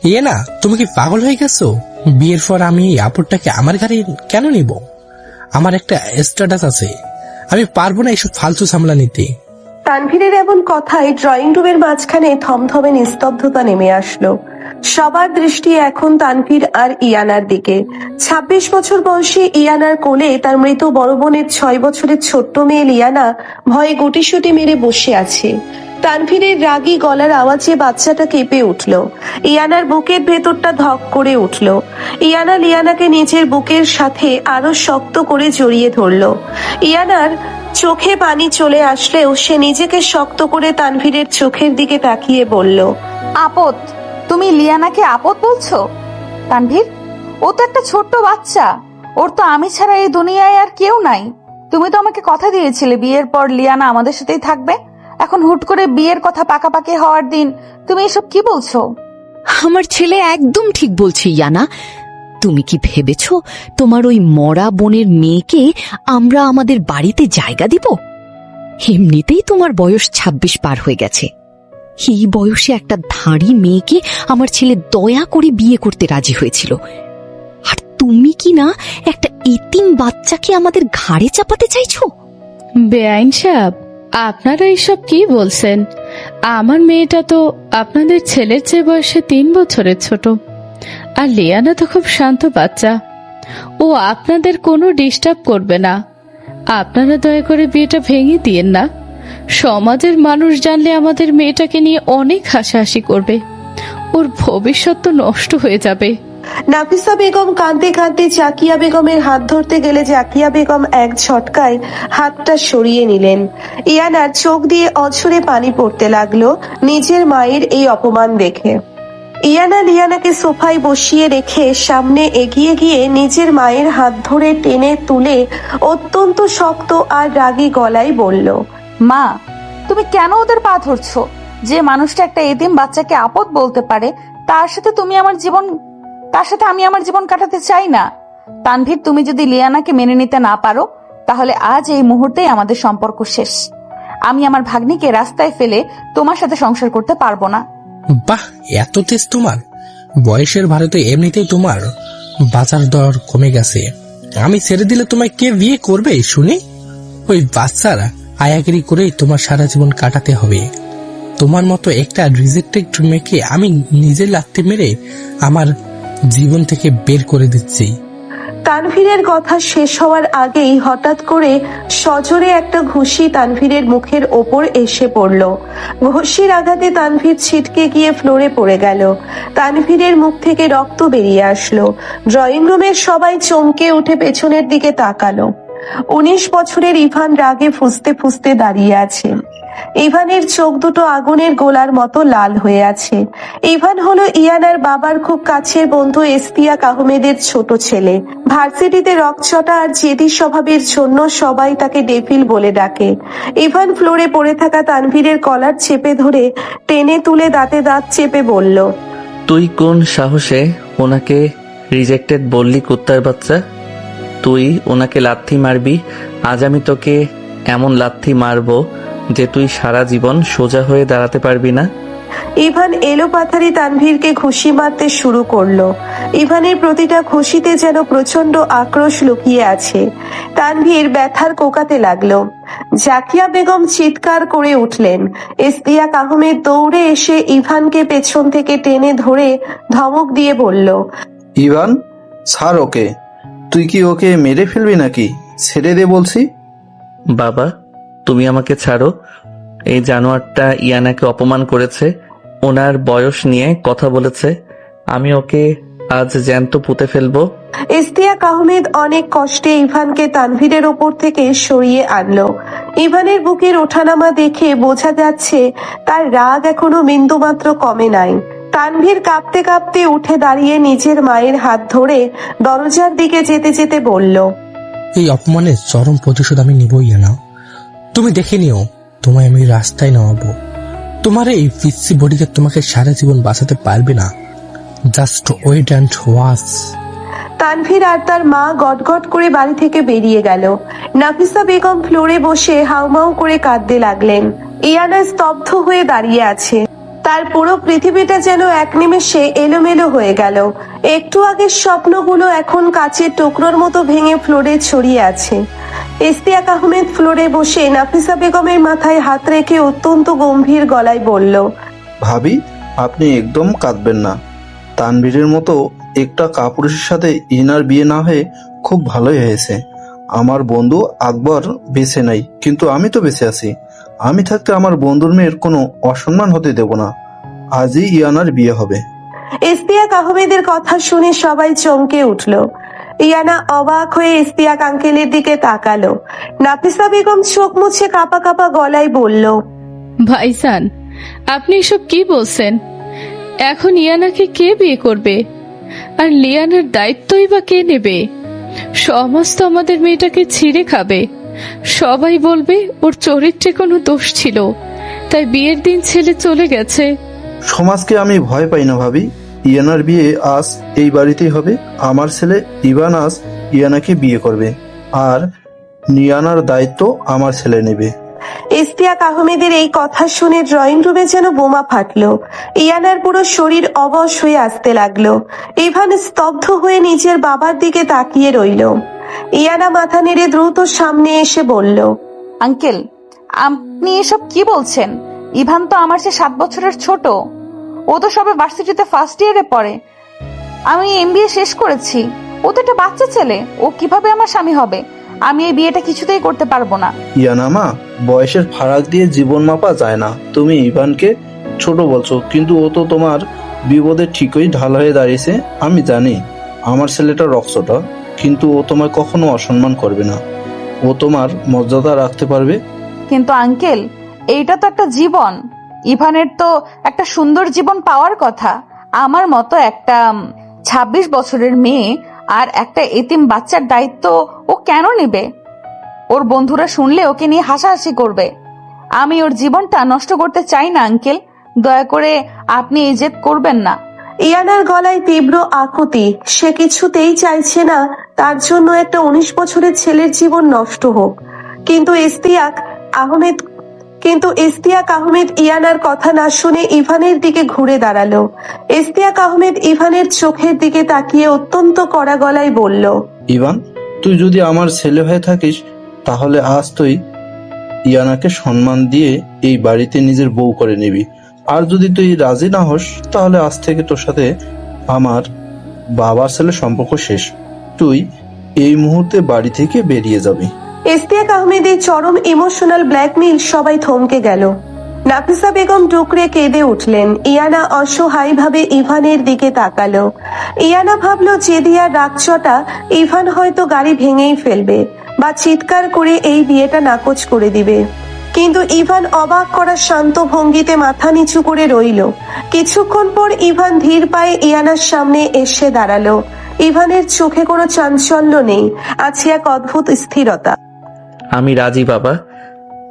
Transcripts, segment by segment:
ইয়ে না, তুমি কি পাগল হয়ে গেছো? বিয়ের পর আমি এই আপদটাকে আমার ঘাড়ে কেন নিব? আমার একটা স্ট্যাটাস আছে, আমি পারবো না এসব ফালতু সামলা নিতে। তানভীরের এমন কথায় ড্রয়িং রুমের মাঝখানে থমথমে নিস্তব্ধতা নেমে আসলো। সবার দৃষ্টি এখন তানভীর আর ইয়ানার দিকে। ২৬ বছর বয়সী ইয়ানার কোলে তার মৃত বড় বোনের ৬ বছরের ছোট্ট মেয়ে লিয়ানা ভয়ে গুটিসুটি মেরে বসে আছে। তানভীরের রাগী গলার আওয়াজে বাচ্চাটা কেঁপে উঠল। ইয়ানার বুকের ভেতরটা ধক করে উঠল। ইয়ানা লিয়ানাকে নিজের বুকের সাথে আরো শক্ত করে জড়িয়ে ধরল। ইয়ানার চোখে পানি চলে আসলেও সে নিজেকে শক্ত করে তানভীরের চোখের দিকে তাকিয়ে বলল, আপদ? তুমি লিয়ানাকে আপদ বলছো? তানভীর, ও তো একটা ছোট্ট বাচ্চা, ওর তো আমি ছাড়া এই দুনিয়ায় আর কেউ নাই। তুমি তো আমাকে কথা দিয়েছিলে বিয়ের পর লিয়ানা আমাদের সাথেই থাকবে। এখন হুট করে বিয়ের কথা পাকাপাকি হওয়ার দিন তুমি এসব কি বলছো? আমার ছেলে একদম ঠিক বলছে ইয়ানা। তুমি কি ভেবেছ তোমার ওই মরা বোনের মেয়েকে আমরা আমাদের বাড়িতে জায়গা দিব? এমনিতেই তোমার বয়স ২৬ পার হয়ে গেছে। এই বয়সে একটা ধাড়ি মেয়েকে আমার ছেলে দয়া করে বিয়ে করতে রাজি হয়েছিল, আর তুমি কি না একটা এতিম বাচ্চাকে আমাদের ঘাড়ে চাপাতে চাইছো? বেআইন সাহেব, আপনারা এইসব কি বলছেন? আমার মেয়েটা তো আপনাদের ছেলের চেয়ে বয়সে ৩ বছরের ছোট, আর লিয়ানা তো খুব শান্ত বাচ্চা। ও আপনাদের কোনো ডিস্টার্ব করবে না। আপনারা দয়া করে বিয়েটা ভেঙে দিয়েন না। সমাজের মানুষ জানলে আমাদের মেয়েটাকে নিয়ে অনেক হাসাহাসি করবে। ওর ভবিষ্যৎ তো নষ্ট হয়ে যাবে। নাফিসা বেগম কাঁদতে কাঁদতে জাকিয়া বেগমের হাত ধরতে গেলে জাকিয়া বেগম এক ঝটকায় হাতটা সরিয়ে নিলেন। ইয়ানার চোখ দিয়ে অঝরে পানি পড়তে লাগলো নিজের মায়ের এই অপমান দেখে। ইয়ানা লিয়ানাকে সোফায় বসিয়ে রেখে সামনে এগিয়ে গিয়ে নিজের মায়ের হাত ধরে টেনে তুলে অত্যন্ত শক্ত আর রাগী গলায় বলল, মা, তুমি কেন ওদের পা ধরছো? যে মানুষটা একটা এতিম বাচ্চাকে আপদ বলতে পারে, তার সাথে আমি আমার জীবন কাটাতে চাই না। তানভীর, তুমি যদি লিয়ানাকে মেনে নিতে না পারো তাহলে আজ এই মুহূর্তেই আমাদের সম্পর্ক শেষ। আমি আমার ভাগ্নিকে রাস্তায় ফেলে তোমার সাথে সংসার করতে পারবো না। বাহ, এত তেজ তোমার! বয়সের ভারতে এমনিতেই তোমার বাজার দর কমে গেছে। আমি ছেড়ে দিলে তোমায় কে বিয়ে করবে শুনি? ওই বাচ্চারা আয়াগিরি করেই তোমার সারা জীবন কাটাতে হবে। তোমার মতো একটা রিজেক্টেড মেয়েকে আমি নিজে লাথি মেরে আমার জীবন থেকে বের করে দিচ্ছি। তানভীরের কথা শেষ হওয়ার আগেই হঠাৎ করে সজোরে একটা ঘুষি তানভীরের মুখের ওপর এসে পড়ল। ঘুষির আঘাতে তানভীর ছিটকে গিয়ে ফ্লোরে পড়ে গেল। তানভীরের মুখ থেকে রক্ত বেরিয়ে আসলো। ড্রয়িং রুমের সবাই চমকে উঠে পেছনের দিকে তাকালো। ১৯ বছরের ইভান রাগে ফুঁসতে ফুঁসতে দাঁড়িয়ে আছে। ইভানের চোখ দুটো আগুনের গোলার মতো লাল হয়ে আছে। ইভান হলো ইয়ানার বাবার খুব কাছের বন্ধু ইশতিয়াক আহমেদের ছোট ছেলে। ভার্সিটিতে রকচটা আর জেদি স্বভাবের জন্য সবাই তাকে ডেভিল বলে ডাকে। ইভান ফ্লোরে পড়ে থাকা তানভীরের কলার চেপে ধরে টেনে তুলে দাঁতে দাঁত চেপে বলল, তুই কোন সাহসে ওনাকে রিজেক্টেড বললি কুত্তার বাচ্চা? তুই ওনাকে লাথি মারবি? আজ আমি তোকে এমন লাথি মারবো যে তুই সারা জীবন সোজা হয়ে দাঁড়াতে পারবি না। ইভান এলোপাথারি তানভীরকে ঘুষি মারতে শুরু করলো। ইভানের প্রতিটা ঘুষিতে যেন প্রচন্ড আক্রোশ লুকিয়ে আছে। তানভীর ব্যথার কোকাতে লাগলো। জাকিয়া বেগম চিৎকার করে উঠলেন। ইশতিয়াক আহমেদ দৌড়ে এসে ইভানকে পেছন থেকে টেনে ধরে ধমক দিয়ে বলল, ইভান, ছাড় ওকে। তুই কি ওকে মেরে ফেলবি নাকি? ছেড়ে দে বলছি। বাবা, তুমি আমাকে ছাড়ো। এই জানোয়ারটা ইয়ানাকে অপমান করেছে, ওনার বয়স নিয়ে কথা বলেছে। আমি ওকে আজ জ্যান্ত পুঁতে ফেলবো। ইশতিয়াক আহমেদ অনেক কষ্টে ইভানকে তানভীরের ওপর থেকে সরিয়ে আনলো। ইভানের বুকের ওঠানামা দেখে বোঝা যাচ্ছে তার রাগ এখনো বিন্দুমাত্র কমে নাই। তানভীর কাঁপতে কাঁপতে উঠে দাঁড়িয়ে নিজের মায়ের হাত ধরে দরজার দিকে যেতে যেতে বলল, এই অপমানের চরম প্রতিশোধ আমি নিবই না। তুমি দেখে নিও, তোমায় আমি রাস্তায় নামাবো। তোমার এই পিচ্ছি বডিতে তোমাকে সারা জীবন বাঁচাতে পারবে না। Just wait and watch. Tanvir আর তার মা গটগট করে বাড়ি থেকে বেরিয়ে গেল। নাফিসা বেগম ফ্লোরে বসে হাউমাউ করে কাঁদতে লাগলেন। ইয়ানা স্তব্ধ হয়ে দাঁড়িয়ে আছে। তার পুরো পৃথিবীটা যেন এক নিমেষে এলোমেলো হয়ে গেল। একটু আগের স্বপ্নগুলো এখন কাচের টুকরোর মতো ভেঙে ফ্লোরে ছড়িয়ে আছে। ইশতিয়াক আহমেদ ফ্লোরে বসে নাফিসা বেগমের মাথায় হাত রেখে অত্যন্ত গম্ভীর গলায় বলল, ভাবি, আপনি একদম কাঁদবেন না। তানভীরের মতো একটা কাপুরুষের সাথে ইনার বিয়ে না হয়ে খুব ভালোই হয়েছে। আমার বন্ধু আকবর বেঁচে নাই, কিন্তু আমি তো বেঁচে আছি। আমি থাকতে আমার বন্ধুর মেয়ের কোনো অসম্মান হতে দেব না। আজই ইয়ানার বিয়ে হবে। ইশতিয়াক আহমেদের কথা শুনে সবাই চমকে উঠল। ইয়ানা অবাক হয়ে ইশতিয়াক আঙ্কেলের দিকে তাকালো। নাফিসা বেগম চোখ মুছে কাঁপা কাঁপা গলায় বলল, ভাইজান, আপনি এসব কি বলছেন? এখন ইয়ানাকে কে বিয়ে করবে? আর লিয়ানার দায়িত্বই বা কে নেবে? সমস্ত আমাদের মেয়েটাকে ছিঁড়ে খাবে। সবাই বলবে ওর চরিত্রে কোনো দোষ ছিল, তাই বিয়ের দিন ছেলে চলে গেছে। সমাজকে আমি ভয় পাই না ভাবি। ইয়ানার বিয়ে আজ এই বাড়িতেই হবে। আমার ছেলে ইভান আজ ইয়ানাকে বিয়ে করবে, আর নিয়ানার দায়িত্ব আমার ছেলে নেবে। ইশতিয়াক আহমেদের এই কথা শুনে ড্রয়িং রুমে যেন বোমা ফাটলো। ইয়ানার পুরো শরীর অবশ হয়ে আসতে লাগলো। ইভান স্তব্ধ হয়ে নিজের বাবার দিকে তাকিয়ে রইল। ইয়ানা মাথা নেড়ে দ্রুত সামনে এসে বলল, আঙ্কেল, আপনি এসব কি বলছেন? ইভান তো আমার চেয়ে 7 বছরের ছোট। ও তো সবে ভার্সিটিতে ফার্স্ট ইয়ারে পড়ে। আমি এমবিএ শেষ করেছি। ও তো একটা বাচ্চা ছেলে। ও কিভাবে আমার স্বামী হবে? আমি এই বিয়েটা কিছুতেই করতে পারবো না। ইয়ানা মা, বয়সের ফারাক দিয়ে জীবন মাপা যায় না। তুমি ইভানকে ছোট বলছো, কিন্তু ও তো তোমার বিপদে ঠিকই ঢাল হয়ে দাঁড়িয়েছে। আমি জানি আমার ছেলেটা রক্তটা, কিন্তু ও তোমায় কখনো অসম্মান করবে না। ও তোমার মর্যাদা রাখতে পারবে। কিন্তু আঙ্কেল, এইটা তো একটা জীবন। ইভানের তো একটা সুন্দর জীবন পাওয়ার কথা। আমার মতো একটা 26 বছরের মেয়ে আর একটা এতিম বাচ্চার দায়িত্ব ও কেন নেবে? ওর বন্ধুরা শুনলে ওকে নিয়ে হাসাহাসি করবে। আমি ওর জীবনটা নষ্ট করতে চাই না আঙ্কেল। দয়া করে আপনি এই জেদ করবেন না। ইয়ানার গলায় তীব্র আকুতি। সে কিছুতেই চাইছে না তার জন্য একটা 19 বছরের ছেলের জীবন নষ্ট হোক। কিন্তু ইশতিয়াক আহমেদ ইয়ানার কথা না শুনে ইভানের দিকে ঘুরে দাঁড়ালো। ইশতিয়াক আহমেদ ইভানের চোখের দিকে তাকিয়ে অত্যন্ত কড়া গলায় বলল, ইভান, তুই যদি আমার ছেলে হয়ে থাকিস, তাহলে আজ তুই ইয়ানাকে সম্মান দিয়ে এই বাড়িতে নিজের বউ করে নিবি। আর যদি তুই রাজি না হোস, তাহলে আজ থেকে তোর সাথে আমার বাবার ছেলে সম্পর্ক শেষ। তুই এই মুহূর্তে বাড়ি থেকে বেরিয়ে যাবি। ইশতিয়াক আহমেদের চরম ইমোশনাল ব্ল্যাকমেইল সবাই থমকে গেল। নাফিসা বেগম ডুকরে কেঁদে উঠলেন। ইয়ানা অসহায় ভাবে ইভানের দিকে তাকালো। ইয়ানা ভাবলো জেদিয়ার রাগচটা ইভান হয়তো গাড়ি ভেঙেই ফেলবে বা চিৎকার করে এই বিয়েটা নাকচ করে দিবে। কিন্তু ইভান অবাক করা শান্ত ভঙ্গিতে মাথা নিচু করে রইল। কিছুক্ষণ পর ইভান ধীর পায়ে ইয়ানার সামনে এসে দাঁড়ালো। ইভানের চোখে কোনো চাঞ্চল্য নেই, আছে এক অদ্ভুত স্থিরতা। আমি রাজি বাবা,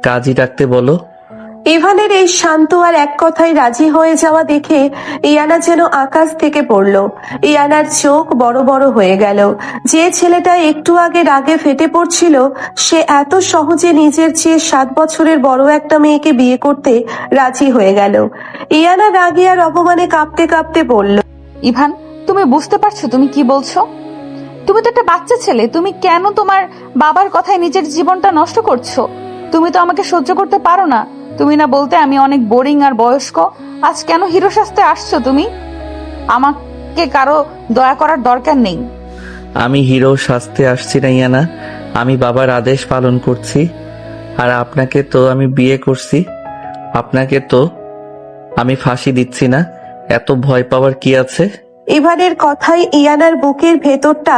কাজী ডাকতে বলো। ইভানের এই শান্ত আর এক কথায় রাজি হয়ে যাওয়া দেখে ইয়ানা যেন আকাশ থেকে পড়ল। ইয়ানার চোখ বড় বড় হয়ে গেল। যে ছেলেটা একটু আগে রাগে ফেটে পড়ছিল, সে এত সহজে নিজের চেয়ে 7 বছরের বড় একটা মেয়েকে বিয়ে করতে রাজি হয়ে গেল। ইয়ানা রাগে আর অপমানে কাঁপতে কাঁপতে বলল, ইভান, তুমি বুঝতে পারছো তুমি কি বলছো? তুমি তো একটা বাচ্চা ছেলে। তুমি কেন তোমার বাবার কথায় নিজের জীবনটা নষ্ট করছো? তুমি তো আমাকে সহ্য করতে পারো না। তুমি না বলতে আমি অনেক বোরিং আর বয়স্ক। আজ কেন হিরো সাজতে আসছো তুমি? আমাকে কারো দয়া করার দরকার নেই। আমি হিরো সাজতে আসছি না ইয়ানা, আমি বাবার আদেশ পালন করছি। আর আপনাকে তো আমি বিয়ে করছি, আপনাকে তো আমি ফাঁসি দিচ্ছি না। এত ভয় পাওয়ার কি আছে? ইভানের কথায় ইয়ানার বুকের ভেতরটা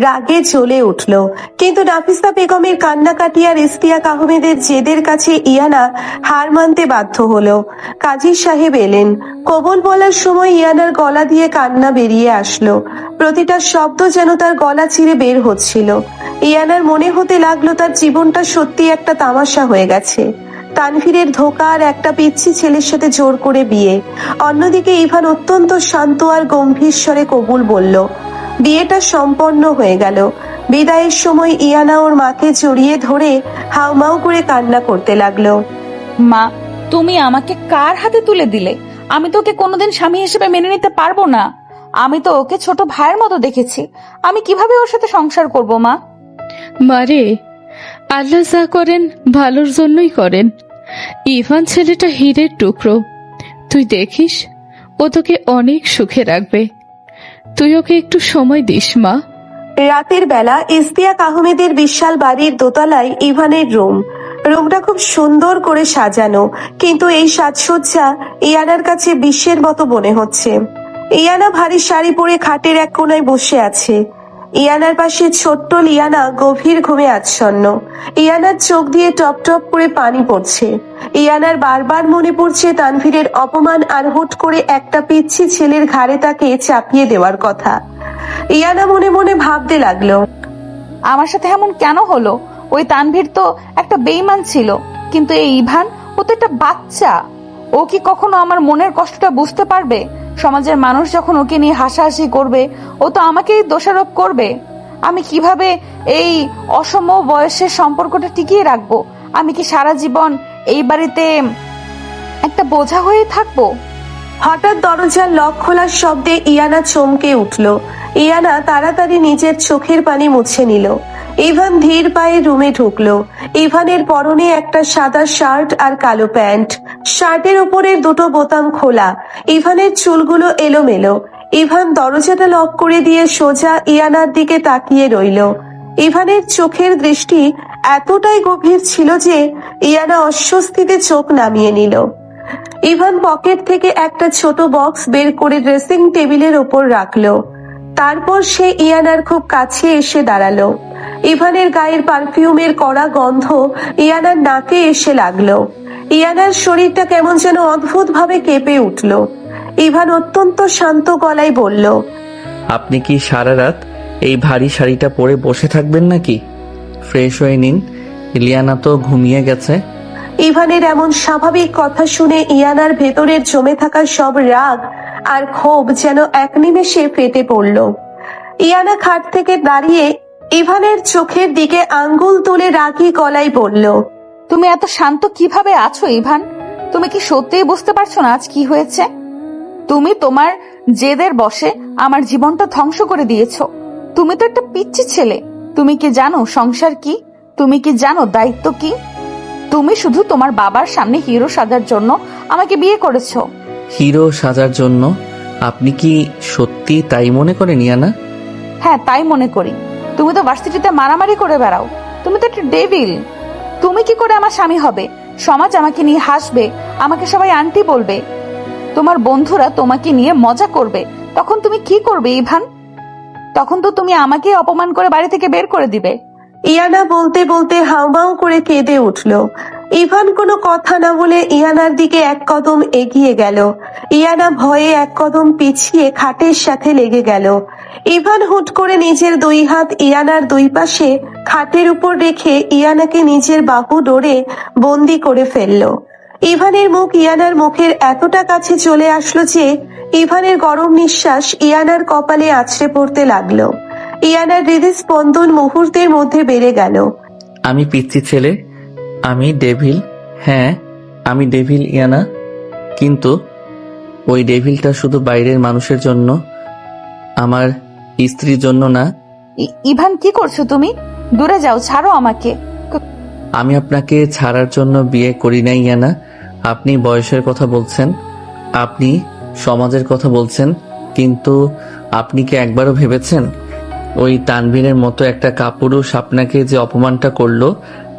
রাগে জ্বলে উঠল। কিন্তু নাফিসা বেগমের কান্নাকাটি আর ইশতিয়াক আহমেদের জেদের কাছে ইয়ানা হার মানতে বাধ্য হলো। কাজী সাহেব এলেন। কবুল বলার সময় ইয়ানার গলা দিয়ে কান্না বেরিয়ে আসলো। প্রতিটা শব্দ যেন তার গলা চিরে বের হচ্ছিল। ইয়ানার মনে হতে লাগলো তার জীবনটা সত্যি একটা তামাশা হয়ে গেছে। তানভীরের ধোঁকা আর একটা পিচ্ছি ছেলের সাথে জোর করে বিয়ে। অন্যদিকে ইভান অত্যন্ত শান্ত আর গম্ভীর স্বরে কবুল বলল। বিয়েটা সম্পন্ন হয়ে গেল। বিদায়ের সময় ইয়ানা ওর মাকে জড়িয়ে ধরে হাউমাউ করে কান্না করতে লাগলো। মা, তুমি আমাকে কার হাতে তুলে দিলে? আমি তো ওকে কোনোদিন স্বামী হিসেবে মেনে নিতে পারবো না। আমি তো ওকে ছোট ভাইয়ের মতো দেখেছি। আমি কিভাবে ওর সাথে সংসার করব মা? মারে, আল্লাহ যা করেন ভালোর জন্যই করেন। ইভান ছেলেটা হীরের টুকরো, তুই দেখিস ও তোকে অনেক সুখে রাখবে। তুই ওকে একটু সময় দিস মা। রাতের বেলা ইশতিয়াক আহমেদের বিশাল বাড়ির দোতলায় ইভানের রুমটা খুব সুন্দর করে সাজানো, কিন্তু এই সাজসজ্জা ইয়ানার কাছে বিশ্বের মতো মনে হচ্ছে। ইয়ানা ভারী শাড়ি পরে খাটের এক কোনায় বসে আছে। ইয়ানার পাশে ছোট্ট লিয়ানা গভীর ঘুমে আচ্ছন্ন। ইয়ানার চোখ দিয়ে টপ টপ করে পানি পড়ছে। ইয়ানার বারবার মনে পড়ছে তানভীরের অপমান আর হুট করে একটা পিচ্ছি ছেলের ঘাড়ে তাকে চাপিয়ে দেওয়ার কথা। ইয়ানা মনে মনে ভাবতে লাগলো, আমার সাথে এমন কেন হলো? ওই তানভীর তো একটা বেঈমান ছিল, কিন্তু এই ইভান, ও তো একটা বাচ্চা। ও কি কখনো আমার মনের কষ্টটা বুঝতে পারবে? সমাজের মানুষ যখন ওকে নিয়ে হাসাহাসি করবে, ও তো আমাকেই দোষারোপ করবে। আমি কিভাবে এই অসম বয়সের সম্পর্কটা টিকিয়ে রাখবো? আমি কি সারা জীবন এই বাড়িতে একটা বোঝা হয়ে থাকবো? হঠাৎ দরজার লক খোলার শব্দে ইয়ানা চমকে উঠল। ইয়ানা তাড়াতাড়ি নিজের চোখের পানি মুছে নিল। ইভান ধীর পায়ে রুমে ঢুকলো। ইভানের পরনে একটা সাদা শার্ট আর কালো প্যান্ট। শার্টের উপরের দুটো বোতাম খোলা। ইভানের চুলগুলো এলোমেলো। ইভান দরজাটা লক করে দিয়ে সোজা ইয়ানার দিকে তাকিয়ে রইল। ইভানের চোখের দৃষ্টি এতটাই গভীর ছিল যে ইয়ানা অস্বস্তিতে চোখ নামিয়ে নিল। ইভান পকেট থেকে একটা ছোট বক্স বের করে ড্রেসিং টেবিলের ওপর রাখলো। তারপর সে ইয়ানার খুব কাছে এসে দাঁড়ালো। ইভানের গায়ের পারফিউমের কড়া গন্ধ ইয়ানার নাকে এসে লাগলো। ইয়ানার শরীরটা কেমন যেন অদ্ভুত ভাবে কেঁপে উঠল। ইভান অত্যন্ত শান্ত গলায় বলল, আপনি কি সারা রাত এই ভারী শাড়িটা পরে বসে থাকবেন নাকি? ফ্রেশ হয়ে নিন, লিয়ানা তো ঘুমিয়ে গেছে। ইভানের এমন স্বাভাবিক কথা শুনে ইয়ানার ভেতরের জমে থাকা সব রাগ আর ক্ষোভ যেন এক নিমেষে ফেটে পড়ল। ইয়ানা খাট থেকে দাঁড়িয়ে ইভানের চোখের দিকে আঙ্গুল তুলে রাগী গলায় বলল, তুমি এত শান্ত কিভাবে আছো ইভান? তুমি কি সত্যিই বুঝতে পারছো না আজ কি হয়েছে? তুমি তোমার জেদের বশে আমার জীবনটা ধ্বংস করে দিয়েছো। তুমি তো একটা পিচ্চি ছেলে। তুমি কি জানো সংসার কি? তুমি কি জানো দায়িত্ব কি? তুমি শুধু তোমার বাবার সামনে হিরো সাজার জন্য আমাকে বিয়ে করেছো। হিরো সাজার জন্য? আপনি কি সত্যি তাই মনে করেন ইয়ানা? হ্যাঁ, তাই মনে করি। তুমি তো ভার্সিটিতে মারামারি করে বেড়াও। তুমি তো একটা ডেভিল। তুমি কি করে আমার স্বামী হবে? সমাজ আমাকে নিয়ে হাসবে, আমাকে সবাই আন্টি বলবে, তোমার বন্ধুরা তোমাকে নিয়ে মজা করবে। তখন তুমি কি করবে ইভান? তখন তো তুমি আমাকে অপমান করে বাড়ি থেকে বের করে দিবে। ইয়ানা বলতে বলতে হাউমাউ করে কেঁদে উঠল। ইভান কোনো কথা না বলে ইয়ানার দিকে এক কদম এগিয়ে গেল। ইয়ানা ভয়ে এক কদম পিছিয়ে খাটের সাথে লেগে গেল। ইভান হুট করে নিজের দুই হাত ইয়ানার দুই পাশে খাটের উপর রেখে ইয়ানাকে নিজের বাহু ডোরে বন্দি করে ফেলল। ইভানের মুখ ইয়ানার মুখের এতটা কাছে চলে আসলো যে ইভানের গরম নিঃশ্বাস ইয়ানার কপালে আছড়ে পড়তে লাগলো। ইয়ানার হৃদস্পন্দন মুহূর্তের মধ্যে বেড়ে গেল। আমি পিচ্চি ছেলে, আমি ডেভিল। হ্যাঁ, আমি ডেভিল ইয়ানা, কিন্তু ওই ডেভিলটা শুধু বাইরের মানুষের জন্য, আমার স্ত্রীর জন্য না। ইভান, কি করছো তুমি? দূরে যাও, ছাড়ো আমাকে। আমি আপনাকে ছাড়ার জন্য বিয়ে করি নাই ইয়ানা। আপনি বয়সের কথা বলছেন, আপনি সমাজের কথা বলছেন, কিন্তু আপনি কি একবারও ভেবেছেন ওই তানভীরের মতো একটা কাপুরুষ আপনাকে যে অপমানটা করলো,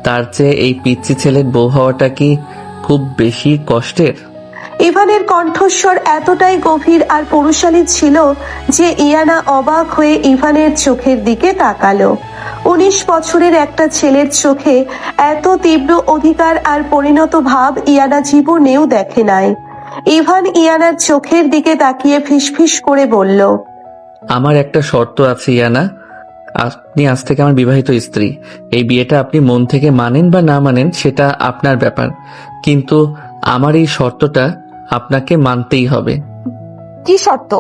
তার চেয়ে এই পিচ্চি ছেলের বউ হওয়াটা কি খুব বেশি কষ্টের? ইভানের কণ্ঠস্বর এতটাই গভীর আর পুরুষালী ছিল যে ইয়ানা অবাক হয়ে ইভানের চোখের দিকে তাকালো। 19 বছরের একটা ছেলের চোখে এত তীব্র অধিকার আর পরিণত ভাব ইয়ানা জীবনেও দেখে নাই। ইভান ইয়ানার চোখের দিকে তাকিয়ে ফিসফিস করে বলল, আমার একটা শর্ত আছে ইয়ানা, আপনি আজ থেকে আমার বিবাহিত স্ত্রী। এই বিয়েটা আপনি মন থেকে মানেন বা না মানেন সেটা আপনার ব্যাপার, কিন্তু আমার এই শর্তটা আপনাকে মানতেই হবে। কি শর্ত?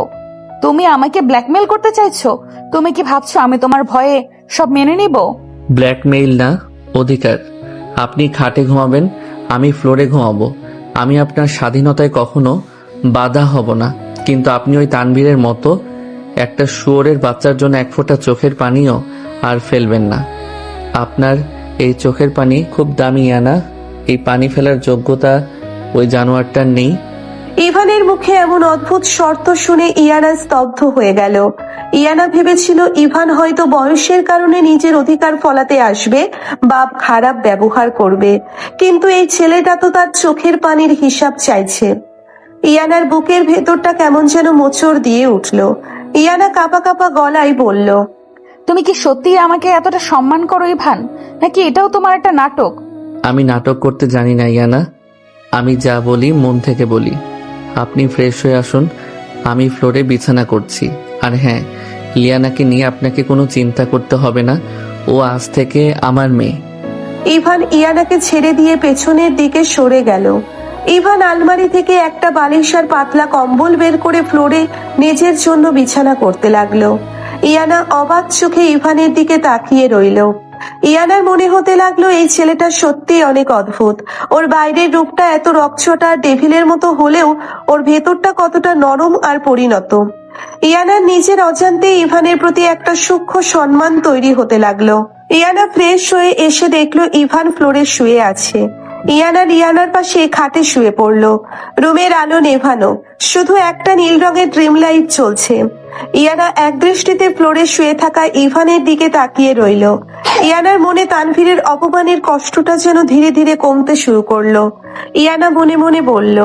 তুমি আমাকে ব্ল্যাকমেল করতে চাইছো? তুমি কি ভাবছো আমি তোমার ভয়ে সব মেনে নিব? ব্ল্যাকমেইল না, অধিকার। আপনি খাটে ঘুমাবেন, আমি ফ্লোরে ঘুমাবো। আমি আপনার স্বাধীনতায় কখনো বাধা হব না, কিন্তু আপনি ওই তানভীরের মতো একটা শুয়োরের বাচ্চার জন্য এক ফোঁটা চোখের পানিও আর ফেলবেন না। আপনার এই চোখের পানি খুব দামি ইয়ানা, এই পানি ফেলার যোগ্যতা ওই জানোয়ারটার নেই। ইভানের মুখে এমন অদ্ভুত শর্ত শুনে ইয়ানা স্তব্ধ হয়ে গেল। ইয়ানা ভেবেছিল ইভান হয়তো বয়সের কারণে নিজের অধিকার ফলাতে আসবে বা খারাপ ব্যবহার করবে, কিন্তু এই ছেলেটা তো তার চোখের পানির হিসাব চাইছে। ইয়ানার বুকের ভেতরটা কেমন যেন মোচড় দিয়ে উঠল। ইয়ানা কাঁপা কাঁপা গলায় বলল, তুমি কি সত্যিই আমাকে এতটা সম্মান করো ইভান, নাকি এটাও তোমার একটা নাটক? আমি নাটক করতে জানি না ইয়ানা, আমি যা বলি মন থেকে বলি। আপনি ফ্রেশ হয়ে আসুন, আমি ফ্লোরে বিছানা করছি। আর হ্যাঁ, লিয়ানাকে নিয়ে আপনাকে কোনো চিন্তা করতে হবে না, ও আজ থেকে আমার মেয়ে। ইভান ইয়ানাকে ছেড়ে দিয়ে পেছনের দিকে সরে গেল। ইভান আলমারি থেকে একটা বালিশ আর পাতলা কম্বল বের করে ফ্লোরে নিজের জন্য বিছানা করতে লাগলো। ইয়ানা অবাক চোখে ইভানের দিকে তাকিয়ে রইল। ইয়ানার মনে হতে লাগলো এই ছেলেটা সত্যি অনেক অদ্ভুত। ওর বাইরের রূপটা এত রকচটা ডেভিলের মতো হলেও ওর ভেতরটা কতটা নরম আর পরিণত। ইয়ানার নিজের অজান্তে ইভানের প্রতি একটা সূক্ষ্ম সম্মান তৈরি হতে লাগলো। ইয়ানা ফ্রেশ হয়ে এসে দেখলো ইভান ফ্লোরে শুয়ে আছে। ইয়ানার পাশে খাটে শুয়ে পড়লো। রুমের আলো নেভানো, শুধু একটা নীল রঙের ড্রিম লাইট চলছে। ইয়ানা এক দৃষ্টিতে ফ্লোরে শুয়ে থাকা ইভানের দিকে তাকিয়ে রইল। ইয়ানার মনে তানভীরের অপমানের কষ্টটা যেন ধীরে ধীরে কমতে শুরু করলো। ইয়ানা মনে মনে বলল,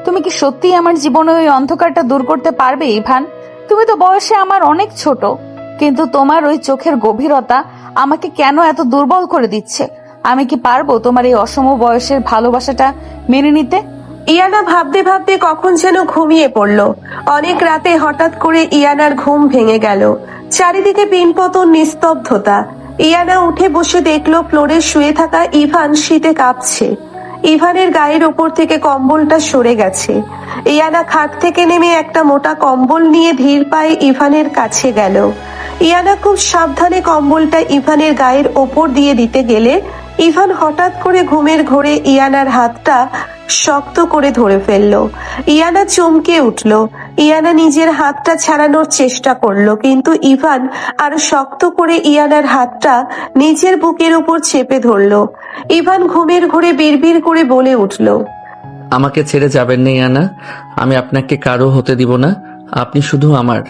তুমি কি সত্যিই আমার জীবনে ওই অন্ধকারটা দূর করতে পারবে ইভান? তুমি তো বয়সে আমার অনেক ছোট, কিন্তু তোমার ওই চোখের গভীরতা আমাকে কেন এত দুর্বল করে দিচ্ছে? আমি কি পারবো তোমার এই অসম বয়সের ভালোবাসাটা মেনে নিতে? ইয়ানা ভাবতে ভাবতে কখন যেন ঘুমিয়ে পড়ল। অনেক রাতে হঠাৎ করে ইয়ানার ঘুম ভেঙে গেল। চারিদিকে পিনপতন, নিস্তব্ধতা। ইয়ানা উঠে বসে দেখলো ফ্লোরে শুয়ে থাকা ইভান শীতে কাঁপছে। ইভানের গায়ের ওপর থেকে কম্বলটা সরে গেছে। ইয়ানা খাট থেকে নেমে একটা মোটা কম্বল নিয়ে ধীর পায়ে ইভানের কাছে গেল। ইয়ানা খুব সাবধানে কম্বলটা ইভানের গায়ের ওপর দিয়ে দিতে গেলে ইভান হঠাৎ করে ঘুমের ঘোরে ইয়ানার হাতটা শক্ত করে ধরে ফেললো। ইয়ানা চমকে উঠল। ইয়ানা নিজের হাতটা ছাড়ানোর চেষ্টা করলো, কিন্তু ইভান আরো শক্ত করে ইয়ানার হাতটা নিজের বুকের উপর চেপে ধরলো। ইভান ঘুমের ঘোরে বিড়বিড় করে বলে উঠল, আমাকে ছেড়ে যাবেন না ইয়ানা, আমি আপনাকে কারো হতে দিব না, আপনি শুধু আমার।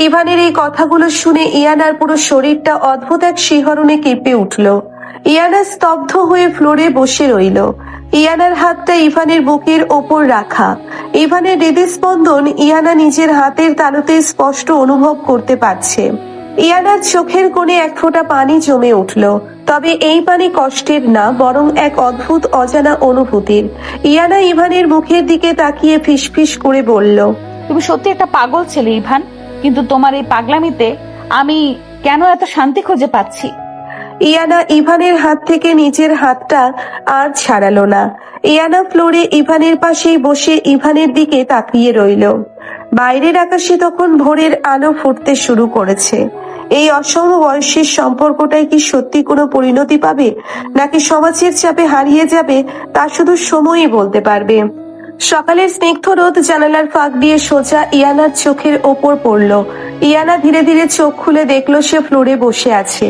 ইভানের এই কথাগুলো শুনে ইয়ানার পুরো শরীরটা অদ্ভুত এক শিহরণে কেঁপে উঠল। ইয়ানা স্তব্ধ হয়ে ফ্লোরে বসে রইল। ইয়ানার হাতটা ইভানের বুকের ওপর রাখা। ইভানের হৃদস্পন্দন ইয়ানা নিজের হাতের তালুতে স্পষ্ট অনুভব করতে পারছে। ইয়ানার চোখের কোণে এক ফোঁটা পানি জমে উঠল, তবে এই পানি কষ্টের না, বরং এক অদ্ভুত অজানা অনুভূতির। ইয়ানা ইভানের মুখের দিকে তাকিয়ে ফিসফিস করে বলল, তুমি সত্যি একটা পাগল ছেলে ইভান, কিন্তু তোমার এই পাগলামিতে আমি কেন এত শান্তি খুঁজে পাচ্ছি? ইয়ানা ইভানের হাত থেকে নিজের হাতটা আর ছাড়ালো না। ইয়ানা ফ্লোরে ইভানের পাশেই বসে ইভানের দিকে তাকিয়ে রইল। বাইরের আকাশে তখন ভোরের আলো ফুটতে শুরু করেছে। এই অসম বয়সের সম্পর্কটাই কি সত্যি কোনো পরিণতি পাবে, নাকি সমাজের চাপে হারিয়ে যাবে, তা শুধু সময়ই বলতে পারবে। সকালের স্নিগ্ধ রোদ জানালার ফাঁক দিয়ে সোজা ইয়ানার চোখের ওপর পড়ল। ইয়ানা ধীরে ধীরে চোখ খুলে দেখলো সে ফ্লোরে বসে আছে,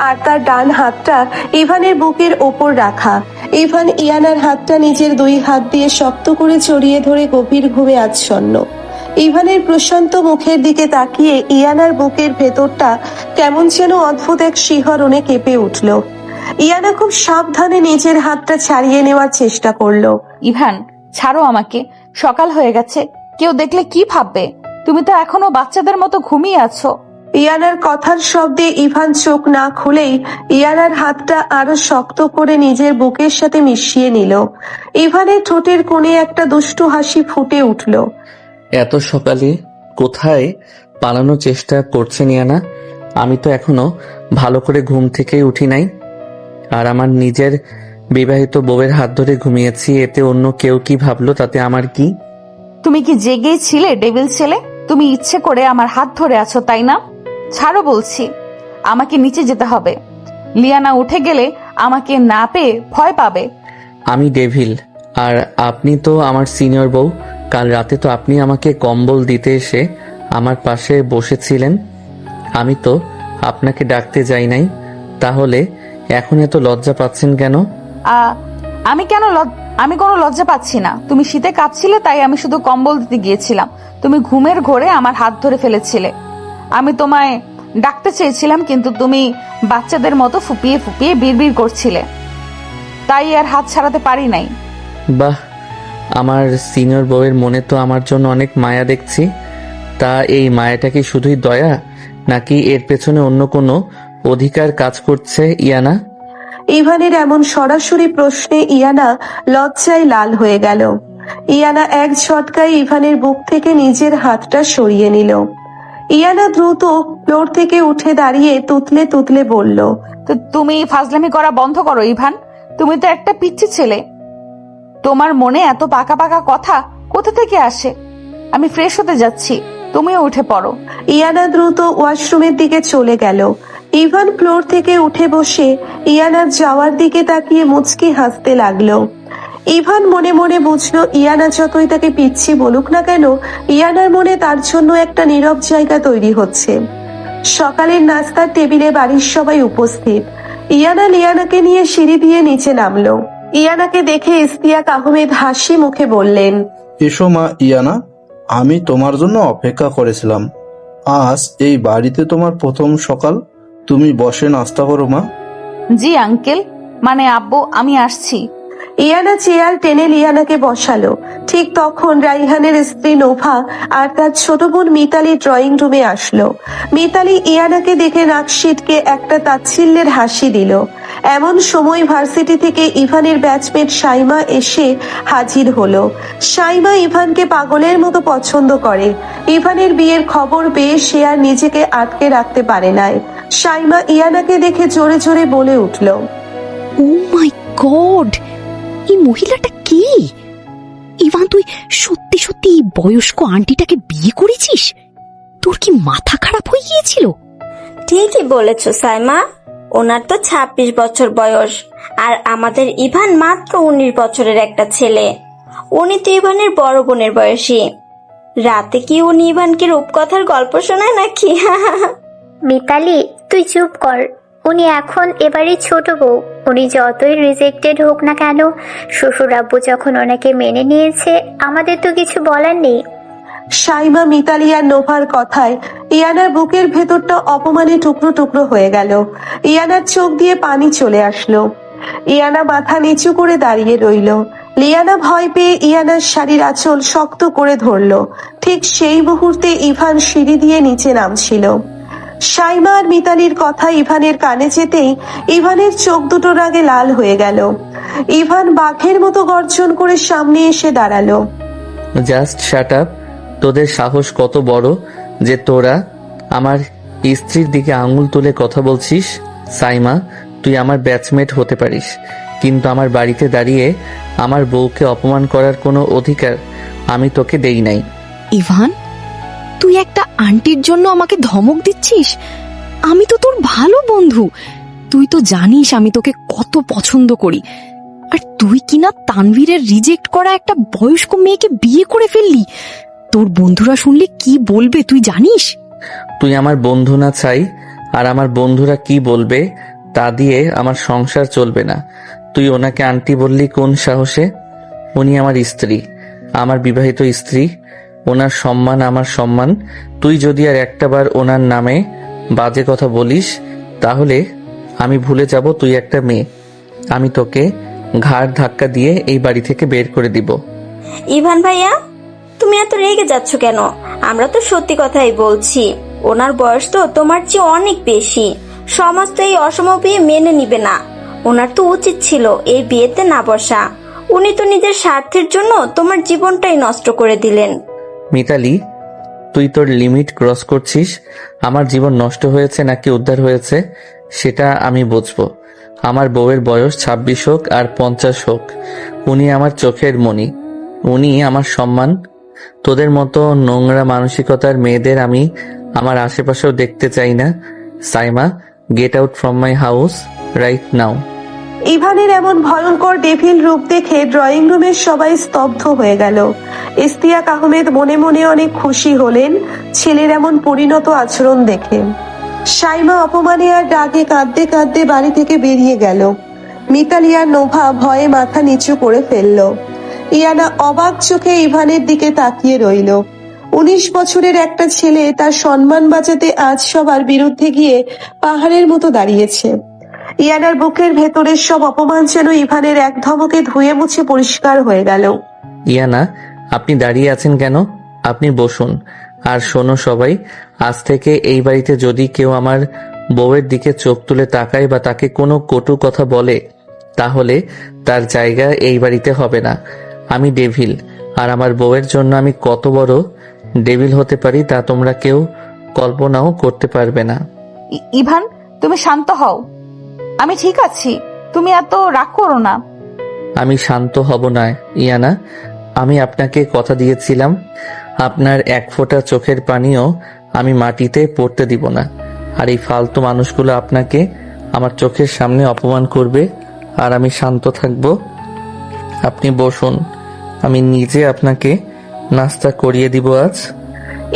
আর তার ডান হাতটা ইভানের বুকের ওপর রাখা। ইভান ইয়ানার হাতটা নিজের দুই হাত দিয়ে শক্ত করে জড়িয়ে ধরে গভীর ঘুমে আচ্ছন্ন। ইভানের প্রশান্ত মুখের দিকে তাকিয়ে ইয়ানার বুকের ভেতরটা কেমন যেন অদ্ভুত এক শিহরণে কেঁপে উঠল। ইয়ানা খুব সাবধানে নিজের হাতটা ছাড়িয়ে নেওয়ার চেষ্টা করলো। ইভান, ছাড়ো আমাকে, সকাল হয়ে গেছে, কেউ দেখলে কি ভাববে? তুমি তো এখনো বাচ্চাদের মতো ঘুমিয়ে আছো। ইয়ানার কথার শব্দে ইভান চোখ না খুলেই ইয়ানার হাতটা আরো শক্ত করে নিজের বুকের সাথে মিশিয়ে নিল। ইভানের ঠোঁটের কোণে একটা দুষ্টু হাসি ফুটে উঠল। এত সকালে কোথায় পালানোর চেষ্টা করছেন ইয়ানা? আমি তো এখনো ভালো করে ঘুম থেকেই উঠি নাই, আর আমার নিজের বিবাহিত বউয়ের হাত ধরে ঘুমিয়েছি, এতে অন্য কেউ কি ভাবলো তাতে আমার কি? তুমি কি জেগেই ছিলে ডেভিল ছেলে? তুমি ইচ্ছে করে আমার হাত ধরে আছো, তাই না? ছাড়ো বলছি, আমাকে নিচে যেতে হবে। লিয়ানা উঠে গেলে আমাকে না পেয়ে ভয় পাবে। আমি ডেভিল, আর আপনি তো আমার সিনিয়র বউ, কাল রাতে তো আপনি আমাকে কম্বল দিতে এসে আমার পাশে বসেছিলেন। আমি তো আপনাকে ডাকতে যাই নাই, তাহলে এখন এত লজ্জা পাচ্ছেন কেন? আমি কোনো লজ্জা পাচ্ছি না। তুমি শীতে কাঁপছিলে তাই আমি শুধু কম্বল দিতে গিয়েছিলাম। তুমি ঘুমের ঘোরে আমার হাত ধরে ফেলেছিলে। আমি তোমায় ডাকতে চেয়েছিলাম কিন্তু তুমি বাচ্চাদের মতো ফুপিয়ে ফুপিয়ে বিড়বিড় করছিলে, তাই আর হাত ছাড়াতে পারি নাই। বাহ, আমার সিনিয়র বউয়ের মনে তো আমার জন্য অনেক মায়া দেখছি। তা এই মায়াটা কি শুধুই দয়া, নাকি এর পেছনে অন্য কোনো অধিকার কাজ করছে ইয়ানা? ইভানের এমন সরাসরি প্রশ্নে ইয়ানা লজ্জায় লাল হয়ে গেল। ইয়ানা এক ঝটকায় ইভানের বুক থেকে নিজের হাতটা সরিয়ে নিল। ইয়ানা দ্রুত ফ্লোর থেকে উঠে দাঁড়িয়ে তুতলে তুতলে বলল, তো তুমি ফাজলামি করা বন্ধ করো ইভান। তুমি তো একটা পিচ্চি ছেলে, তোমার মনে এত পাকা পাকা কথা কোথা থেকে আসে? আমি ফ্রেশ হতে যাচ্ছি, তুমিও উঠে পড়ো। ইয়ানা দ্রুত ওয়াশরুমের দিকে চলে গেল। ইভান ফ্লোর থেকে উঠে বসে ইয়ানার যাওয়ার দিকে তাকিয়ে মুচকি হাসতে লাগলো। ইভান মনে মনে বুঝলো ইয়ানা যতই তাকে পিচ্ছি বলুক না কেন, ইয়ানার মনে তার জন্য একটা নীরব জায়গা তৈরি হচ্ছে। সকালের নাস্তার টেবিলে বাড়ির সবাই উপস্থিত। ইয়ানা লিয়ানাকে নিয়ে সিঁড়ি দিয়ে নিচে নামলো। ইয়ানাকে দেখে ইস্তিয়াক আহমেদ হাসি মুখে বললেন, এসো মা ইয়ানা, আমি তোমার জন্য অপেক্ষা করেছিলাম। আজ এই বাড়িতে তোমার প্রথম সকাল, তুমি বসে নাস্তা করো মা। জি আঙ্কেল, মানে আব্বু, আমি আসছি। ইয়ানা চেয়ার টেনে লিয়ানাকে বসালো। ঠিক তখন রাইহানের স্ত্রী নোভা আর তার ছোট বোন মিতালি ড্রয়িং রুমে আসলো। মিতালি ইয়ানাকে দেখে নাক সিটকে একটা তাচ্ছিল্যের হাসি দিল। এমন সময় ভার্সিটি থেকে ইভানের ব্যাচমেট সাইমা এসে হাজির হলো। সাইমা ইভানকে পাগলের মতো পছন্দ করে। ইভানের বিয়ের খবর পেয়ে সে আর নিজেকে আটকে রাখতে পারে নাই। সাইমা ইয়ানাকে দেখে জোরে জোরে বলে উঠল, ও মাই গড, এই মহিলাটা কি? ইভান, তুই সত্যি সত্যি এই বয়স্ক আন্টিটাকে বিয়ে করেছিস? তোর কি মাথা খারাপ হয়ে গিয়েছিল? ঠিকই বলেছো সাইমা, ওনার তো 26 বছর বয়স, আর আমাদের ইভান মাত্র 19 বছরের একটা ছেলে। উনি তো ইভানের বড় বোনের বয়সী। রাতে কি উনি ইভানকে রূপকথার গল্প শোনায় নাকি? মিতালি, তুই চুপ কর। উনি এখন এবারে ছোট বউ। উনি যতই রিজেক্টেড হোক না কেন, শ্বশুর আব্বু যখন ওনাকে মেনে নিয়েছে, আমাদের তো কিছু বলার নেই। সাইমা, মিতালি আর নোভার কথায় ইয়ানার বুকের ভেতরটা অপমানে টুকরো টুকরো হয়ে গেল। ইয়ানার চোখ দিয়ে পানি চলে আসলো। ইয়ানা মাথা নিচু করে দাঁড়িয়ে রইল। লিয়ানা ভয় পেয়ে ইয়ানার শাড়ির আঁচল শক্ত করে ধরলো। ঠিক সেই মুহূর্তে ইভান সিঁড়ি দিয়ে নিচে নামছিল। সাইমা আর মিতালির কথা ইভানের কানে যেতেই ইভানের চোখ দুটো রাগে লাল হয়ে গেল। ইভান বাঘের মতো গর্জন করে সামনে এসে দাঁড়ালো। Just shut up. তোদের সাহস কত বড় যে তোরা আমার স্ত্রীর দিকে আঙুল তুলে কথা বলছিস? সাইমা, তুই আমার ব্যাচমেট হতে পারিস, কিন্তু আমার বাড়িতে দাঁড়িয়ে আমার বউকে অপমান করার কোনো অধিকার আমি তোকে দেই নাই। ইভান, তুই একটা আন্টির জন্য আমাকে ধমক দিচ্ছিস? আমি তো তোর ভালো বন্ধু। তুই তো জানিস আমি তোকে কত পছন্দ করি। আর তুই কিনা তানভীরের রিজেক্ট করা একটা বয়স্ক মেয়েকে বিয়ে করে ফেললি। তোর বন্ধুরা শুনলে কি বলবে তুই জানিস? তুই আমার বন্ধু না চাই, আর আমার বন্ধুরা কি বলবে তা দিয়ে আমার সংসার চলবে না। তুই ওনাকে আন্টি বললি কোন সাহসে? উনি আমার স্ত্রী, আমার বিবাহিত স্ত্রী। ওনার সম্মান আমার সম্মান। তুই যদি আর একটাবার ওনার নামে বাজে কথা বলিস তাহলে আমি ভুলে যাব তুই একটা মেয়ে। আমি তোকে ঘাড় ধাক্কা দিয়ে এই বাড়ি থেকে বের করে দিব। ইভান ভাইয়া, তুমি এত রেগে যাচ্ছ কেন? আমরা তো সত্যি কথাই বলছি। ওনার বয়স তো তোমার চেয়ে অনেক বেশি। সমাজ তো এই অসম বিয়ে মেনে নিবে না। ওনার তো উচিত ছিল এই বিয়েতে না বসা। উনি তো নিজের স্বার্থের জন্য তোমার জীবনটাই নষ্ট করে দিলেন। মিতালি, তুই তোর লিমিট ক্রস করছিস। আমার জীবন নষ্ট হয়েছে নাকি উদ্ধার হয়েছে সেটা আমি বুঝবো। আমার বউয়ের বয়স 26 হোক আর 50 হোক, উনি আমার চোখের মণি, উনি আমার সম্মান। তোদের মতো নোংরা মানসিকতার মেয়েদের আমি আমার আশেপাশেও দেখতে চাই না। Saima, get out from my house right now. ইভানের এমন ভয়ঙ্কর ডেভিল রূপ দেখে ড্রয়িং রুমের সবাই স্তব্ধ হয়ে গেল। ইস্তিয়াক আহমেদ মনে মনে অনেক খুশি হলেন ছেলের এমন পরিণত আচরণ দেখে। সাইমা অপমানে আর রাগে কাঁদতে কাঁদতে বাড়ি থেকে বেরিয়ে গেল। মিতালি আর নোভা ভয়ে মাথা নিচু করে ফেলল। ইয়ানা অবাক চোখে ইভানের দিকে তাকিয়ে রইল। 19 বছরের একটা ছেলে তার সম্মান বাঁচাতে আজ সবার বিরুদ্ধে গিয়ে পাহাড়ের মতো দাঁড়িয়েছে। ইয়ানার বুকের ভেতরের সব অপমান যেন ইভানের এক ধমকে ধুয়ে মুছে পরিষ্কার হয়ে গেল। ইয়ানা, আপনি দাঁড়িয়ে আছেন কেন? আপনি বসুন। আর শোনো সবাই, আজ থেকে এই বাড়িতে যদি কেউ আমার বউয়ের দিকে চোখ তুলে তাকায় বা তাকে কোনো কটু কথা বলে, তাহলে তার জায়গা এই বাড়িতে হবে না। আমি ডেভিল, আর আমার বউয়ের জন্য আমি কত বড় ডেভিল হতে পারি তা তোমরা কেউ কল্পনাও করতে পারবে না। ইভান, তুমি শান্ত হও। আমি ঠিক আছি, তুমি এত রাগ করো না। আমি শান্ত হব না ইয়ানা। আমি আপনাকে কথা দিয়েছিলাম, আপনার এক ফোঁটা চোখের পানিও আমি মাটিতে পড়তে দিব না। আর এই ফালতু মানুষগুলো আপনাকে আমার চোখের সামনে অপমান করবে, আর আমি শান্ত থাকব। আপনি বসুন, আমি নিজে আপনাকে নাস্তা করিয়ে দিব আজ।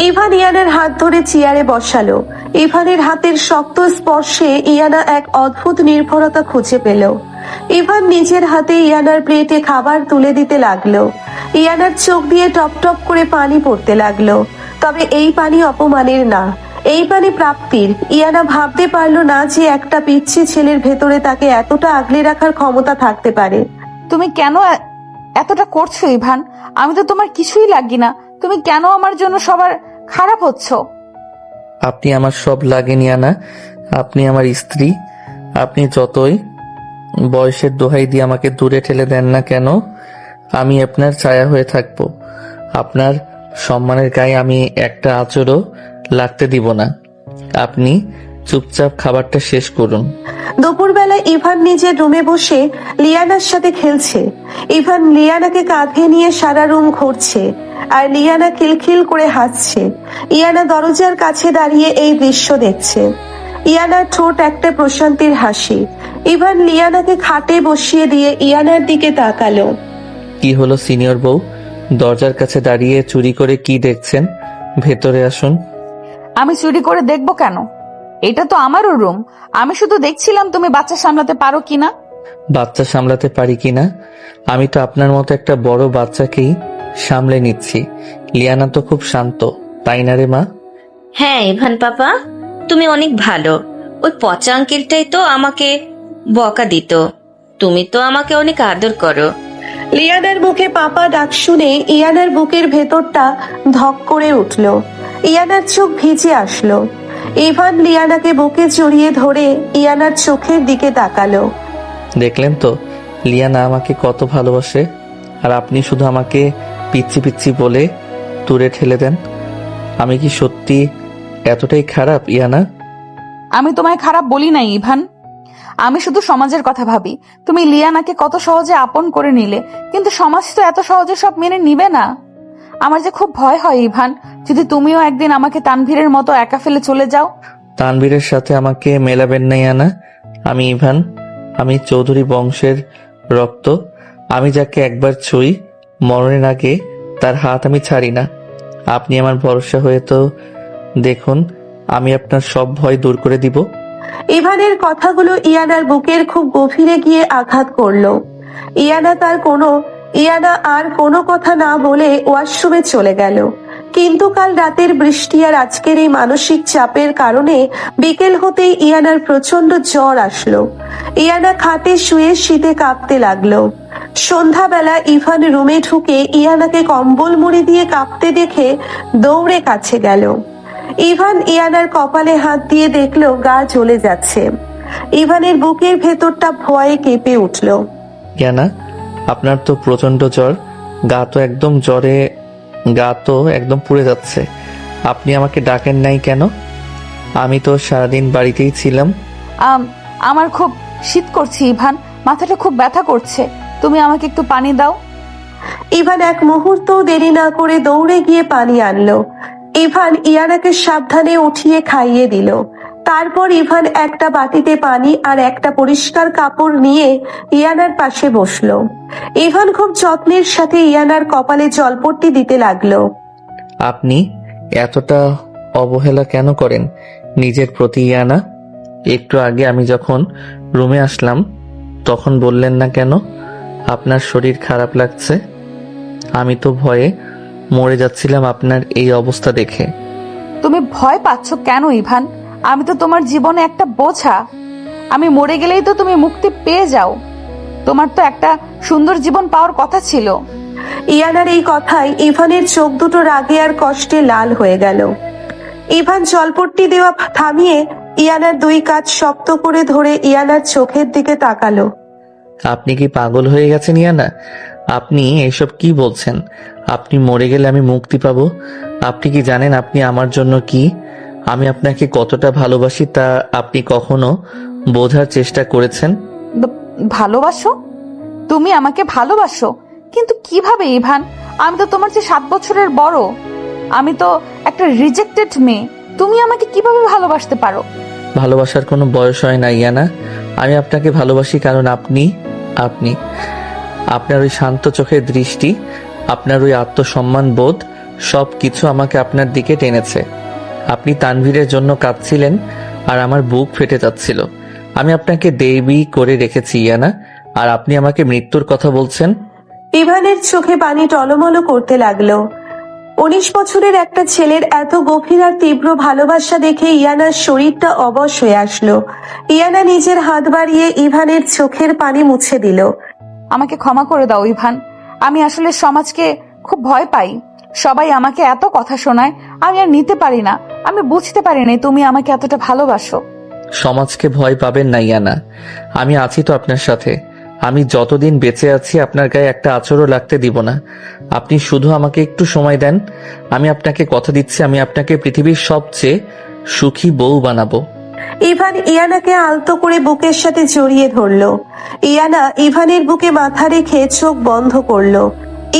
ইভান ইয়ানার হাত ধরে চেয়ারে বসালো। ইভানের হাতের শক্ত স্পর্শে ইয়ানা এক অদ্ভুত নির্ভরতা খুঁজে পেল। ইভান নিজের হাতে ইয়ানার প্লেটে খাবার তুলে দিতে লাগলো। ইয়ানার চোখ দিয়ে টপ টপ করে পানি পড়তে লাগলো। তবে এই পানি অপমানের না, এই পানি প্রাপ্তির। ইয়ানা ভাবতে পারলো না যে একটা পিচ্ছি ছেলের ভেতরে তাকে এতটা আগলে রাখার ক্ষমতা থাকতে পারে। তুমি কেন এতটা করছো ইভান? আমি তো তোমার কিছুই লাগি না। তুমি কেন আমার জন্য সবার খারাপ হচ্ছ? আপনি আমার সব লাগেন ইয়ানা, আপনি আমার স্ত্রী। আপনি যতই বয়সের দোহাই দিয়ে আমাকে দূরে ঠেলে দেন না কেন, আমি আপনার ছায়া হয়ে থাকব। আপনার সম্মানের গায়ে আমি একটা আঁচড়ও লাগতে দিব না। আপনি চুপচাপ খাবারটা শেষ করুন। দুপুরবেলা ইভান নিজের রুমে বসে লিয়ানার সাথে খেলছে। ইভান লিয়ানাকে কাঁধে নিয়ে সারা রুম ঘুরছে, আর লিয়ানা খিলখিল করে হাসছে। ইয়ানা দরজার কাছে দাঁড়িয়ে এই দৃশ্য দেখছে। ইয়ানার ঠোঁট একটা প্রশান্তির হাসি। ইভান লিয়ানাকে খাটে বসিয়ে দিয়ে ইয়ানার দিকে তাকালো। কি হলো সিনিয়র বউ, দরজার কাছে দাঁড়িয়ে চুরি করে কি দেখছেন? ভেতরে আসুন। আমি চুরি করে দেখবো কেন? এটা তো আমারও রুম। আমি শুধু দেখছিলাম তুমি বাচ্চা সামলাতে পারো কিনা। বাচ্চা সামলাতে পারি কিনা? আমি তো আপনার মতো একটা বড় বাচ্চাকেই সামলে নিচ্ছি। লিয়ানা তো খুব শান্ত, তাই না রে মা? হ্যাঁ ইভান পাপা, তুমি অনেক ভালো। ওই পচা আঙ্কেলটাই তো আমাকে বকা দিত। তুমি তো আমাকে অনেক আদর করো। লিয়ানার মুখে পাপা ডাক শুনে ইয়ানার বুকের ভেতরটা ধক করে উঠল। ইয়ানার চোখ ভিজে আসলো। ইভান লিয়ানাকে বুকে জড়িয়ে ধরে ইয়ানার চোখের দিকে তাকালো। দেখলেন তো লিয়ানা আমাকে কত ভালোবাসে, আর আপনি শুধু আমাকে পিচ্ছি পিচ্ছি বলে দূরে ঠেলে দেন। আমি কি সত্যি এতটাই খারাপ ইয়ানা? আমি তোমায় খারাপ বলি নাই ইভান। আমি শুধু সমাজের কথা ভাবি। তুমি লিয়ানাকে কত সহজে আপন করে নিলে, কিন্তু সমাজ তো এত সহজে সব মেনে নিবে না। আমার যে খুব ভয় হয় ইভান, যদি তুমিও একদিন আমাকে তানভীরের মতো একা ফেলে চলে যাও। তানভীরের সাথে আমাকে মেলাবেন না ইয়ানা। আমি ইভান, আমি চৌধুরী বংশের রক্ত। আমি যাকে একবার ছুঁই, মরণের আগে তার হাত আমি ছাড়ি না। আপনি আমার ভরসা হয়ে তো দেখুন, আমি আপনার সব ভয় দূর করে দিব। ইভানের কথাগুলো ইয়ানার বুকের খুব গভীরে গিয়ে আঘাত করলো। ইয়ানা আর কোনো কথা না বলে ওয়াশরুমে চলে গেল। কিন্তু কাল রাতের বৃষ্টি আর আজকের এই মানসিক চাপের কারণে বিকেল হতেই ইয়ানার প্রচন্ড জ্বর আসলো। ইয়ানা খাটে শুয়ে শীতে কাঁপতে লাগলো। সন্ধ্যাবেলা ইভান রুমে ঢুকে ইয়ানাকে কম্বল মুড়ি দিয়ে কাঁপতে দেখে দৌড়ে কাছে গেল। ইভান ইয়ানার কপালে হাত দিয়ে দেখলো গা জ্বলে যাচ্ছে। ইভানের বুকের ভেতরটা ভয়ে কেঁপে উঠল। ইয়ানা, আপনার তো প্রচন্ড জ্বর, গা তো একদম পুড়ে যাচ্ছে। আপনি আমাকে ডাকেন নাই কেন? আমি তো সারাদিন বাড়িতেই ছিলাম। আমার খুব শীত করছে ইভান, মাথাটা খুব ব্যথা করছে। তুমি আমাকে একটু পানি দাও। ইভান এক মুহূর্ত দেরি না করে দৌড়ে গিয়ে পানি আনলো। ইভান ইয়ানাকে সাবধানে উঠিয়ে খাইয়ে দিল। তারপর ইভান একটা বাটিতে পানি আর একটা পরিষ্কার কাপড় নিয়ে ইয়ানার পাশে বসলো। ইভান খুব যত্নের সাথে ইয়ানার কপালে জলপট্টি দিতে লাগলো। আপনি এতটা অবহেলা কেন করেন নিজের প্রতি ইয়ানা? একটু আগে আমি যখন রুমে আসলাম তখন বললেন না কেন আপনার শরীর খারাপ লাগছে? আমি তো ভয়ে মরে যাচ্ছিলাম আপনার এই অবস্থা দেখে। তুমি ভয় পাচ্ছ কেন ইভান? আমি তো তোমার জীবনে একটা বোঝা। আমি মরে গেলেই তো তুমি মুক্তি পেয়ে যাও। তোমার তো একটা সুন্দর জীবন পাওয়ার কথা ছিল। ইয়ানার এই কথায় ইভানের চোখ দুটো রাগে আর কষ্টে লাল হয়ে গেল। ইভান জলপট্টি দেওয়া থামিয়ে ইয়ানার দুই কাঁধ শক্ত করে ধরে ইয়ানার চোখের দিকে তাকালো। আপনি কি পাগল হয়ে গেছেন ইয়ানা? আপনি এসব কি বলছেন? আপনি মরে গেলে আমি মুক্তি পাবো? আপনি কি জানেন আপনি আমার জন্য কি? আমি আপনাকে কতটা ভালোবাসি তা আপনি কখনো বোঝার চেষ্টা করেছেন? ভালোবাসো? তুমি আমাকে ভালোবাসো? কিন্তু কিভাবে ইভান? আমি তো তোমার চেয়ে 7 বছরের বড়। আমি তো একটা রিজেক্টেড মেয়ে। তুমি আমাকে কিভাবে ভালোবাসতে পারো? ভালোবাসার কোনো বয়স হয় না ইয়ানা। আমি আপনাকে ভালোবাসি কারণ আপনি আপনার ওই শান্ত চোখের দৃষ্টি, আপনার ওই আত্মসম্মান বোধ সব কিছু আমাকে আপনার দিকে টেনেছে। আপনি তানভীরের জন্য কাঁদছিলেন আর আমার বুক ফেটে যাচ্ছিল। আমি আপনাকে দেবী করে রেখেছি ইয়ানা, আর আপনি আমাকে মৃত্যুর কথা বলছেন। ইভানের চোখে পানি টলমল করতে লাগলো। 19 বছরের একটা ছেলের এত গভীর আর তীব্র ভালোবাসা দেখে ইয়ানার শরীরটা অবশ হয়ে আসলো। ইয়ানা নিজের হাত বাড়িয়ে ইভানের চোখের পানি মুছে দিল। আমাকে ক্ষমা করে দাও ইভান। আমি আসলে সমাজকে খুব ভয় পাই। সবাই আমাকে এত কথা শোনায়, আমি আর নিতে পারি না। আমি বুঝতে পারি না তুমি আমাকে এতটা ভালোবাসো। সমাজকে ভয় পাবেন না ইয়ানা, আমি আছি তো আপনার সাথে। আমি যতদিন বেঁচে আছি আপনার গায়ে একটা আঁচড়ও লাগতে দিব না। আপনি শুধু আমাকে একটু সময় দেন। আমি আপনাকে কথা দিচ্ছি, আমি আপনাকে পৃথিবীর সবচেয়ে সুখী বউ বানাবো। ইভান ইয়ানাকে আলতো করে বুকের সাথে জড়িয়ে ধরলো। ইয়ানা ইভানের বুকে মাথা রেখে চোখ বন্ধ করলো।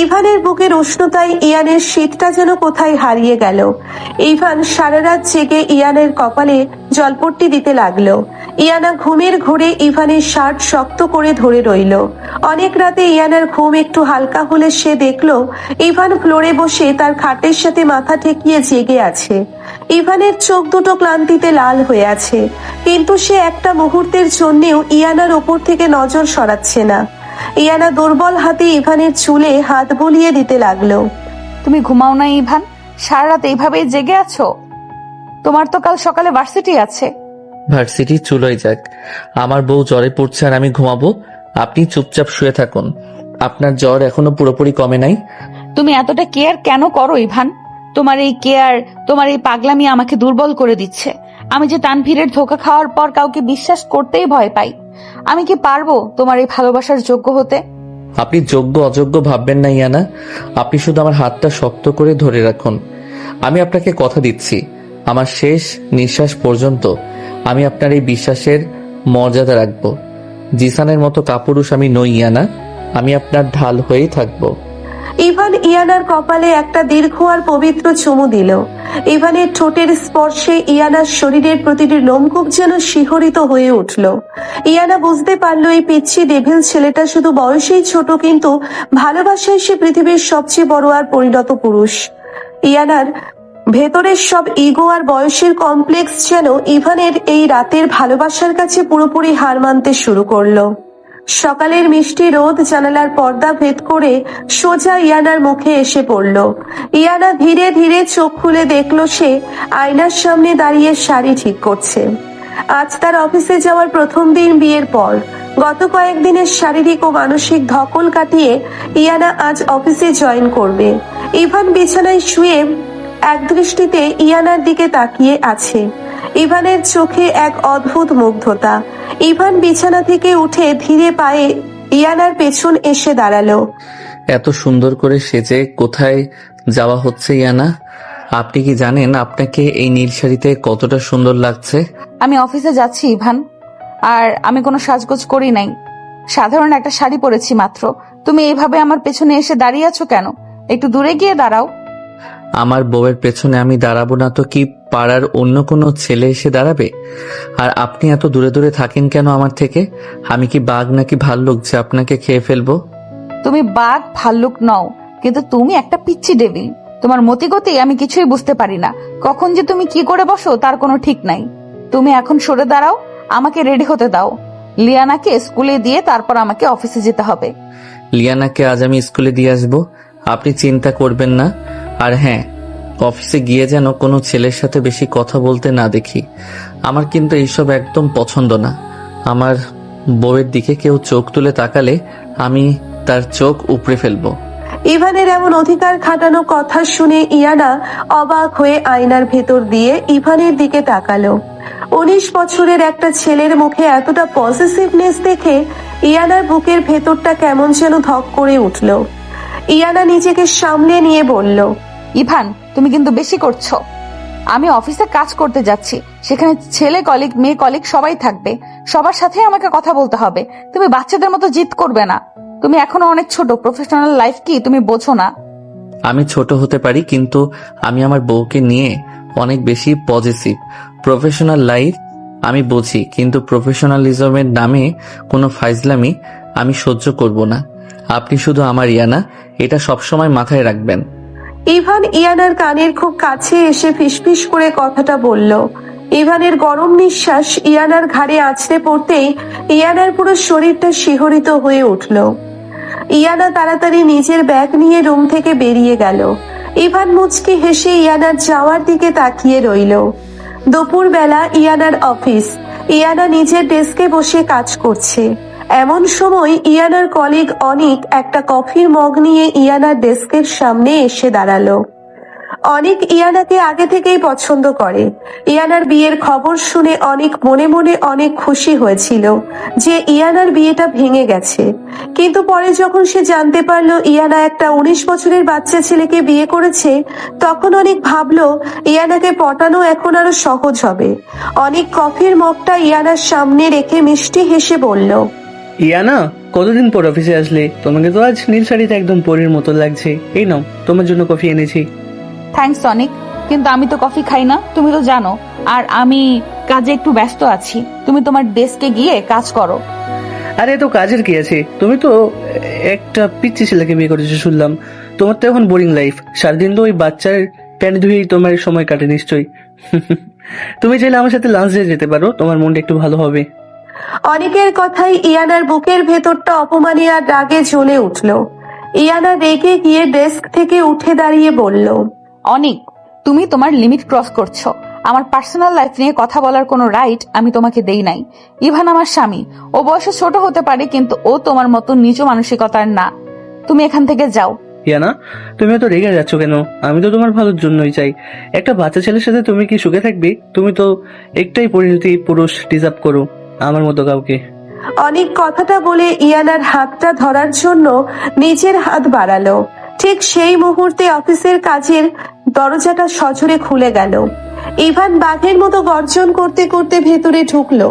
ইভানের বুকের উষ্ণতায় ইয়ানের শীতটা যেন কোথায় হারিয়ে গেল। ইভান সারা রাত জেগে ইয়ানের কপালে জলপট্টি দিতে লাগলো। ইয়ানা ঘুমের ঘোরে ইভানের শার্ট শক্ত করে ধরে রইল। অনেক রাতে ইয়ানার ঘুম একটু হালকা হলে সে দেখলো ইভান ফ্লোরে বসে তার খাটের সাথে মাথা ঠেকিয়ে জেগে আছে। ইভানের চোখ দুটো ক্লান্তিতে লাল হয়ে আছে, কিন্তু সে একটা মুহূর্তের জন্যেও ইয়ানার ওপর থেকে নজর সরাচ্ছে না। ইয়ানা দুর্বল হাতে ইভানের চুলে হাত বুলিয়ে দিতে লাগলো। তুমি ঘুমাও না ইভান? সারা রাত এইভাবেই জেগে আছো? তোমার তো কাল সকালে ভার্সিটি আছে। ভার্সিটি চুলোই যাক, আমার বউ জ্বরে পড়ছে আর আমি ঘুমাবো। আপনি চুপচাপ শুয়ে থাকুন। আপনার জ্বর এখনো পুরোপুরি কমে নাই। তুমি এতটা কেয়ার কেন করো ইভান? তোমার এই কেয়ার, তোমার এই পাগলামি আমাকে দুর্বল করে দিচ্ছে। আমি যে তানভীরের ধোঁকা খাওয়ার পর কাউকে বিশ্বাস করতেই ভয় পাই। আমি কি পারবো তোমার এই ভালোবাসার যোগ্য হতে? আপনি যোগ্য অযোগ্য ভাববেন না ইয়ানা, আপনি শুধু আমার হাতটা শক্ত করে ধরে রাখুন। আমি আপনাকে কথা দিচ্ছি, আমার শেষ নিঃশ্বাস পর্যন্ত আমি আপনার এই বিশ্বাসের মর্যাদা রাখবো। জিসানের মতো কাপুরুষ আমি নই ইয়ানা, আমি আপনার ঢাল হয়েই থাকবো। ইভান ইয়ানার কপালে একটা দীর্ঘ আর পবিত্র চুমু দিল। ইভানের ঠোঁটের স্পর্শে ইয়ানার শরীরের প্রতিটি লোমকূপ যেন শিহরিত হয়ে উঠল। ইয়ানা বুঝতে পারলো এই পিচ্ছি ডেভিল ছেলেটা শুধু বয়সেই ছোট, কিন্তু ভালোবাসায় সে পৃথিবীর সবচেয়ে বড় আর পরিণত পুরুষ। ইয়ানার ভেতরের সব ইগো আর বয়সের কমপ্লেক্স যেন ইভানের এই রাতের ভালোবাসার কাছে পুরোপুরি হার মানতে শুরু করলো। সকালের মিষ্টি রোদ জানালার পর্দা ভেদ করে সোজা ইয়ানার মুখে এসে পড়ল। ইয়ানা ধীরে ধীরে চোখ খুলে দেখলো সে আয়নার সামনে দাঁড়িয়ে শাড়ি ঠিক করছে। আজ তার অফিসে যাওয়ার প্রথম দিন বিয়ের পর। গত কয়েকদিনের শারীরিক ও মানসিক ধকল কাটিয়ে ইয়ানা আজ অফিসে জয়েন করবে। ইভান বিছানায় শুয়ে এক দৃষ্টিতে ইয়ানার দিকে তাকিয়ে আছে। ইভানের চোখে এক অদ্ভুত মুগ্ধতা। ইভান বিছানা থেকে উঠে ধীরে পায়ে ইয়ানার পেছন এসে দাঁড়ালো। এত সুন্দর করে সেজে কোথায় যাওয়া হচ্ছে ইয়ানা? আপনি কি জানেন আপনাকে এই নীল শাড়িতে কতটা সুন্দর লাগছে? আমি অফিসে যাচ্ছি ইভান, আর আমি কোনো সাজগোজ করি নাই। সাধারণ একটা শাড়ি পরেছি মাত্র। তুমি এইভাবে আমার পেছনে এসে দাঁড়িয়ে আছো কেন? একটু দূরে গিয়ে দাঁড়াও। আমার বউয়ের পেছনে আমি দাঁড়াবো না তো কি পাড়ার অন্য কোনো ছেলে এসে দাঁড়াবে? আর আপনি এত দূরে দূরে থাকেন কেন আমার থেকে? আমি কি বাঘ নাকি ভাল্লুক যে আপনাকে খেয়ে ফেলবো? তুমি বাঘ ভাল্লুক নও, কিন্তু তুমি একটা পিচ্চি ডেভিল। তোমার মতিগতি আমি কিছুই বুঝতে পারি না। কখন যে তুমি কি করে বসো তার কোনো ঠিক নাই। তুমি এখন সরে দাঁড়াও, আমাকে রেডি হতে দাও। লিয়ানাকে স্কুলে দিয়ে তারপর আমাকে অফিসে যেতে হবে। লিয়ানাকে আজ আমি স্কুলে দিয়ে আসবো, আপনি চিন্তা করবেন না। আর হ্যাঁ, অফিসে গিয়ে যেন কোনো ছেলের সাথে বেশি কথা বলতে না দেখি। আমার কিন্তু এইসব একদম পছন্দ না। আমার বউয়ের দিকে কেউ চোখ তুলে তাকালে আমি তার চোখ উপড়ে ফেলবো। ইভানের এমন অধিকার খাটানো কথা শুনে ইয়ানা অবাক হয়ে আয়নার ভেতর দিয়ে ইভানের দিকে তাকালো। 19 বছরের একটা ছেলের মুখে এতটা পজিটিভনেস দেখে ইয়ানার বুকের ভেতরটা কেমন যেন ধক করে উঠল। ইয়ানা নিজেকে সামলে নিয়ে বলল, ইভান, তুমি কিন্তু বেশি করছো। আমি অফিসে কাজ করতে যাচ্ছি, সেখানে ছেলে কলিগ মেয়ে কলিগ সবাই থাকবে, সবার সাথে আমাকে কথা বলতে হবে। তুমি বাচ্চাদের মতো জিদ করবে না। তুমি এখনো অনেক ছোট, প্রফেশনাল লাইফ কি তুমি বোঝো না? আমি ছোট হতে পারি, কিন্তু আমি আমার বউকে নিয়ে অনেক বেশি পজিটিভ। প্রফেশনাল লাইফ আমি বুঝি, কিন্তু প্রফেশনালিজমের নামে কোনো ফাইজলামি আমি সহ্য করব না। আপনি শুধু আমার ইয়ানা, এটা সবসময় মাথায় রাখবেন। ইভান ইয়ানার কানের খুব কাছে এসে ফিসফিস করে কথাটা বলল। ইভানের গরম নিঃশ্বাস ইয়ানার ঘাড়ে আছড়ে পড়তেই ইয়ানার পুরো শরীরটা শিহরিত হয়ে উঠল। ইয়ানা তাড়াতাড়ি নিজের ব্যাগ নিয়ে রুম থেকে বেরিয়ে গেল। ইভান মুচকি হেসে ইয়ানার যাওয়ার দিকে তাকিয়ে রইল। দুপুর বেলা ইয়ানার অফিস। ইয়ানা নিজের ডেস্কে বসে কাজ করছে। এমন সময় ইয়ানার কলিগ অনিক একটা কফির মগ নিয়ে ইয়ানার ডেস্কের সামনে এসে দাঁড়ালো। অনিক ইয়ানাকে আগে থেকেই পছন্দ করে। ইয়ানার বিয়ের খবর শুনে অনিক মনে মনে অনেক খুশি হয়েছিল যে ইয়ানার বিয়েটা ভেঙে গেছে, কিন্তু পরে যখন সে জানতে পারলো ইয়ানা একটা 19 বছরের বাচ্চা ছেলেকে বিয়ে করেছে, তখন অনেক ভাবলো ইয়ানাকে পটানো এখন আরো সহজ হবে। অনেক কফির মগটা ইয়ানার সামনে রেখে মিষ্টি হেসে বলল, ইয়ানা, কতদিন পর অফিসে আসলে? তোমাকে তো আজ নীল শাড়িতে একদম পরীর মতো লাগছে। এই নাও, তোমার জন্য কফি এনেছি। থ্যাঙ্কস অনিক, কিন্তু আমি তো কফি খাই না, তুমি তো জানো। আর আমি কাজে একটু ব্যস্ত আছি। তুমি তোমার ডেস্কে গিয়ে কাজ করো। আরে তো কাজের কি আছে? তুমি তো একটা পিচ্চি ছেলেকে বিয়ে করেছো শুনলাম। তোমার তো এখন বোরিং লাইফ। সারাদিন তো ওই বাচ্চার প্যান্ট ধুয়েই তোমার সময় কাটে নিশ্চয়ই। তুমি চাইলে আমার সাথে লাঞ্চে যেতে পারো, তোমার মনটা একটু ভালো হবে। অনিকের কথাই ইয়ানার বুকের ভেতরটা অপমানে আর রাগে জ্বলে উঠল। ইয়ানা রেগে গিয়ে ডেস্ক থেকে উঠে দাঁড়িয়ে বলল, অনিক, তুমি তোমার লিমিট ক্রস করছো। আমার পার্সোনাল লাইফ নিয়ে কথা বলার কোনো রাইট আমি তোমাকে দেই নাই। ইভান আমার স্বামী, ও বয়সে ছোট হতে পারে, কিন্তু ও তোমার মতো নিচু মানসিকতার না। তুমি এখান থেকে যাও। ইয়ানা, তুমি তো রেগে যাচ্ছ কেন? আমি তো তোমার ভালোর জন্যই চাই। একটা বাচ্চা ছেলের সাথে তুমি কি সুখে থাকবে? তুমি তো একটাই পরিণতি পুরুষ ডিজার্ভ করো, আমার মতো কাউকে। অনেক কথাটা বলে ইয়ানার হাতটা ধরার জন্য নিজের হাত বাড়ালো। ঠিক সেই মুহূর্তে অফিসের কাজের দরজাটা সজোরে খুলে গেল। ইভান বাঘের মতো গর্জন করতে করতে ভেতরে ঢুকলো।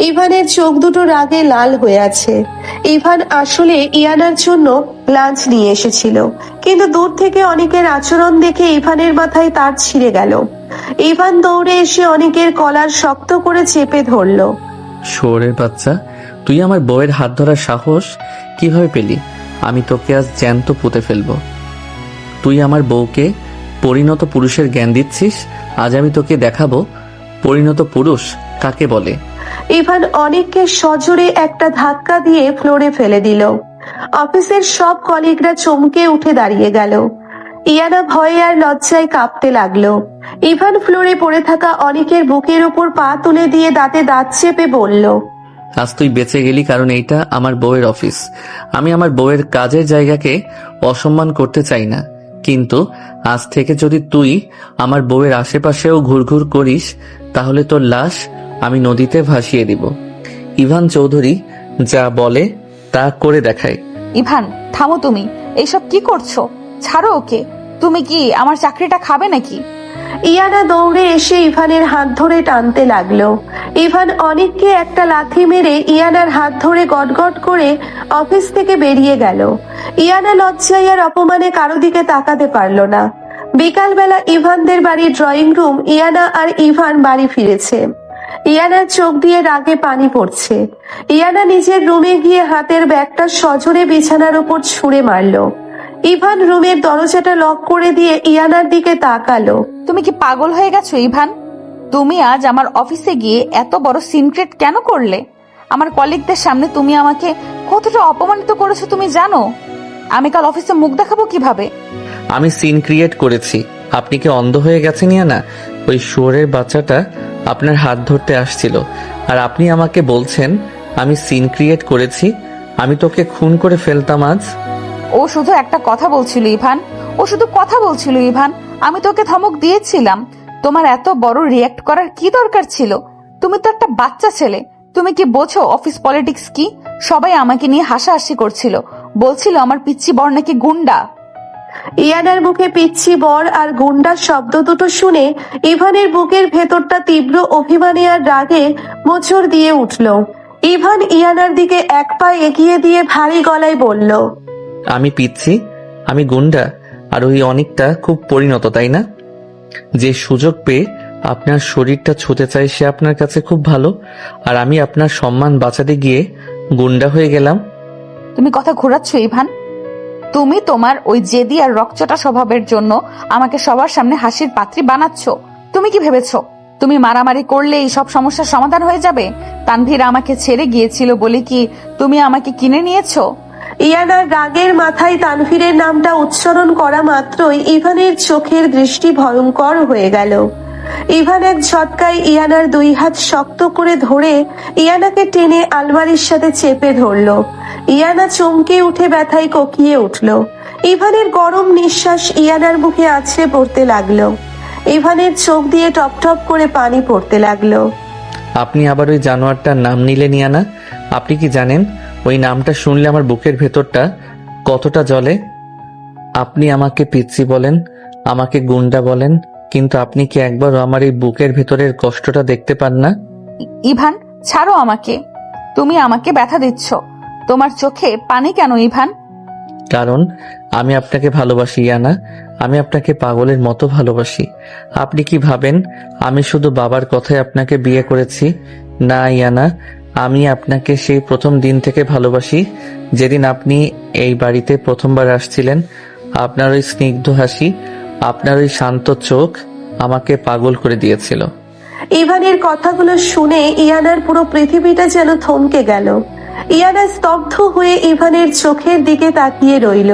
ইভানের চোখ দুটো রাগে লাল হয়ে আছে। ইভান আসলে ইয়ানার জন্য লাঞ্চ নিয়ে এসেছিল, কিন্তু দূর থেকে অনেকের আচরণ দেখে ইভানের মাথায় তার ছিঁড়ে গেল। ইভান দৌড়ে এসে অনেকের কলার শক্ত করে চেপে ধরলো। শোরের বাচ্চা, তুই আমার বউয়ের হাত ধরার সাহস কিভাবে পেলি? আমি তোকে আজ জ্যান্ত পুঁতে ফেলবো। তুই আমার বউকে পরিণত পুরুষের জ্ঞান দিচ্ছিস। আজ আমি তোকে দেখাবো পরিণত পুরুষ কাকে বলে। ইভান অনেককে সজোরে একটা ধাক্কা দিয়ে ফ্লোরে ফেলে দিল। অফিসের সব কলিগরা চমকে উঠে দাঁড়িয়ে গেল। ইয়ানা ভয়ে আর লজ্জায় কাঁপতে লাগলো। ইভান ফ্লোরে পড়ে থাকা অনেকের বুকের উপর পা তুলে দিয়ে দাঁতে দাঁত চেপে বলল, আজ তুই বেঁচে গেলি, কারণ এইটা আমার বউয়ের অফিস। আমি আমার বউয়ের কাজের জায়গাকে অসম্মান করতে চাই না, কিন্তু আজ থেকে যদি তুই আমার বউয়ের আশেপাশেও ঘুরঘুর করিস, তাহলে তোর লাশ আমি নদীতে ভাসিয়ে দিব। ইভান চৌধুরী যা বলে তা করে দেখায়। ইভান, থামো তুমি। এইসব কি করছো? ছাড়ো ওকে। তুমি কি আমার চাকরিটা খাবে নাকি? ইয়ানা দৌড়ে এসে ইভানের হাত ধরে টানতে লাগলো। ইভান অনেককে একটা লাথি মেরে ইয়ানার হাত ধরে গটগট করে অফিস থেকে বেরিয়ে গেল। ইয়ানা লজ্জায় আর অপমানে কারো দিকে তাকাতে পারলো না। বিকালবেলা ইভানদের বাড়ির ড্রয়িং রুম। ইয়ানা আর ইভান বাড়ি ফিরেছে। ইয়ানার চোখ দিয়ে রাগে পানি পড়ছে। ইয়ানা নিজের রুমে গিয়ে হাতের ব্যাগটা সজোরে বিছানার উপর ছুঁড়ে মারলো। ইভান রুমের দরজাটা লক করে দিয়ে ইয়ানার দিকে তাকালো। তুমি কি পাগল হয়ে গেছো ইভান? তুমি আজ আমার অফিসে গিয়ে এত বড় সিনক্রেট কেন করলে? আমার কলিগদের সামনে তুমি আমাকে কতটা অপমানিত করেছো তুমি জানো? আমি কাল অফিসে মুখ দেখাবো কিভাবে? আমি সিন ক্রিয়েট করেছি। আপনি কি অন্ধ হয়ে গেছেন না? ওই শুয়োরের বাচ্চাটা আপনার হাত ধরতে আসছিল আর আপনি আমাকে বলছেন আমি সিন ক্রিয়েট করেছি। আমি তোকে খুন করে ফেলতাম আজ। ও শুধু একটা কথা বলছিল ইভান, ও শুধু কথা বলছিল ইভান। আমি তোকে ধমক দিয়েছিলাম। তোমার এত বড় রিয়্যাক্ট করার কি দরকার ছিল? তুমি তো একটা বাচ্চা ছেলে। তুমি কি বোঝো অফিস পলিটিক্স কি? সবাই আমাকে নিয়ে হাসাহাসি করছিল, বলছিল আমার পিচ্চি বর নাকি গুন্ডা। ইয়ানার মুখে পিচ্ছি বর আর গুন্ডার শব্দ দুটো শুনে ইভানের বুকের ভেতরটা তীব্র অভিমানে আর রাগে মোচড় দিয়ে উঠল। ইভান ইয়ানার দিকে এক পা এগিয়ে দিয়ে ভারী গলায় বলল, আমি পিচ্ছি, আমি গুন্ডা, আর ওই অনেকটা খুব পরিণত, তাই না? যে সুযোগ পেয়ে আপনার শরীরটা ছুঁতে চাই সে আপনার কাছে খুব ভালো, আর আমি আপনার সম্মান বাঁচাতে গিয়ে গুন্ডা হয়ে গেলাম। তুমি কথা ঘোরাচ্ছ ইভান। তুমি তোমার ওই জেদি আর রকচটা স্বভাবের জন্য আমাকে সবার সামনে হাসির পাত্রী বানাচ্ছ। তুমি কি ভেবেছো তুমি মারামারি করলে এই সব সমস্যার সমাধান হয়ে যাবে? তানভীর আমাকে ছেড়ে গিয়েছিল বলে কি তুমি আমাকে কিনে নিয়েছো? ইয়ানার রাগের মাথায় তানভীরের নামটা উচ্চারণ করা মাত্রই ইভানের চোখের দৃষ্টি ভয়ঙ্কর হয়ে গেল। ইভান এক ঝটকায় ইয়ানার দুই হাত শক্ত করে ধরে ইয়ানাকে টেনে আলমারির সাথে চেপে ধরলো। ইয়ানা চমকে উঠে ব্যথায় কোকিয়ে উঠল। ইভানের গরম নিঃশ্বাস ইয়ানার মুখে আছড়ে পড়তে লাগলো। ইভানের চোখ দিয়ে টপ টপ করে পানি পড়তে লাগলো। আপনি আবার ওই জানোয়ারটার নাম নিলেন ইয়ানা। আপনি কি জানেন ওই নামটা শুনলে আমার বুকের ভেতরটা কতটা জ্বলে? আপনি আমাকে পিচ্চি বলেন, আমাকে গুন্ডা বলেন, কিন্তু আপনি কি একবারও আমার এই বুকের ভেতরের কষ্টটা দেখতে পান না? ইভান ছাড়ো আমাকে। তুমি আমাকে ব্যথা দিচ্ছ। তোমার চোখে পানি কেন ইভান? কারণ আমি আপনাকে ভালোবাসি ইয়ানা। আমি আপনাকে পাগলের মতো ভালোবাসি। আপনি কি ভাবেন আমি শুধু বাবার কথায় আপনাকে বিয়ে করেছি? না ইয়ানা, আমি আপনাকে সেই প্রথম দিন থেকে ভালোবাসি, যেদিন আপনি এই বাড়িতে প্রথমবার আসছিলেন। আপনার ওই স্নিগ্ধ হাসি, আপনার ওই শান্ত চোখ আমাকে পাগল করে দিয়েছিল। ইভানের কথাগুলো শুনে ইয়ানার পুরো পৃথিবীটা যেন থমকে গেল। ইয়ানা স্তব্ধ হয়ে ইভানের চোখের দিকে তাকিয়ে রইল।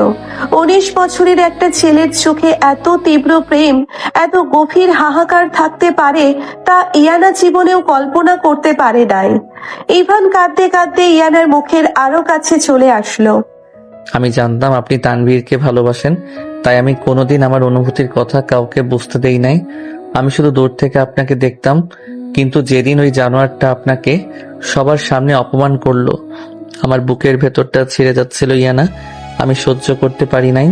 19 বছরের একটা ছেলের চোখে এত তীব্র প্রেম, এত গভীর হাহাকার থাকতে পারে তা ইয়ানা জীবনেও কল্পনা করতে পারে নাই। ইভান কাঁদতে কাঁদতে ইয়ানার মুখের আরো কাছে চলে আসলো। আমি জানতাম আপনি তানভীরকে ভালোবাসেন, তাই আমি কোনোদিন আমার অনুভূতির কথা কাউকে বুঝতে দেই নাই। আমি শুধু দূর থেকে আপনাকে দেখতাম, কিন্তু যেদিন ওই জানোয়ারটা আপনাকে সবার সামনে অপমান করলো, আমার বুকের ভেতরটা ছিঁড়ে যাচ্ছিল ইয়ানা। আমি সহ্য করতে পারি নাই।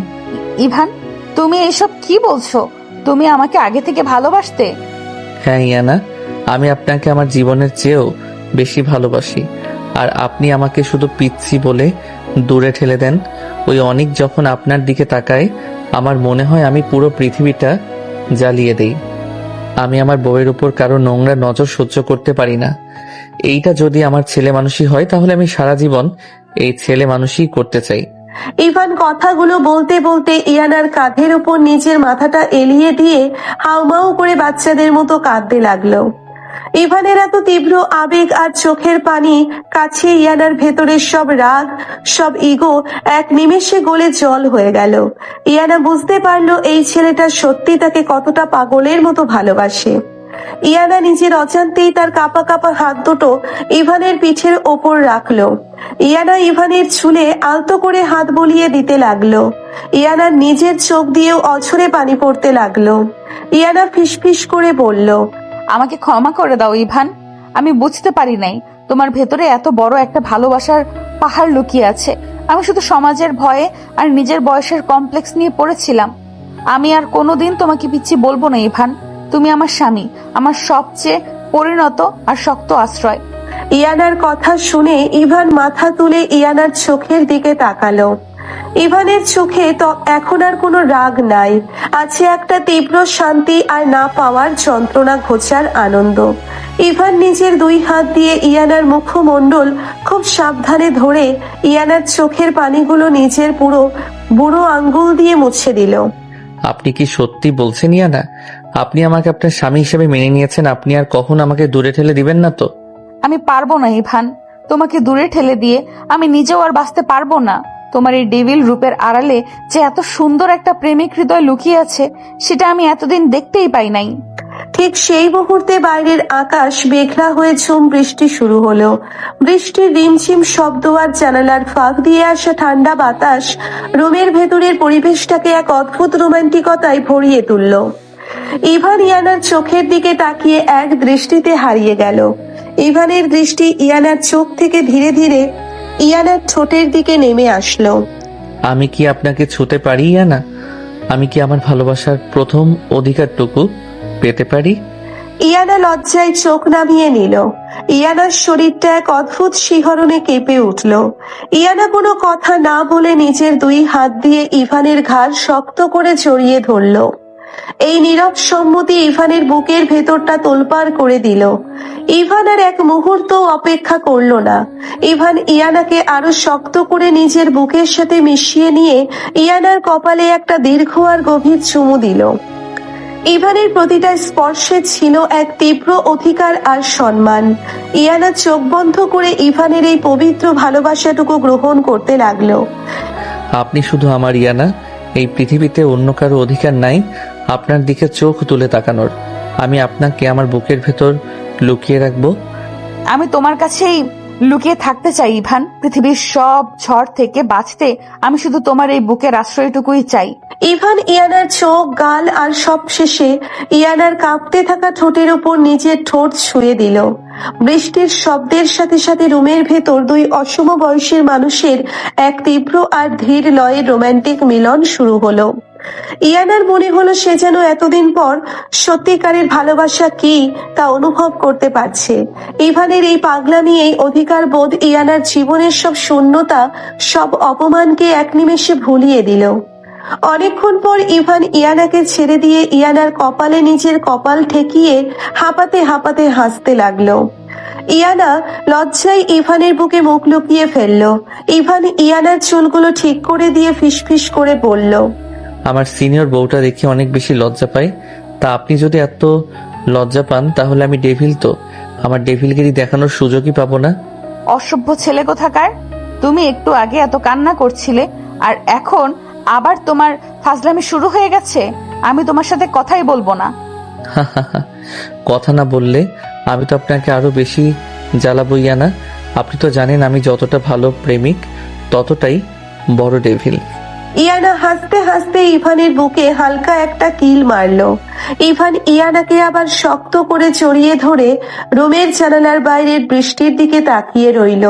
ইভান তুমি এসব কি বলছো? তুমি আমাকে আগে থেকে ভালোবাসতে? হ্যাঁ ইয়ানা, আমি আপনাকে আমার জীবনের চেয়েও বেশি ভালোবাসি, আর আপনি আমাকে শুধু পিচ্ছি বলে দূরে ঠেলে দেন। ওই অনেক যখন আপনার দিকে তাকায় আমার মনে হয় আমি পুরো পৃথিবীটা জ্বালিয়ে দেই। আমি আমার বউয়ের উপর কারো নোংরা নজর সহ্য করতে পারি না। এইটা যদি আমার ছেলে মানুষই হয় তাহলে আমি সারা জীবন এই ছেলে মানুষই করতে চাই। ইভান কথাগুলো বলতে বলতে ইয়ানার কাঁধের উপর নিজের মাথাটা এলিয়ে দিয়ে হাউমাউ করে বাচ্চাদের মতো কাঁদতে লাগলো। ইভানের এত তীব্র আবেগ আর চোখের পানি কাছে ইয়ানার ভেতরের সব রাগ, সব ইগো এক নিমেষে গলে জল হয়ে গেল। ইয়ানা বুঝতে পারলো এই ছেলেটা সত্যি তাকে কতটা পাগলের মতো ভালোবাসে। ইয়ানা নিজের অজান্তেই তার কাঁপা কাঁপা হাত দুটো ইভানের পিঠের ওপর রাখলো। ইয়ানা ইভানের চুলে আলতো করে হাত বুলিয়ে দিতে লাগলো। ইয়ানার নিজের চোখ দিয়েও অঝরে পানি পড়তে লাগলো। ইয়ানা ফিসফিস করে বলল, আমাকে ক্ষমা করে দাও ইভান। আমি বুঝতে পারি নাই তোমার ভেতরে এত বড় একটা ভালোবাসার পাহাড় লুকিয়ে আছে। আমি শুধু সমাজের ভয়ে আর নিজের বয়সের কমপ্লেক্স নিয়ে পড়েছিলাম। আমি আর কোনোদিন তোমাকে পিচ্ছি বলবো না ইভান। তুমি আমার স্বামী, আমার সবচেয়ে পরিণত আর শক্ত আশ্রয়। ইয়ানার কথা শুনে ইভান মাথা তুলে ইয়ানার চোখের দিকে তাকালো। ইভানের চোখে তো এখন আর কোনো রাগ নাই, আছে একটা তীব্র শান্তি আর না পাওয়ার যন্ত্রণা ঘোচার আনন্দ। ইভান নিজের 2 হাত দিয়ে ইয়ানার মুখমণ্ডল খুব সাবধানে ধরে ইয়ানার চোখের পানিগুলো নিজের পুরো বুড়ো আঙ্গুল দিয়ে মুছে দিল। আপনি কি সত্যি বলছেন ইয়ানা? আপনি আমাকে আপনার স্বামী হিসেবে মেনে নিয়েছেন? আপনি আর কখন আমাকে দূরে ঠেলে দিবেন না তো? আমি পারবো না ইভান, তোমাকে দূরে ঠেলে দিয়ে আমি নিজেও আর বাঁচতে পারবো না। তোমার এই ডেভিল রূপের আড়ালে যে এত সুন্দর একটা প্রেমিক হৃদয় লুকিয়ে আছে, সেটা আমি এতদিন দেখতেই পাই নাই। ঠিক সেই মুহূর্তে বাইরের আকাশ মেঘলা হয়ে ঝুম বৃষ্টি শুরু হলো। বৃষ্টির রিমঝিম শব্দ আর জানালার ফাঁক দিয়ে আসা ঠান্ডা বাতাস রুমের ভেতরের পরিবেশটাকে এক অদ্ভুত রোমান্টিকতায় ভরিয়ে তুলল। ইভান ইয়ানার চোখের দিকে তাকিয়ে এক দৃষ্টিতে হারিয়ে গেল। ইভানের দৃষ্টি ইয়ানার চোখ থেকে ধীরে ধীরে ইয়ানার ঠোঁটের দিকে নেমে আসলো। আমি কি আপনাকে ছুতে পারি ইয়ানা? আমি কি আমার ভালোবাসার প্রথম অধিকারটুকু পেতে পারি? ইয়ানা লজ্জায় চোখ নামিয়ে নিল। ইয়ানার শরীরটা এক অদ্ভুত শিহরণে কেঁপে উঠল। ইয়ানা কোনো কথা না বলে নিজের 2 হাত দিয়ে ইভানের ঘাড় শক্ত করে জড়িয়ে ধরল। এই নীরব সম্মতি ইভানের বুকের ভেতরটা তোলপাড় করে দিল। ইভান আর এক মুহূর্ত অপেক্ষা করলো না। ইভান ইয়ানাকে আরো শক্ত করে নিজের বুকের সাথে মিশিয়ে নিয়ে ইয়ানার কপালে একটা দীর্ঘ আর গভীর চুমু দিল। ইভানের প্রতিটা স্পর্শে ছিল এক তীব্র অধিকার আর সম্মান। ইয়ানা চোখ বন্ধ করে ইভানের এই পবিত্র ভালোবাসাটুকু গ্রহণ করতে লাগলো। আপনি শুধু আমার ইয়ানা, এই পৃথিবীতে অন্য কারো অধিকার নাই আপনার দিকে চোখ তুলে তাকানোর। আমি আপনাকে আমার বুকের ভেতর লুকিয়ে রাখবো। আমি তোমার কাছেই লুকিয়ে থাকতে চাই ইভান। পৃথিবীর সব ঝড় থেকে বাঁচতে আমি শুধু তোমার এই বুকের আশ্রয়টুকুই চাই। ইভান ইয়ানার চোখ, গাল আর সব শেষে ইয়ানার কাঁপতে থাকা ঠোঁটের উপর নিজের ঠোঁট ছুঁয়ে দিল। বৃষ্টির শব্দের সাথে সাথে রুমের ভেতর 2 অসম বয়সের মানুষের এক তীব্র আর ধীর লয়ের রোমান্টিক মিলন শুরু হলো। ইয়ানার মনে হলো সে যেন এতদিন পর সত্যিকারের ভালোবাসা কি তা অনুভব করতে পারছে। ইভানের এই পাগলামি, এই অধিকার বোধ ইয়ানার জীবনের সব শূন্যতা, সব অপমানকে এক নিমেষে ভুলিয়ে দিল। অনেকক্ষণ পর ইভান ইয়ানাকে ছেড়ে দিয়ে ইয়ানার কপালে নিজের কপাল ঠেকিয়ে হাঁপাতে হাঁপাতে হাসতে লাগলো। ইয়ানা লজ্জায় ইভানের বুকে মুখ লুকিয়ে ফেললো। ইভান ইয়ানার চুলগুলো ঠিক করে দিয়ে ফিসফিস করে বলল, আমার সিনিয়র বউটা দেখে অনেক বেশি লজ্জা পায়। তা আপনি যদি এত লজ্জা পান তাহলে আমি ডেভিল, তো আমার ডেভিলগিরি দেখানোর সুযোগই পাবো না। অসভ্য ছেলে কোথাকার! তুমি একটু আগে এত কান্না করছিলে আর এখন আবার তোমার ফাজলামি শুরু হয়ে গেছে। আমি তোমার সাথে কথাই বলবো না। কথা না বললে আমি তো আপনাকে আরো বেশি জ্বালাবো ইয়ানা। আপনি তো জানেন আমি যতটা ভালো প্রেমিক ততটাই বড় ডেভিল। ইয়ানা হাসতে হাসতে ইভানের বুকে হালকা একটা কিল মারলো। ইভান ইয়ানাকে আবার শক্ত করে জড়িয়ে ধরে রুমের জানালার বাইরের বৃষ্টির দিকে তাকিয়ে রইল।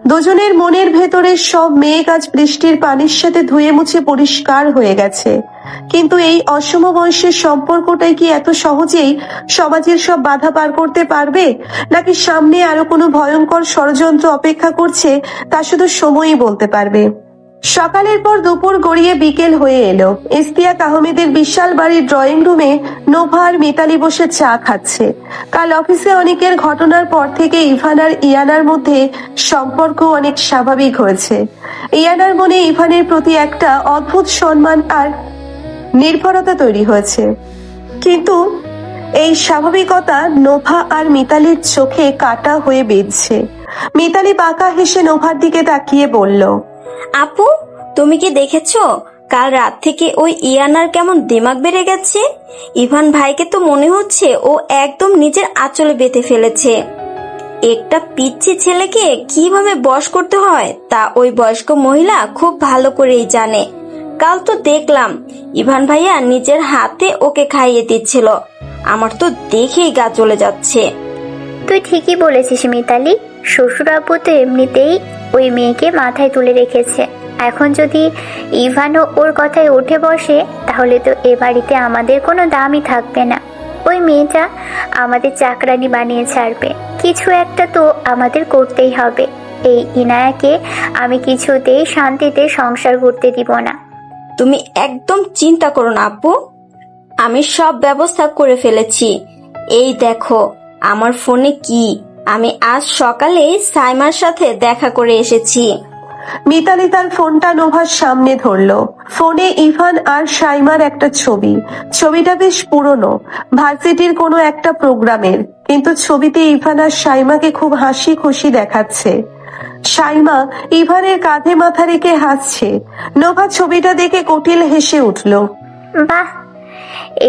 দুজনের মনের ভেতরের সব মেঘ আজ বৃষ্টির পানির সাথে ধুয়ে মুছে পরিষ্কার হয়ে গেছে। কিন্তু এই অসম বয়সের সম্পর্কটাই কি এত সহজেই সমাজের সব বাধা পার করতে পারবে, নাকি সামনে আরো কোনো ভয়ঙ্কর ষড়যন্ত্র অপেক্ষা করছে তা শুধু সময়ই বলতে পারবে। সকালের পর দুপুর গড়িয়ে বিকেল হয়ে এলো। ইশতিয়াক আহমেদের বিশাল বাড়ির ড্রয়িং রুমে নোভা আর মিতালি বসে চা খাচ্ছে। কাল অফিসে অনেকের ঘটনার পর থেকে ইভান আর ইয়ানার মধ্যে সম্পর্ক অনেক স্বাভাবিক হয়েছে। ইয়ানার মনে ইভানের প্রতি একটা অদ্ভুত সম্মান আর নির্ভরতা তৈরি হয়েছে। কিন্তু এই স্বাভাবিকতা নোভা আর মিতালির চোখে কাটা হয়ে বিঁধছে। মিতালি বাঁকা হেসে নোভার দিকে তাকিয়ে বলল, আপু, তুমি কি দেখেছো কাল রাত থেকে ওই ইয়ানার কেমন দিমাগ বেড়ে গেছে? ইভান ভাইকে তো মনে হচ্ছে ও একদম নিজের আঁচলে বেঁধে ফেলেছে। একটা পিচ্ছি ছেলেকে কিভাবে বশ করতে হয় তা ওই বয়স্ক মহিলা খুব ভালো করেই জানে। কাল তো দেখলাম ইভান ভাইয়া নিজের হাতে ওকে খাইয়ে দিচ্ছিল। আমার তো দেখেই গা জ্বলে যাচ্ছে। তুই ঠিকই বলেছিস মিতালি, শ্বশুর আব্বু তো এমনিতেই ওই মেয়েকে মাথায় তুলে রেখেছে। এখন যদি ইভানও ওর কথায় উঠে বসে তাহলে তো এ বাড়িতে আমাদের কোনো দামই থাকবে না। ওই মেয়েটা আমাদের চাকরানি বানিয়ে ছাড়বে। কিছু একটা তো আমাদের করতেই হবে। এই ইনায়াকে আমি কিছুতেই শান্তিতে সংসার করতে দিব না। তুমি একদম চিন্তা করো না আপু, আমি সব ব্যবস্থা করে ফেলেছি। এই দেখো আমার ফোনে কি, আমি আজ সকালে সাইমার সাথে দেখা করে এসেছি। মিতালি তার ফোনটা নোভার সামনে ধরলো। ফোনে ইভান আর সাইমার একটা ছবি। ছবিটা বেশ পুরনো, ভার্সিটির কোনো একটা প্রোগ্রামের, কিন্তু ছবিতে ইভান আর সাইমাকে খুব হাসি খুশি দেখাচ্ছে। সাইমা ইভানের কাঁধে মাথা রেখে হাসছে। নোভা ছবিটা দেখে কুটিল হেসে উঠল। বাহ,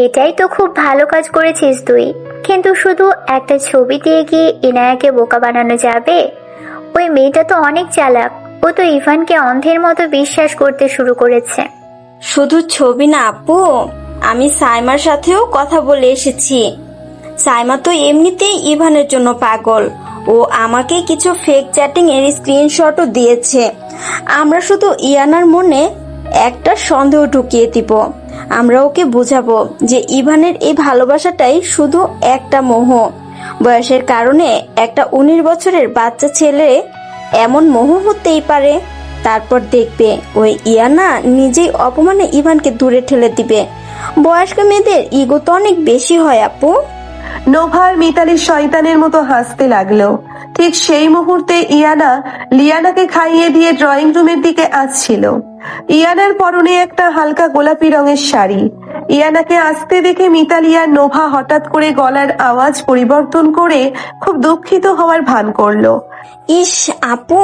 এটাই তো খুব ভালো কাজ করেছিস তুই। কিন্তু শুধু একটা ছবি দিয়ে কি ইনায়াকে বোকা বানানো যাবে? ওই মেয়েটা তো অনেক চালাক, ও তো ইভানকে অন্ধের মতো বিশ্বাস করতে শুরু করেছে। শুধু ছবি না আপু, আমি সাইমার সাথেও কথা বলে এসেছি। সাইমা তো এমনিতেই ইভানের জন্য পাগল। ও আমাকে কিছু ফেক চ্যাটিং এর স্ক্রিনশটও দিয়েছে। আমরা শুধু ইয়ানার মনে একটা সন্দেহ ঢুকিয়ে দিব। আমরা ওকে বুঝাবো যে ইভানের এই ভালোবাসাটাই শুধু একটা মোহ। বয়সের কারণে একটা 19 বছরের বাচ্চা ছেলে এমন মোহ হতেই পারে। তারপর দেখবে ওই ইয়ানা নিজেই অপমানে ইভানকে দূরে ঠেলে দিবে। বয়স্ক মেয়েদের ইগো তো অনেক বেশি হয় আপু। নোভা আর মিতালি শয়তানের মতো হাসতে লাগলো। ঠিক সেই মুহূর্তে ইয়ানা লিয়ানাকে খাইয়ে দিয়ে ড্রয়িং রুমের দিকে আসছিল। ইয়ানার পরনে একটা হালকা গোলাপি রঙের শাড়ি। ইয়ানাকে আসতে দেখে মিতালি আর নোভা হঠাৎ করে গলার আওয়াজ পরিবর্তন করে খুব দুঃখিত হওয়ার ভান করলো। ইস আপু,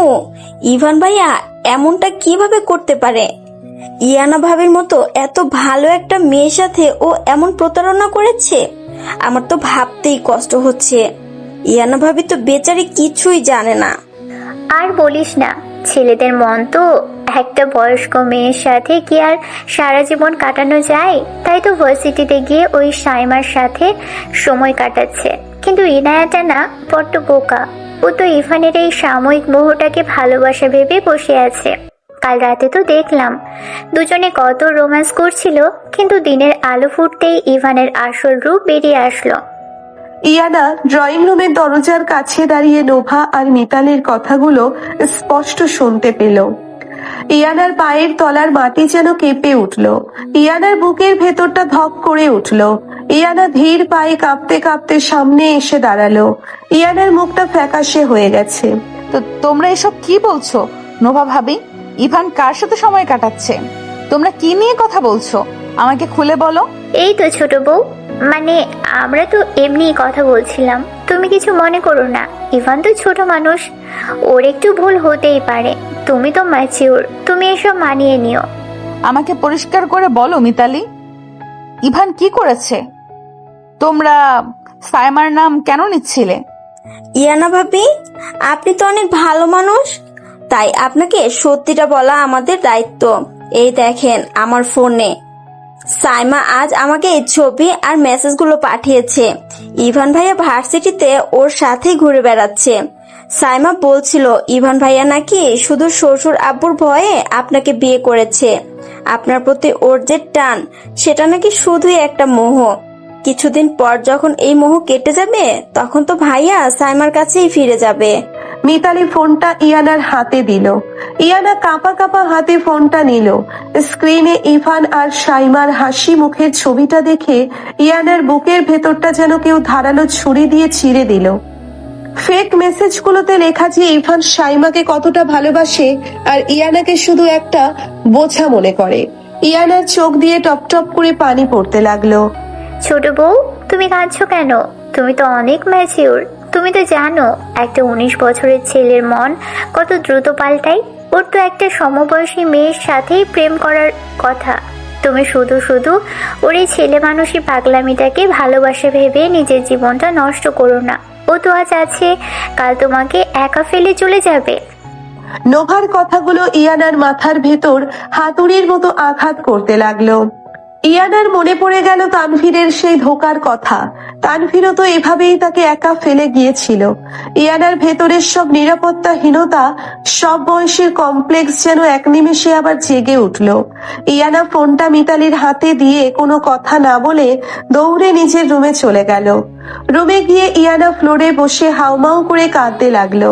ইভান ভাইয়া এমনটা কিভাবে করতে পারে? ইয়ানা ভাবির মতো এত ভালো একটা মেয়ের সাথে ও এমন প্রতারণা করেছে। আমার তো ভাবতেই কষ্ট হচ্ছে। ইয়ানা ভাবি তো বেচারি কিছুই জানে না। আর বলিস না, ছেলেদের মন তো একটা বয়স্ক মেয়ের সাথে কি আর সারা জীবন কাটানো যায়? তাই তো ভার্সিটিতে গিয়ে ওই সাইমার সাথে সময় কাটাচ্ছে। কিন্তু ইনায়াটা না বড্ড বোকা। ও তো ইভানের এই সাময়িক মোহটাকে ভালোবাসা ভেবে বসে আছে। কাল রাতে তো দেখলাম দুজনে কত রোম্যান্স করছিল, কিন্তু দিনের আলো ফুটতেই ইভানের আসল রূপ বেরিয়ে আসলো। ইয়ানা ড্রয়িং রুমের দরজার কাছে দাঁড়িয়ে নোভা আর মিতালির কথাগুলো স্পষ্ট শুনতে পেল। ইয়ানার পায়ের তলার মাটি যেন কেঁপে উঠল। ইয়ানার বুকের ভেতরটা ধক করে উঠল। ইয়ানা ধীর পায়ে কাঁপতে কাঁপতে সামনে এসে দাঁড়ালো। ইয়ানার মুখটা ফ্যাকাশে হয়ে গেছে। তো তোমরা এসব কি বলছো? নোভা ভাবি, ইভান কার সাথে সময় কাটাচ্ছে? তোমরা কি নিয়ে কথা বলছো? আমাকে খুলে বলো। এই তো ছোট বউ, মানে আমরা তো এমনি কথা বলছিলাম, তুমি কিছু মনে করো না। ইভান তো ছোট মানুষ, ওর একটু ভুল হতেই পারে। তুমি তো ম্যাচিওর, তুমি এসব মানিয়ে নিও। আমাকে পরিষ্কার করে বলো মিতালি, ইভান কি করেছে? তোমরা সাইমার নাম কেন নিচ্ছিলে? ইয়ানা ভাবি, আপনি তো অনেক ভালো মানুষ, তাই আপনাকে সত্যিটা বলা আমাদের দায়িত্ব। এই দেখেন আমার ফোনে সাইমা আজ আমাকে এই ছবি আর মেসেজগুলো পাঠিয়েছে। ইভান ভাইয়া ভার্সিটিতে ওর সাথেই ঘুরে বেড়াচ্ছে। সাইমা বলছিল ইভান ভাইয়া নাকি শুধু শ্বশুর আব্বুর ভয়ে আপনাকে বিয়ে করেছে। আপনার প্রতি ওর যে টান, সেটা নাকি শুধুই একটা মোহ। কিছুদিন পর যখন এই মোহ কেটে যাবে, তখন তো ভাইয়া সাইমার কাছেই ফিরে যাবে। মিতালি ফোনটা ইয়ানার হাতে দিল। ইয়ানা কাঁপা কাঁপা হাতে ফোনটা নিল। স্ক্রিনে ইভান আর সাইমার হাসি মুখের ছবিটা দেখে ইয়ানার বুকের ভেতরটা যেন কেউ ধারালো ছুরি দিয়ে চিরে দিল। ফেক মেসেজগুলোতে লেখা যে ইভান সাইমাকে কতটা ভালোবাসে আর ইয়ানাকে শুধু একটা বোঝা মনে করে। ইয়ানার চোখ দিয়ে টপ টপ করে পানি পড়তে লাগলো। ছোট বউ, তুমি কাঁদছো কেন? তুমি তো অনেক ম্যাচিওর। তুমি তো জানো একটা 19 বছরের ছেলের মন কত দ্রুত পাল্টায়। ওর তো একটা সমবয়সী মেয়ের সাথেই প্রেম করার কথা। তুমি শুধু শুধু ওর এই ছেলে মানুষই পাগলামিটাকে ভালোবাসা ভেবে নিজের জীবনটা নষ্ট করো না। ও তো আজ আছে, কাল তোমাকে একা ফেলে চলে যাবে। নোভার কথাগুলো ইয়ানার মাথার ভেতর হাতুড়ির মতো আঘাত করতে লাগলো। ইয়ানার মনে পড়ে গেল তানভীরের সেই ধোকার কথা। তানভীরও তো এভাবেই তাকে একা ফেলে গিয়েছিল। ইয়ানার ভেতরের সব নিরাপত্তাহীনতা, সব বয়সের কমপ্লেক্স যেন এক নিমেষে আবার জেগে উঠল। ইয়ানা ফোনটা মিতালির হাতে দিয়ে কোনো কথা না বলে দৌড়ে নিজের রুমে চলে গেল। রুমে গিয়ে ইয়ানা ফ্লোরে বসে হাউমাউ করে কাঁদতে লাগলো।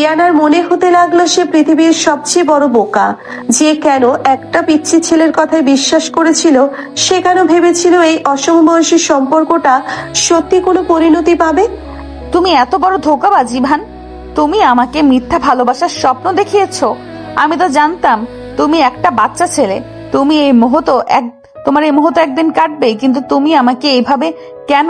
ইয়ানার মনে হতে লাগলো সে পৃথিবীর সবচেয়ে বড় বোকা। যে কেন একটা পিচ্ছি ছেলের কথায় বিশ্বাস করেছিল, সে কেন ভেবেছিল এই অসমবয়সী সম্পর্কটা সত্যি কোনো পরিণতি পাবে। তুমি এত বড় ধোঁকাবাজ ইভান। তুমি আমাকে মিথ্যা ভালোবাসার স্বপ্ন দেখিয়েছো। আমি তো জানতাম তুমি একটা বাচ্চা ছেলে। তোমার এই মুহূর্ত একদিন কাটবে, কিন্তু তুমি আমাকে এইভাবে কেন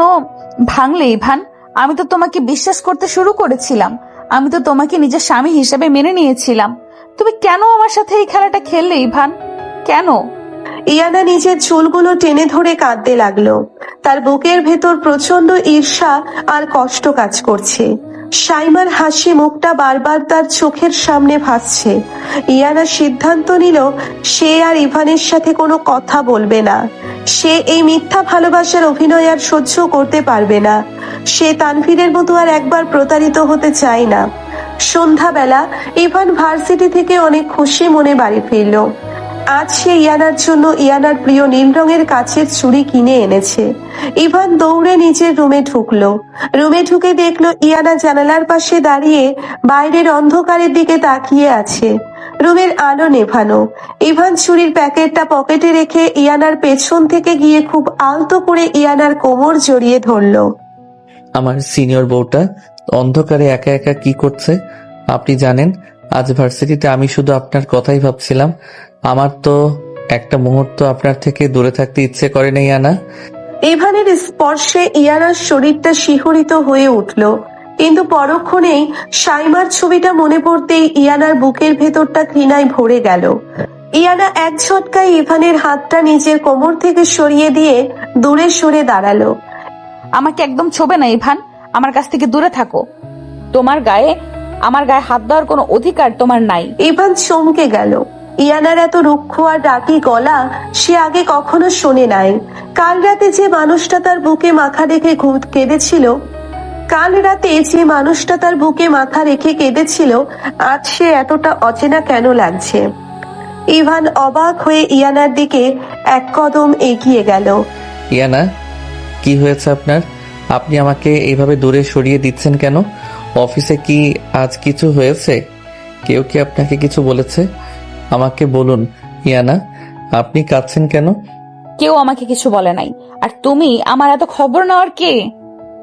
ভাঙলে ইভান? আমি তো তোমাকে বিশ্বাস করতে শুরু করেছিলাম। আমি তো তোমাকে নিজের স্বামী হিসেবে মেনে নিয়েছিলাম। তুমি কেন আমার সাথে এই খেলাটা খেললে ইভান? কেন? ইয়ানা নিজের চুলগুলো টেনে ধরে কাঁদতে লাগলো। তার বুকের ভেতর প্রচন্ড ঈর্ষা আর কষ্ট কাজ করছে। সাইমার হাসি মুখটা বারবার তার চোখের সামনে ভাসছে। ইয়ানা সিদ্ধান্ত নিল সে আর ইভানের সাথে কোনো কথা বলবে না। সে এই মিথ্যা ভালোবাসার অভিনয় আর সহ্য করতে পারবে না। সে তানভীরের মতো আর একবার প্রতারিত হতে চায় না। সন্ধ্যাবেলা ইভান ভার্সিটি থেকে অনেক খুশি মনে বাড়ি ফিরল। আজ সে ইয়ানার জন্য ইয়ানার প্রিয় নীল রঙের কাচের চুড়ি কিনে এনেছে। ইভান দৌড়ে নিজের রুমে ঢুকলো। রুমে ঢুকে দেখলো ইয়ানা জানালার পাশে দাঁড়িয়ে বাইরের অন্ধকারের দিকে তাকিয়ে আছে। রুমের আলো নেভানো। ইভান চুরির প্যাকেটটা পকেটে রেখে ইয়ানার পেছন থেকে গিয়ে খুব আলতো করে ইয়ানার কোমর জড়িয়ে ধরলো। আমার সিনিয়র বউটা অন্ধকারে একা একা কি করছে আপনি জানেন? আজ ভার্সিটিতে আমি শুধু আপনার কথাই ভাবছিলাম। আমার তো একটা মুহূর্ত আপনার থেকে দূরে থাকতে ইচ্ছে করে নেই ইয়ানা। ইভানের স্পর্শে ইয়ানার শরীরটা শিহরিত হয়ে উঠল, কিন্তু পরক্ষণেই সাইমার ছবিটা মনে পড়তেই ইয়ানার বুকের ভেতরটা ঘৃণায় ভরে গেল। ইয়ানা এক ঝটকায় ইভানের হাতটা নিজের কোমর থেকে সরিয়ে দিয়ে দূরে সরে দাঁড়ালো। আমাকে একদম ছোবে না ইভান। আমার কাছ থেকে দূরে থাকো। আমার গায়ে হাত দেওয়ার কোনো অধিকার তোমার নাই। ইভান চমকে গেল। ইয়ানার এত রুক্ষ আর রাগী গলা সে আগে কখনো শোনে নাই। কাল রাতে যে মানুষটা তার বুকে মাথা রেখে কেঁদেছিল, আজ সে এতটা অচেনা কেন লাগছে। ইভান অবাক হয়ে ইয়ানার দিকে এক কদম এগিয়ে গেল। ইয়ানা, কি হয়েছে আপনার? আপনি আমাকে এইভাবে দূরে সরিয়ে দিচ্ছেন কেন? অফিসে কি আজ কিছু হয়েছে? কেউ কি আপনাকে কিছু বলেছে? আমাকে বলুন ইয়ানা, আপনি কাঁদছেন কেন? কেউ আমাকে কিছু বলে নাই। আর তুমি আমার এত খবর নেওয়ার কে?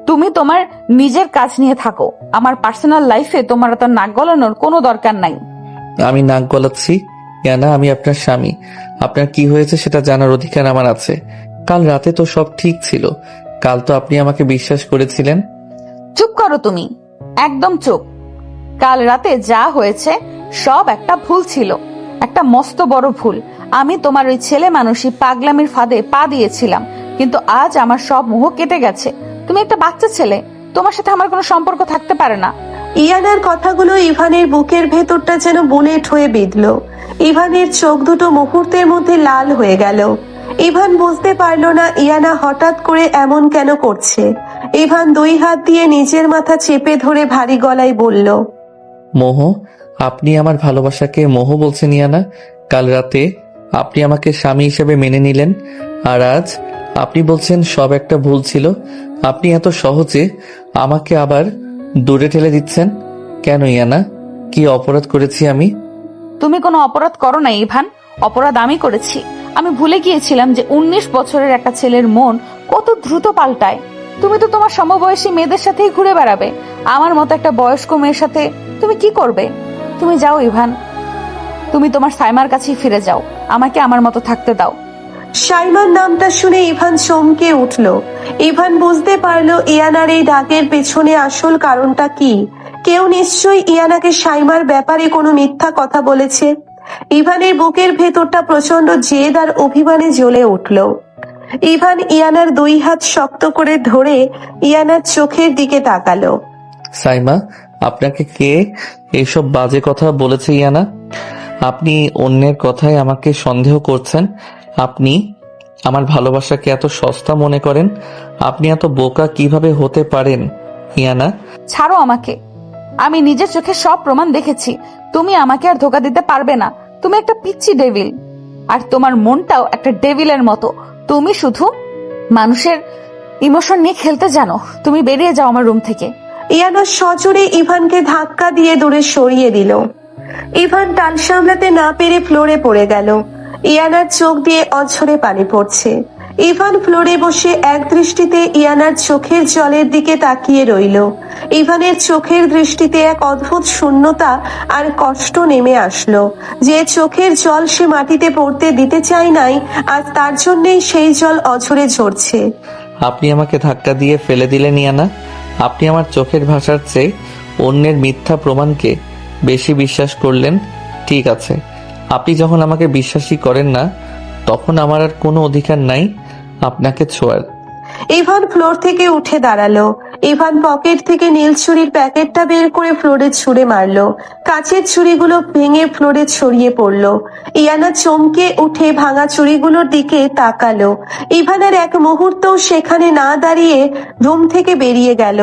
তুমি তোমার নিজের কাজ নিয়ে থাকো। আমার পার্সোনাল লাইফে তোমার এত নাক গলানোর কোনো দরকার নাই। আমি নাক গলাচ্ছি? ইয়ানা, আমি আপনার স্বামী। আপনার কি হয়েছে সেটা জানার অধিকার আমার আছে। কাল রাতে তো সব ঠিক ছিল। কাল তো আপনি আমাকে বিশ্বাস করেছিলেন। চুপ করো তুমি, একদম চুপ। কাল রাতে যা হয়েছে সব একটা ভুল ছিল, একটা মস্ত বড় ভুল। আমি তোমার ওই ছেলে মানুষই পাগলামির ফাঁদে পা দিয়েছিলাম, কিন্তু আজ আমার সব মোহ কেটে গেছে। তুমি একটা বাচ্চা ছেলে, তোমার সাথে আমার কোনো সম্পর্ক থাকতে পারে না। ইয়ানার কথাগুলো ইভানের বুকের ভেতরটা যেন বুলেট হয়ে বিঁধল। ইভানের চোখ দুটো মুহূর্তের মধ্যে লাল হয়ে গেল। ইভান বুঝতে পারল না ইয়ানা হঠাৎ করে এমন কেন করছে। ইভান দুই হাত দিয়ে নিজের মাথা চেপে ধরে ভারী গলায় বলল, মোহ? আপনি আমার ভালোবাসাকে মোহ বলছেন ইয়ানা? কাল রাতে আপনি আমাকে স্বামী হিসেবে মেনে নিলেন, আর আজ আপনি বলছেন সব একটা ভুল ছিল। আপনি এত সহজে আমাকে আবার দূরে ঠেলে দিচ্ছেন কেন ইয়ানা? কি অপরাধ করেছি আমি? তুমি কোনো অপরাধ করো না ইভান, অপরাধ আমি করেছি। আমি ভুলে গিয়েছিলাম যে 19 বছরের একটা ছেলের মন কত দ্রুত পাল্টায়। তুমি তো তোমার সমবয়সী মেয়েদের সাথেই ঘুরে বেড়াবে। আমার মতো একটা বয়স্ক মেয়ের সাথে তুমি কি করবে? তুমি যাও ইভান, তুমি তোমার সাইমার কাছেই ফিরে যাও। আমাকে আমার মতো থাকতে দাও। সাইমার নামটা শুনে ইভান চমকে উঠল। ইভান বুঝতে পারলো ইয়ানার এই ডাকের পেছনে আসল কারণটা কি। কেউ নিশ্চয়ই ইয়ানাকে সাইমার ব্যাপারে কোনো মিথ্যা কথা বলেছে। ইভানের বুকের ভেতরটা প্রচন্ড জেদ আর অভিমানে জ্বলে উঠল। ইভান ইয়ানার দুই হাত শক্ত করে ধরে ইয়ানার চোখের দিকে তাকালো। সাইমা, আপনাকে কে এইসব বাজে কথা বলেছে ইয়ানা? আপনি অন্যের কথায় আমাকে সন্দেহ করছেন। আপনি আমার ভালোবাসাকে এত সস্তা মনে করেন? আপনি এত বোকা কিভাবে হতে পারেন ইয়ানা? ছাড়ো আমাকে। আমি নিজের চোখে সব প্রমাণ দেখেছি। তুমি আমাকে আর ধোকা দিতে পারবে না। তুমি একটা পিচ্চি ডেভিল, আর তোমার মনটাও একটা ডেভিলের মতো। তুমি শুধু মানুষের ইমোশন নিয়ে খেলতে জানো। তুমি বেরিয়ে যাও আমার রুম থেকে। ইয়ানা সজোরে ইভানকে ধাক্কা দিয়ে দূরে সরিয়ে দিল। ইভান টান সামলাতে না পেরে ফ্লোরে পড়ে গেল। ইয়ানার চোখ দিয়ে অঝরে পানি পড়ছে। ইভান ফ্লোরে বসে এক দৃষ্টিতে ইয়ানার চোখের জলের দিকে তাকিয়ে রইল। ইভানের চোখের দৃষ্টিতে এক অদ্ভুত শূন্যতা আর কষ্ট নেমে আসলো। যে চোখের জল সে মাটিতে পড়তে দিতে চায় নাই, আর তার জন্যই সেই জল অঝরে ঝরছে। আপনি আমাকে ধাক্কা দিয়ে ফেলে দিলেন ইয়ানা। আপনি আমার চোখের ভাষার চেয়ে অন্যের মিথ্যা প্রমাণকে বেশি বিশ্বাস করলেন। ঠিক আছে, আপনি যখন আমাকে বিশ্বাসই করেন না, তখন আমার আর কোনো অধিকার নাই আপনাকে ছোঁয়ার। ইভান ফ্লোর থেকে উঠে দাঁড়ালো। ইভান পকেট থেকে নীল ছুরির প্যাকেটটা বের করে ফ্লোরে ছুঁড়ে মারলো। কাঁচের ছুরিগুলো ভেঙে ফ্লোরে ছড়িয়ে পড়লো। ইয়ানা চমকে উঠে ভাঙা ছুরিগুলোর দিকে তাকালো। ইভানের এক মুহূর্তও সেখানে না দাঁড়িয়ে রুম থেকে বেরিয়ে গেল।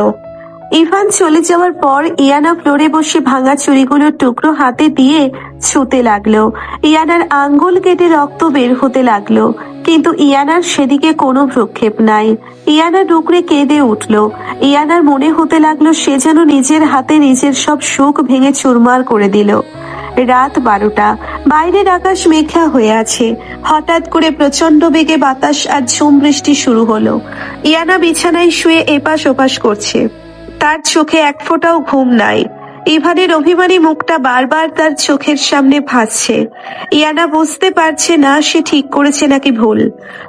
ইভান চলে যাওয়ার পর ইয়ানা ফ্লোরে বসে ভাঙা ছুরিগুলোর টুকরো হাতে দিয়ে ছুঁতে লাগলো। ইয়ানার আঙ্গুল কেটে রক্ত বের হতে লাগলো, কিন্তু ইয়ানার সেদিকে কোনো ভ্রুক্ষেপ নাই। ইয়ানা ডুকরে কেঁদে উঠল। ইয়ানার মনে হতে লাগলো সে যেন নিজের হাতে নিজের সব সুখ ভেঙে চুরমার করে দিল। রাত 12টা, বাইরের আকাশ মেঘলা হয়ে আছে। হঠাৎ করে প্রচন্ড বেগে বাতাস আর ঝুম বৃষ্টি শুরু হলো। ইয়ানা বিছানায় শুয়ে এপাশ ওপাশ করছে। তার চোখে এক ফোঁটাও ঘুম নাই। ইভানের অভিমানী মুখটা বারবার তার চোখের সামনে ভাসছে। ইয়ানা বুঝতে পারছে না সে ঠিক করেছে নাকি ভুল।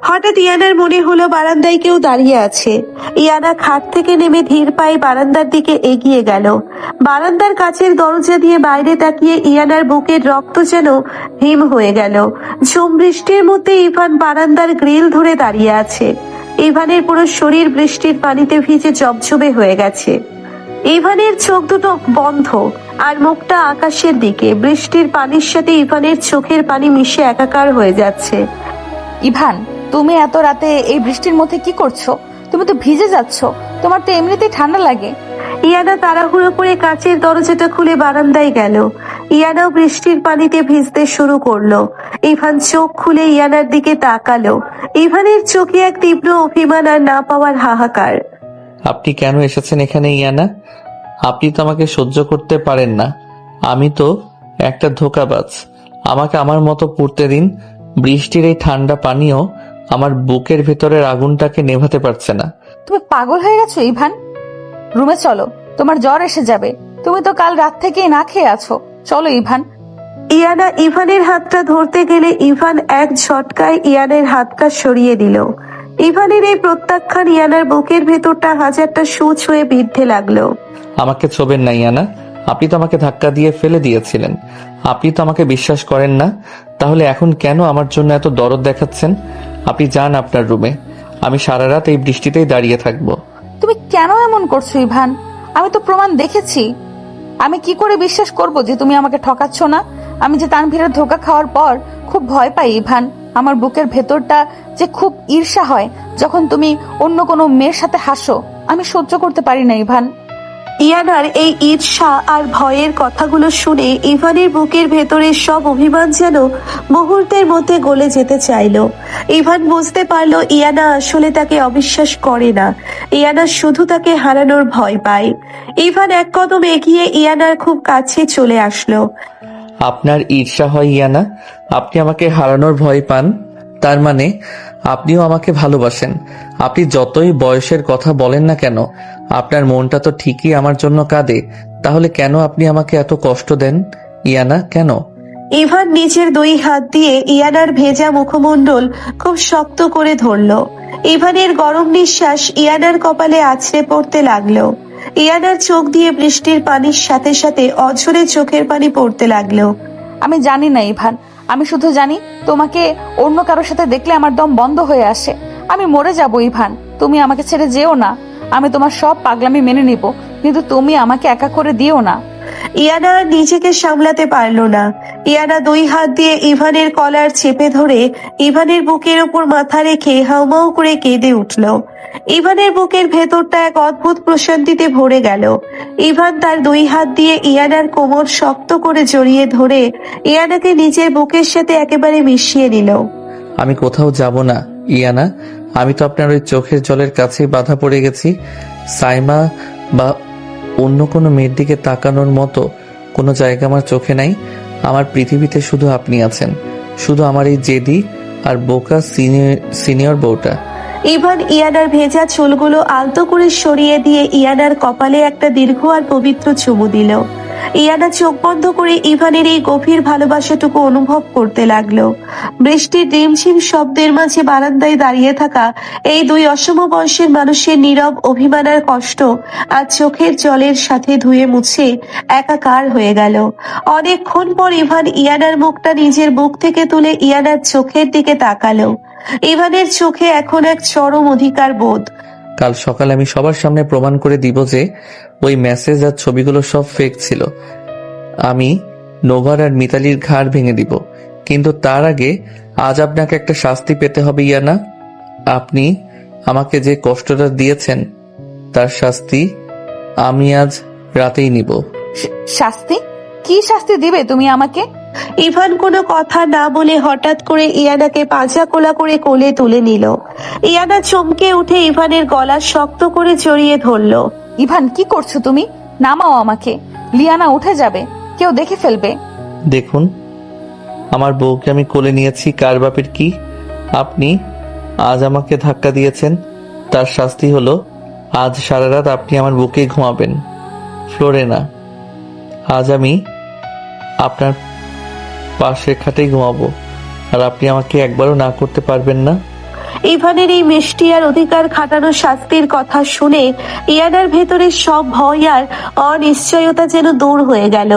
হঠাৎ ইয়ানার মনে হলো বারান্দায় কেউ দাঁড়িয়ে আছে। ইয়ানা খাট থেকে নেমে ধীর পায়ে বারান্দার দিকে এগিয়ে গেল। বারান্দার কাচের দরজা দিয়ে বাইরে তাকিয়ে ইয়ানার বুকের রক্ত যেন হিম হয়ে গেল। ঝুম বৃষ্টির মধ্যে ইভান বারান্দার গ্রিল ধরে দাঁড়িয়ে আছে। ইভানের পুরো শরীর বৃষ্টির পানিতে ভিজে জবজবে হয়ে গেছে। ইভানের চোখ দুটো বন্ধ আর মুখটা আকাশের দিকে। বৃষ্টির পানির সাথে ইভানের চোখের পানি মিশে একাকার হয়ে যাচ্ছে। ইভান, তুমি এত রাতে এই বৃষ্টির মধ্যে কি করছো? তুমি তো ভিজে যাচ্ছ, তোমার তো এমনিতেই ঠান্ডা লাগে। ইয়ানা তাড়াহুড়ো করে কাচের দরজাটা খুলে বারান্দায় গেল। ইয়ানাও বৃষ্টির পানিতে ভিজতে শুরু করলো। ইভান চোখ খুলে ইয়ানার দিকে তাকালো। ইভানের চোখে এক তীব্র অভিমান আর না পাওয়ার হাহাকার। আপনি কেন এসেছেন এখানে ইয়ানা? আপনি তো আমাকে সহ্য করতে পারেন না। আমি তো একটা ধোঁকাবাজ। আমাকে আমার মতো পড়তে দিন। বৃষ্টির এই ঠান্ডা পানিও আমার বুকের ভেতরের আগুনটাকে নেভাতে পারছে না। তুমি পাগল হয়ে গেছো ইভান। রুমে চলো, তোমার জ্বর এসে যাবে। তুমি তো কাল রাত থেকেই না খেয়ে আছো। চলো ইভান। ইয়ানা ইভানের হাতটা ধরতে গেলে ইভান এক ঝটকায় ইয়ানের হাতটা সরিয়ে দিল। ইভানের এই প্রত্যাখ্যান ইয়ানার বুকের ভেতরটা হাজারটা সুচ হয়ে বিঁধতে লাগলো। আমাকে ছোবেন না ইয়ানা। আপনি তো আমাকে ধাক্কা দিয়ে ফেলে দিয়েছিলেন। আপনি তো আমাকে বিশ্বাস করেন না। তাহলে এখন কেন আমার জন্য এত দরদ দেখাচ্ছেন? আপনি যান আপনার রুমে। আমি সারা রাত এই বৃষ্টিতেই দাঁড়িয়ে থাকবো। তুমি কেন এমন করছো ইভান? আমি তো প্রমাণ দেখেছি। আমি কি করে বিশ্বাস করব যে তুমি আমাকে ঠকাচ্ছ না? আমি যে তানভীরের ধোঁকা খাওয়ার পর খুব ভয় পাই ইভান। আমার বুকের ভেতরটা যে খুব ঈর্ষা হয় যখন তুমি অন্য কোনো মেয়ের সাথে হাসো। আমি সহ্য করতে পারি না ইভান। ইয়ানার এই ঈর্ষা আর ভয়ের কথাগুলো শুনে ইভানের বুকের ভেতরের সব অভিমান যেন মুহূর্তের মধ্যে গলে যেতে চাইলো। ইভান বুঝতে পারলো ইয়ানা আসলে তাকে অবিশ্বাস করে না। ইয়ানা শুধু তাকে হারানোর ভয় পায়। ইভান এক কদম এগিয়ে ইয়ানার খুব কাছে চলে আসলো। আপনার ঈর্ষা হয় ইয়ানা? আপনি আমাকে হারানোর ভয় পান? তার মানে আপনিও আমাকে ভালোবাসেন। আপনি যতই বয়সের কথা বলেন না কেন, আপনার মনটা তো ঠিকই আমার জন্য কাঁদে। তাহলে কেন আপনি আমাকে এত কষ্ট দেন ইয়ানা? কেন? ইভান নিজের দুই হাত দিয়ে ইয়ানার ভেজা মুখমণ্ডল খুব শক্ত করে ধরলো। ইভানের গরম নিঃশ্বাস ইয়ানার কপালে আছড়ে পড়তে লাগলো। ইয়ানার চোখ দিয়ে বৃষ্টির পানির সাথে সাথে অঝরে চোখের পানি পড়তে লাগলো। আমি জানি না ইভান, আমি শুধু জানি তোমাকে অন্য কারোর সাথে দেখলে আমার দম বন্ধ হয়ে আসে। আমি মরে যাব ইভান, তুমি আমাকে ছেড়ে যেও না। আমি তোমার সব পাগলামি মেনে নিব, কিন্তু তুমি আমাকে একা করে দিও না। ইয়ানা নিজেকে সামলাতে পারলো না। ইয়ানা দুই হাত দিয়ে ইভানের কলার চেপে ধরে ইভানের বুকের উপর মাথা রেখে হাউমাউ করে কেঁদে উঠল। ইভানের বুকের ভেতরটা এক অদ্ভুত প্রশান্তিতে ভরে গেল। ইভান তার দুই হাত দিয়ে ইয়ানার কোমর শক্ত করে জড়িয়ে ধরে ইয়ানাকে নিজের বুকের সাথে একেবারে মিশিয়ে নিল। আমি কোথাও যাব না ইয়ানা। আমি তো আপনার ওই চোখের জলের কাছেই বাধা পড়ে গেছি। সাইমা বা অন্য কোনো মেয়ের দিকে তাকানোর মতো কোনো জায়গা আমার চোখে নাই। আমার পৃথিবীতে শুধু আপনি আছেন, শুধু আমার এই জেদি আর বোকা সিনিয়র বউটা। ইভান ইয়ানার ভেজা চুলগুলো আলতো করে সরিয়ে দিয়ে ইয়ানার কপালে একটা দীর্ঘ আর পবিত্র চুমু দিল। ইয়ানা চোখ বন্ধ করে ইভানের এই গভীর ভালোবাসাটুকু অনুভব করতে লাগলো। বৃষ্টির রিমঝিম শব্দের মাঝে বারান্দায় দাঁড়িয়ে থাকা এই দুই অসম বয়সের মানুষের নীরব অভিমান আর কষ্ট আর চোখের জলের সাথে ধুয়ে মুছে একাকার হয়ে গেল। অনেকক্ষণ পর ইভান ইয়ানার মুখটা নিজের বুক থেকে তুলে ইয়ানার চোখের দিকে তাকালো। ইভানের চোখে এখন এক চরম অধিকার বোধ। কাল সকালে আমি সবার সামনে প্রমাণ করে দিব যে ওই মেসেজ আর ছবিগুলো সব ফেক ছিল। আমি নোভার আর মিতালির ঘাড় ভেঙে দিব, কিন্তু তার আগে আজ আপনাকে একটা শাস্তি পেতে হবে ইয়ানা। আপনি আমাকে যে কষ্টটা দিয়েছেন তার শাস্তি আমি আজ রাতেই নিব। শাস্তি? কি শাস্তি দিবে তুমি আমাকে? ইভান কোনো কথা না বলে হঠাৎ করে ইয়ানাকে পাঁজা কোলা করে কোলে তুলে নিল। ইয়ানা চমকে উঠে ইভানের গলা শক্ত করে জড়িয়ে ধরলো। ইভান, কি করছো তুমি? নামাও আমাকে, লিয়ানা উঠে যাবে, কেউ দেখে ফেলবে। দেখুন, আমার বউকে আমি কোলে নিয়েছি, কার বাপের কি? আপনি আজ আমাকে ধাক্কা দিয়েছেন, তার শাস্তি হলো আজ সারা রাত আপনি আমার বুকে ঘুমাবেন, ফ্লোরে না। আজ আমি আপনার পাশের খাটেই ঘুমাবো, আর আপনি আমাকে একবারও না করতে পারবেন না। ইভানের এই মিষ্টি আর অধিকার খাটানো শাস্তির কথা শুনে ইয়ানার ভেতরে সব ভয় আর অনিশ্চয়তা যেন দূর হয়ে গেল।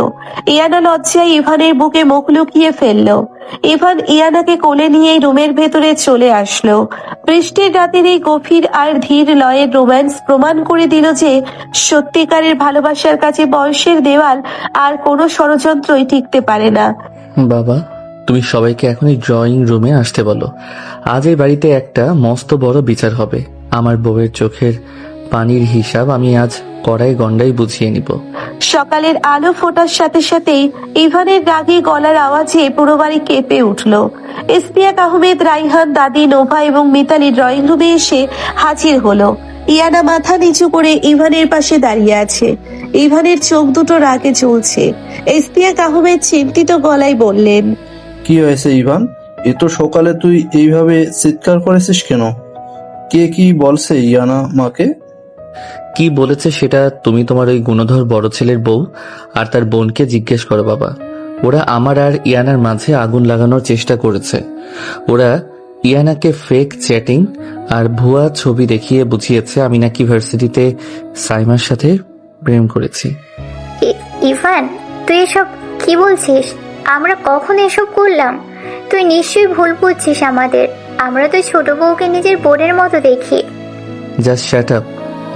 ইয়ানা লজ্জায় ইভানের বুকে মুখ লুকিয়ে ফেললো। ইভান ইয়ানাকে কোলে নিয়ে রুমের ভেতরে চলে আসলো। বৃষ্টির রাতের এই গভীর আর ধীর লয়ের রোম্যান্স প্রমাণ করে দিল যে সত্যিকারের ভালোবাসার কাছে বয়সের দেওয়াল আর কোনো ষড়যন্ত্রই টিকতে পারে না। বাবা, তুমি সবাইকে এখনই ড্রয়িং রুমে আসতে বলো। আজ এই বাড়িতে একটা মস্ত বড় বিচার হবে। আমার বউয়ের চোখের পানির হিসাব আমি আজ কড়াই গন্ডাই বুঝিয়ে নিব। সকালের আলো ফোটার সাথে সাথেই ইভানের রাগী গলার আওয়াজে পুরো বাড়ি কেঁপে উঠল। ইসপিয়াক আহমেদ, রাইহান, দাদি, নোভা এবং মিতালি ড্রয়িং রুমে এসে হাজির হলো। ইয়ানা মাথা নিচু করে ইভানের পাশে দাঁড়িয়ে আছে। ইভানের চোখ দুটো রাগে জ্বলছে। ইসপিয়াক আহমেদ চিন্তিত গলায় বললেন, কি হয়েছে ইভান? এত সকালে তুই এইভাবে চিৎকার করেছিস কেন? কে কি বলছে ইয়ানা মাকে? কি বলেছে সেটা তুমি তোমার ওই গুণধর বড় ছেলের বউ আর তার বোনকে জিজ্ঞেস করো বাবা। ওরা আমার আর ইয়ানার মাঝে আগুন লাগানোর চেষ্টা করেছে। ওরা ইয়ানাকে ফেক চ্যাটিং আর ভুয়া ছবি দেখিয়ে বুঝিয়েছে আমি নাকি ভার্সিটিতে সাইমার সাথে প্রেম করেছি। ইভান, তুই এসব কি বলছিস? আমরা কখন এসব করলাম? তুই নিশ্চয়ই ভুল বুঝছিস আমাদের। আমরা তো ছোট বউকে নিজের বোনের মতো দেখি। জাস্ট শ্যাট আপ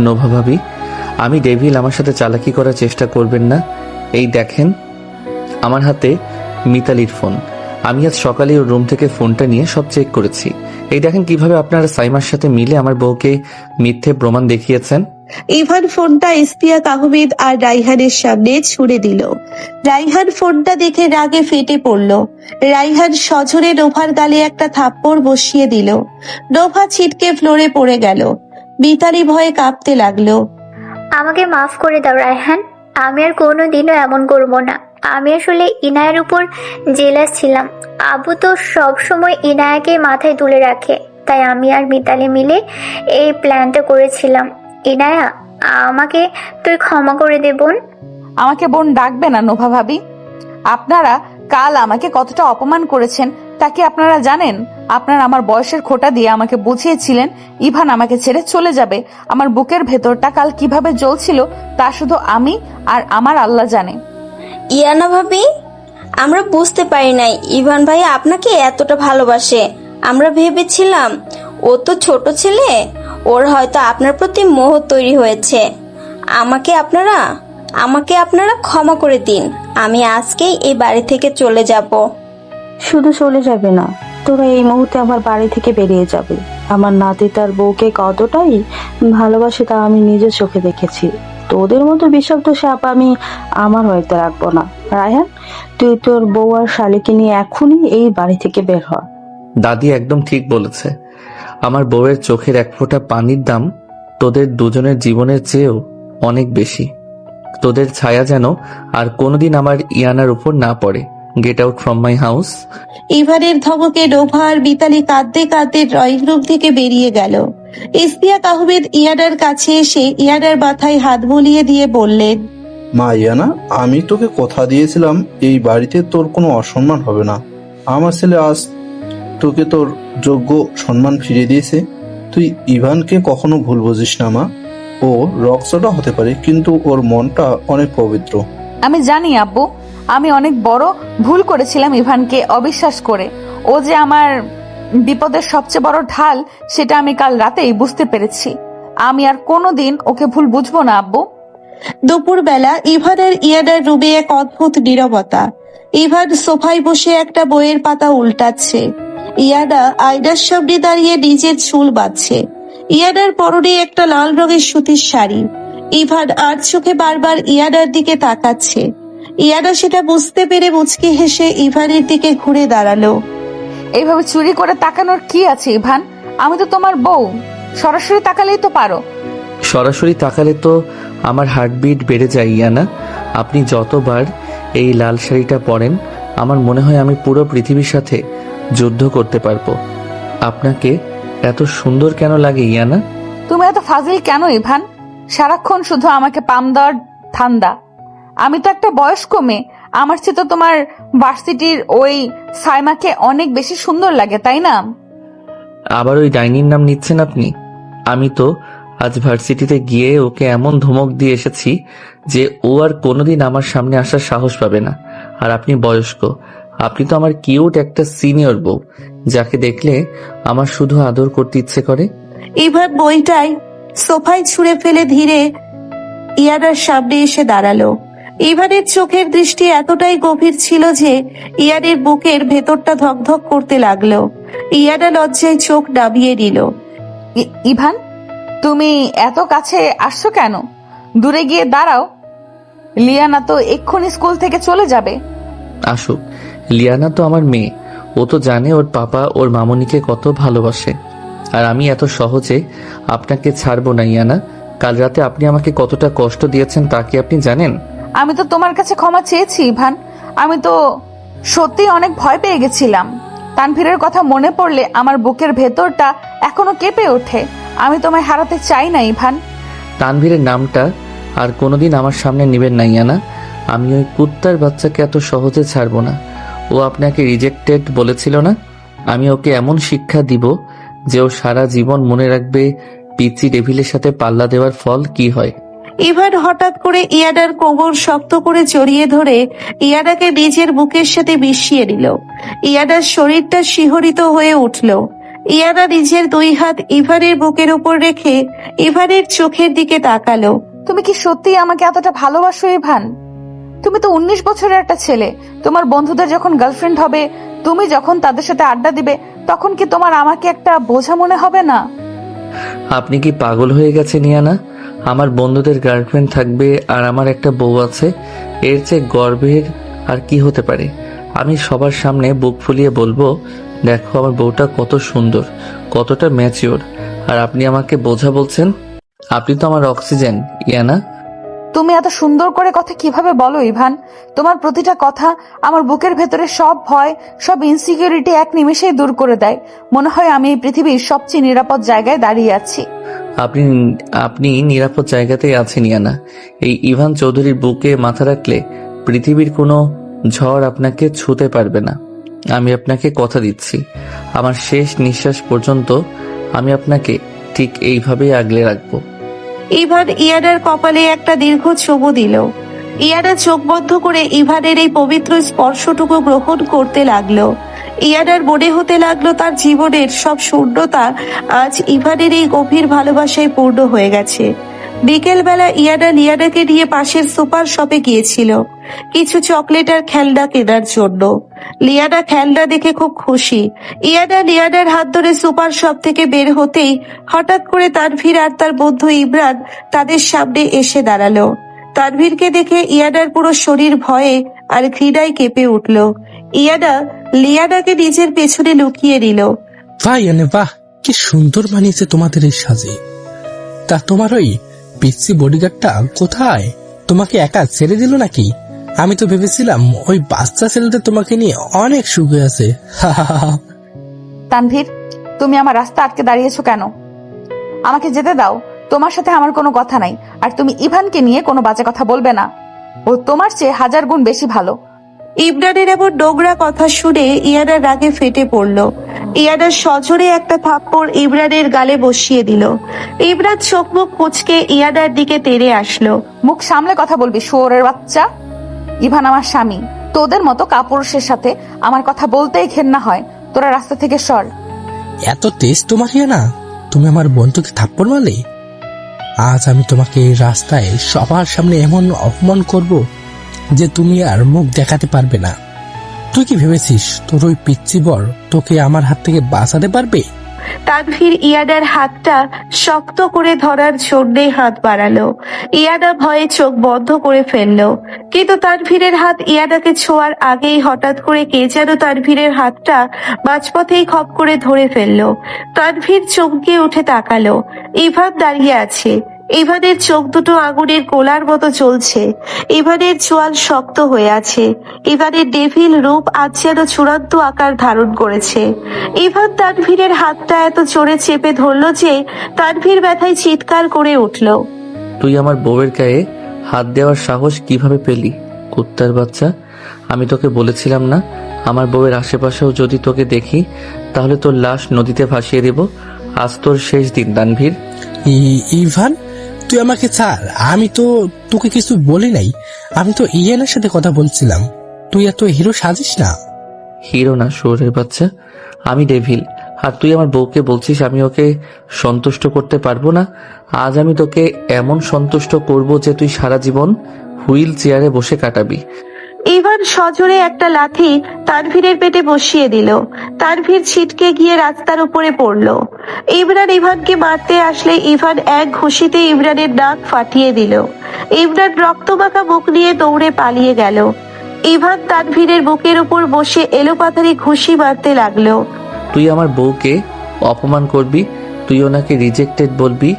নোভা ভাবি। আমি ডেভিল, আমার সাথে চালাকি করার চেষ্টা করবেন না। এই দেখেন আমার হাতে মিতালির ফোন। আমি আজ সকালে ওর রুম থেকে ফোনটা নিয়ে সব চেক করেছি। এই দেখেন কিভাবে আপনারা সাইমার সাথে মিলে আমার বউকে মিথ্যে প্রমাণ দেখিয়েছেন। ইভান ফোনটা ইসপিয়াক আহমেদ আর রাইহানের সামনে ছুড়ে দিল। রাইহান ফোনটা দেখে রাগে ফেটে পড়ল। রাইহান সজোরে নোভার গালে একটা থাপ্পড় বসিয়ে দিল। নোভা ছিটকে ফ্লোরে পড়ে গেল। মিতালি ভয়ে কাঁপতে লাগলো। আমাকে মাফ করে দাও রায়হান, আমি আর কোনোদিনও এমন করব না। আমি আসলে ইনায়ের উপর জেলাস ছিলাম। আবু তো সব সময় ইনায়াকে মাথায় তুলে রাখে, তাই আমি আর মিতালি মিলে এই প্ল্যানটা করেছিলাম। ইনায়া, আমাকে তুই ক্ষমা করে দে বোন। আমাকে বোন ডাকবে না নোভা ভাবি। আপনারা কাল আমাকে কতটা অপমান করেছেন তা কি আপনারা জানেন? আপনারা আমার বয়সের খোঁটা দিয়ে আমাকে বুঝিয়েছিলেন ইভান আমাকে ছেড়ে চলে যাবে। আমার বুকের ভেতরটা কাল কিভাবে জ্বলছিল তা শুধু আমি আর আমার আল্লাহ জানে। ইয়ানা ভাবি, আমরা বুঝতে পারি নাই ইভান ভাই আপনাকে এতটা ভালোবাসে। আমরা ভেবেছিলাম ও তো ছোট ছেলে, ওর হয়তো আপনার প্রতি মোহ তৈরি হয়েছে। আমাকে আপনারা ক্ষমা করে দিন। আমি আজকেই এই বাড়ি থেকে চলে যাব। শুধু চলে যাবে না, তোরা এই মুহূর্তে আমার বাড়ি থেকে বেরিয়ে যাবে। আমার নাতি তার বউকে কতটাই ভালোবাসে তা আমি নিজের চোখে দেখেছি। তোদের মতো বিষাক্ত সাপ আমি আমার হইতে রাখবো না। রায়হান, তুই তোর বউ আর শালিকে নিয়ে এখনই এই বাড়ি থেকে বের হ। দাদি একদম ঠিক বলেছে। আমার বউয়ের চোখের এক ফোঁটা পানির দাম তোদের দুজনের জীবনের চেয়েও অনেক বেশি। তোদের ছায়া যেন আর কোনোদিন আমার ইয়ানার উপর না পড়ে। Get out from my house. ইভানের ধমকে নোভা আর মিতালি কাঁদতে কাঁদতে ড্রয়িং রুম থেকে বেরিয়ে গেল। ইশতিয়াক আহমেদ ইয়ানার কাছে এসে ইয়ানার মাথায় হাত বুলিয়ে দিয়ে বললেন, মা ইয়ানা, আমি তোকে কথা দিয়েছিলাম এই বাড়িতে তোর কোনো অসম্মান হবে না। আমার ছেলে আজ তোকে তোর যোগ্য সম্মান ফিরিয়ে দিয়েছে। তুই ইভানকে কখনো ভুল বুঝিস না মা। ও রক্সটা হতে পারে, কিন্তু ওর মনটা অনেক পবিত্র। আমি জানি আব্বু, আমি অনেক বড় ভুল করেছিলাম ইভানকে অবিশ্বাস করে। ও যে আমার বিপদের সবচেয়ে বড় ঢাল, সেটা আমি কাল রাতেই বুঝতে পেরেছি। আমি আর কোনোদিন ওকে ভুল বুঝবো না আব্বু। দুপুরবেলা ইভানের ইয়ানার রুমে এক অদ্ভুত নীরবতা। ইভান সোফায় বসে একটা বইয়ের পাতা উল্টাচ্ছে। ইয়ানা আয়নার সামনে দাঁড়িয়ে নিজের চুল বাঁধছে। ইয়ানার পরনে একটা লাল রঙের সুতির শাড়ি। ইভান আর চোখে বারবার ইয়ানার দিকে তাকাচ্ছে। ইয়ানা সেটা বুঝতে পেরে মুচকি হেসে ইভানের দিকে ঘুরে দাঁড়ালো। এইভাবে চুরি করে তাকানোর কি আছে ইভান? আমি তো তোমার বউ, সরাসরি তাকালেই তো পারো। সরাসরি তাকালে তো আমার হার্টবিট বেড়ে যায় ইয়ানা। আপনি যতবার এই লাল শাড়িটা পরেন, আমার মনে হয় আমি পুরো পৃথিবীর সাথে যুদ্ধ করতে পারবো। আপনাকে এত সুন্দর কেন লাগে ইয়ানা? তুমি এত ফাজিল কেন ইভান? সারাক্ষণ শুধু আমাকে পাম দেওয়ার ধান্দা। আমি তো একটা বয়স্ক মেয়ে, আমার চেয়ে তো তোমার ভার্সিটির ওই সাইমাকে অনেক বেশি সুন্দর লাগে, তাই না? আবার ওই ডাইনির নাম নিচ্ছেন আপনি? আমি তো আজ ভার্সিটিতে গিয়ে ওকে এমন ধমক দিয়ে এসেছি যে ও আর কোনোদিন আমার সামনে আসার সাহস পাবে না। আর আপনি বয়স্ক, আপনি তো আমার কিউট একটা সিনিয়র বউ, যাকে দেখলে আমার শুধু আদর করতে ইচ্ছে করে। ইভান বইটাই সোফায় ছুঁড়ে ফেলে ধীরে ইয়ানার সামনে এসে দাঁড়ালো। ইভানের চোখের দৃষ্টি এতটাই গভীর ছিল যে ইয়ানের বুকের ভেতরটা ধকধক করতে লাগলো। ইয়ানা লজ্জায় চোখ নামিয়ে নিল। ইভান, তুমি এত কাছে আসছো কেন? দূরে গিয়ে দাঁড়াও। লিয়ানা তো এক্ষুনি স্কুল থেকে চলে যাবে। আসুক, লিয়ানা তো আমার মেয়ে। ও তো জানে ওর পাপা ওর মামনিকে কত ভালোবাসে। আর আমি এত সহজে আপনাকে ছাড়বো না ইয়ানা। কাল রাতে আপনি আমাকে কতটা কষ্ট দিয়েছেন তা কি আপনি জানেন? আমি তো তোমার কাছে ক্ষমা চেয়েছি ইভান। আমি তো সত্যি অনেক ভয় পেয়ে গেছিলাম। তানভীরের কথা মনে পড়লে আমার বুকের ভেতরটা এখনো কেঁপে ওঠে। আমি তোমায় হারাতে চাই না ইভান। তানভীরের নামটা আর কোনোদিন আমার সামনে নেবেন না ইয়ানা। আমি ওই কুত্তার বাচ্চাকে এত সহজে ছাড়বো না। ও আপনাকে রিজেক্টেড বলেছিল না? আমি ওকে এমন শিক্ষা দিব যে ও সারা জীবন মনে রাখবে পিচি ডেভিলের সাথে পাল্লা দেওয়ার ফল কি হয়। ইভান হঠাৎ করে ইয়ানার কোমর শক্ত করে জড়িয়ে ধরে ইয়ানাকে নিজের বুকের সাথে মিশিয়ে নিল। ইয়ানার শরীরটা শিহরিত হয়ে উঠল। ইয়ানা নিজের দুই হাত ইভানের বুকের উপর রেখে ইভানের চোখের দিকে তাকালো। তুমি কি সত্যি আমাকে এতটা ভালোবাসো ইভান? তুমি তো 19 বছরের একটা ছেলে। তোমার বন্ধুদের যখন গার্লফ্রেন্ড হবে, তুমি যখন তাদের সাথে আড্ডা দিবে, তখন কি তোমার আমাকে একটা বোঝা মনে হবে না? আপনি কি পাগল হয়ে গেছেন ইয়ানা? আমার বন্ধুদের গার্লফ্রেন্ড থাকবে আর আমার একটা বউ আছে, এর চেয়ে গর্বের আর কি হতে পারে? আমি সবার সামনে বুক ফুলিয়ে বলবো, দেখো আমার বউটা কত সুন্দর, কতটা ম্যাচিওর। আর আপনি আমাকে বোঝা বলছেন? আপনি তো আমার অক্সিজেন ইয়ানা। তুমি এত সুন্দর করে কথা কিভাবে বলো ইভান? তোমার প্রতিটা কথা আমার বুকের ভেতরে সব ভয়, সব ইনসিকিউরিটি এক নিমেষেই দূর করে দেয়। মনে হয় আমি এই পৃথিবীর সবচেয়ে নিরাপদ জায়গায় দাঁড়িয়ে আছি। আপনি নিরাপদ জায়গাতেই আছেন ইয়ানা। এই ইভান চৌধুরীর বুকে মাথা রাখলে পৃথিবীর কোনো ঝড় আপনাকে ছুঁতে পারবে না। আমি আপনাকে কথা দিচ্ছি, আমার শেষ নিঃশ্বাস পর্যন্ত আমি আপনাকে ঠিক এইভাবেই আগলে রাখবো। ইভান ইয়ানার কপালে একটা দীর্ঘ চুমু দিল। ইয়ানা চোখ বন্ধ করে ইভানের এই পবিত্র স্পর্শটুকু গ্রহণ করতে লাগলো। ইয়ানার মনে হতে লাগলো তার জীবনের সব শূন্যতা আজ ইভানের এই গভীর ভালোবাসায় পূর্ণ হয়ে গেছে। বিকেল বেলা ইয়ানা লিয়ানাকে নিয়ে পাশের সুপার শপে গিয়েছিল কিছু চকলেট আর খেলনা কেনার জন্য। লিয়ানা খেলনা দেখে খুব খুশি। ইয়ানা লিয়ানার হাত ধরে সুপার শপ থেকে বের হতেই হঠাৎ করে তানভীর আর তার বন্ধু ইমরান তাদের সামনে এসে দাঁড়ালো। তানভীরকে দেখে ইয়ানার পুরো শরীর ভয়ে আর ঘৃণায় কেঁপে উঠল। ইয়ানা লিয়ানাকে নিজের পেছনে লুকিয়ে নিল। বাহ ইয়ানে বাহ, কি সুন্দর মানিয়েছে তোমাদের এই সাজে। তা তোমার ওই পিচ্ছি বডিগার্ডটা কোথায়? তোমাকে একা ছেড়ে দিল নাকি? আমি তো ভেবেছিলাম ওই বাচ্চা ছেলেটা তোমাকে নিয়ে অনেক সুখে আছে। তানভীর, তুমি আমার রাস্তা আটকে দাঁড়িয়েছো কেন? আমাকে যেতে দাও। তোমার সাথে আমার কোনো কথা নাই। আর তুমি ইভানকে নিয়ে কোনো বাজে কথা বলবে না। ও তোমার চেয়ে 1000 গুণ বেশি ভালো। ইমরানের এমন নোংরা কথা শুনে ইয়ানার রাগে ফেটে পড়ল। ইয়ানা সজোরে একটা থাপ্পড় ইমরানের গালে বসিয়ে দিল। ইমরান চোখ মুখ কুঁচকে ইয়ানার দিকে তেড়ে আসলো। মুখ সামলে কথা বলবি, শুয়োরের বাচ্চা। ইভান আমার স্বামী। তোদের মতো কাপুরুষের সাথে আমার কথা বলতেই ঘেন্না হয়। তোরা রাস্তা থেকে সর। এত তেজ তোমার না? তুমি আমার বন্ধুকে থাপ্পড় মারলে? আজ আমি তোমাকে এই রাস্তায় সবার সামনে এমন অপমান করব যে তুমি আর মুখ দেখাতে পারবে না। তুই কি ভেবেছিস তোর ওই পিচ্চি বর তোকে আমার হাত থেকে বাঁচাতে পারবে? তানভীর ইয়ানার হাতটা শক্ত করে ধরার জন্যে হাত বাড়ালো। ইয়ানা ভয়ে চোখ বন্ধ করে ফেললো, কিন্তু তানভীরের হাত ইয়ানাকে ছোঁয়ার আগেই হঠাৎ করে কে যেন তানভীরের হাতটা মাঝপথেই খপ করে ধরে ফেললো। তানভীর চমকে উঠে তাকালো। ইভান দাঁড়িয়ে আছে। ইভানের চোখ দুটো আগুনের গোলার মতো জ্বলছে। ইভানের চোয়াল শক্ত হয়ে আছে। ইভানের ডেভিল রূপ আজ যেন চূড়ান্ত আকার ধারণ করেছে। ইভান তানভীরের হাতটা এত জোরে চেপে ধরলো যে তানভীর ব্যথায় চিৎকার করে উঠল। তুই আমার বউয়ের গায়ে হাত দেওয়ার সাহস কিভাবে পেলি, কুত্তার বাচ্চা? আমি তোকে বলেছিলাম না আমার বউয়ের আশেপাশেও যদি তোকে দেখি তাহলে তোর লাশ নদীতে ভাসিয়ে দেব। আজ তোর শেষ দিন তানভীর। ইভান, তুই আমাকে ছাড়। আমি তো তোকে কিছু বলি নাই। আমি তো ইয়ানার সাথে কথা বলছিলাম। তুই এত হিরো সাজিস না। হিরো না, শুয়োরের বাচ্চা। আমি ডেভিল। আর তুই আমার বউকে বলছিস আমি ওকে সন্তুষ্ট করতে পারবো না? আজ আমি তোকে এমন সন্তুষ্ট করব যে তুই সারা জীবন হুইল চেয়ারে বসে কাটাবি। ইভান সজোরে একটা লাথি তানভীরের পেটে বসিয়ে দিল। তানভীর ছিটকে গিয়ে রাস্তার উপরে পড়ল। ইমরান ইভানকে মারতে আসলে ইভান এক ঘুষিতে ইমরানের নাক ফাটিয়ে দিল। ইমরান রক্তমাখা মুখ নিয়ে দৌড়ে পালিয়ে গেল। ইভান তানভীরের বুকের উপর বসে এলোপাথারি ঘুষি মারতে লাগলো। তুই আমার বউকে অপমান করবি, তুই ওনাকে রিজেক্টেড বলবি।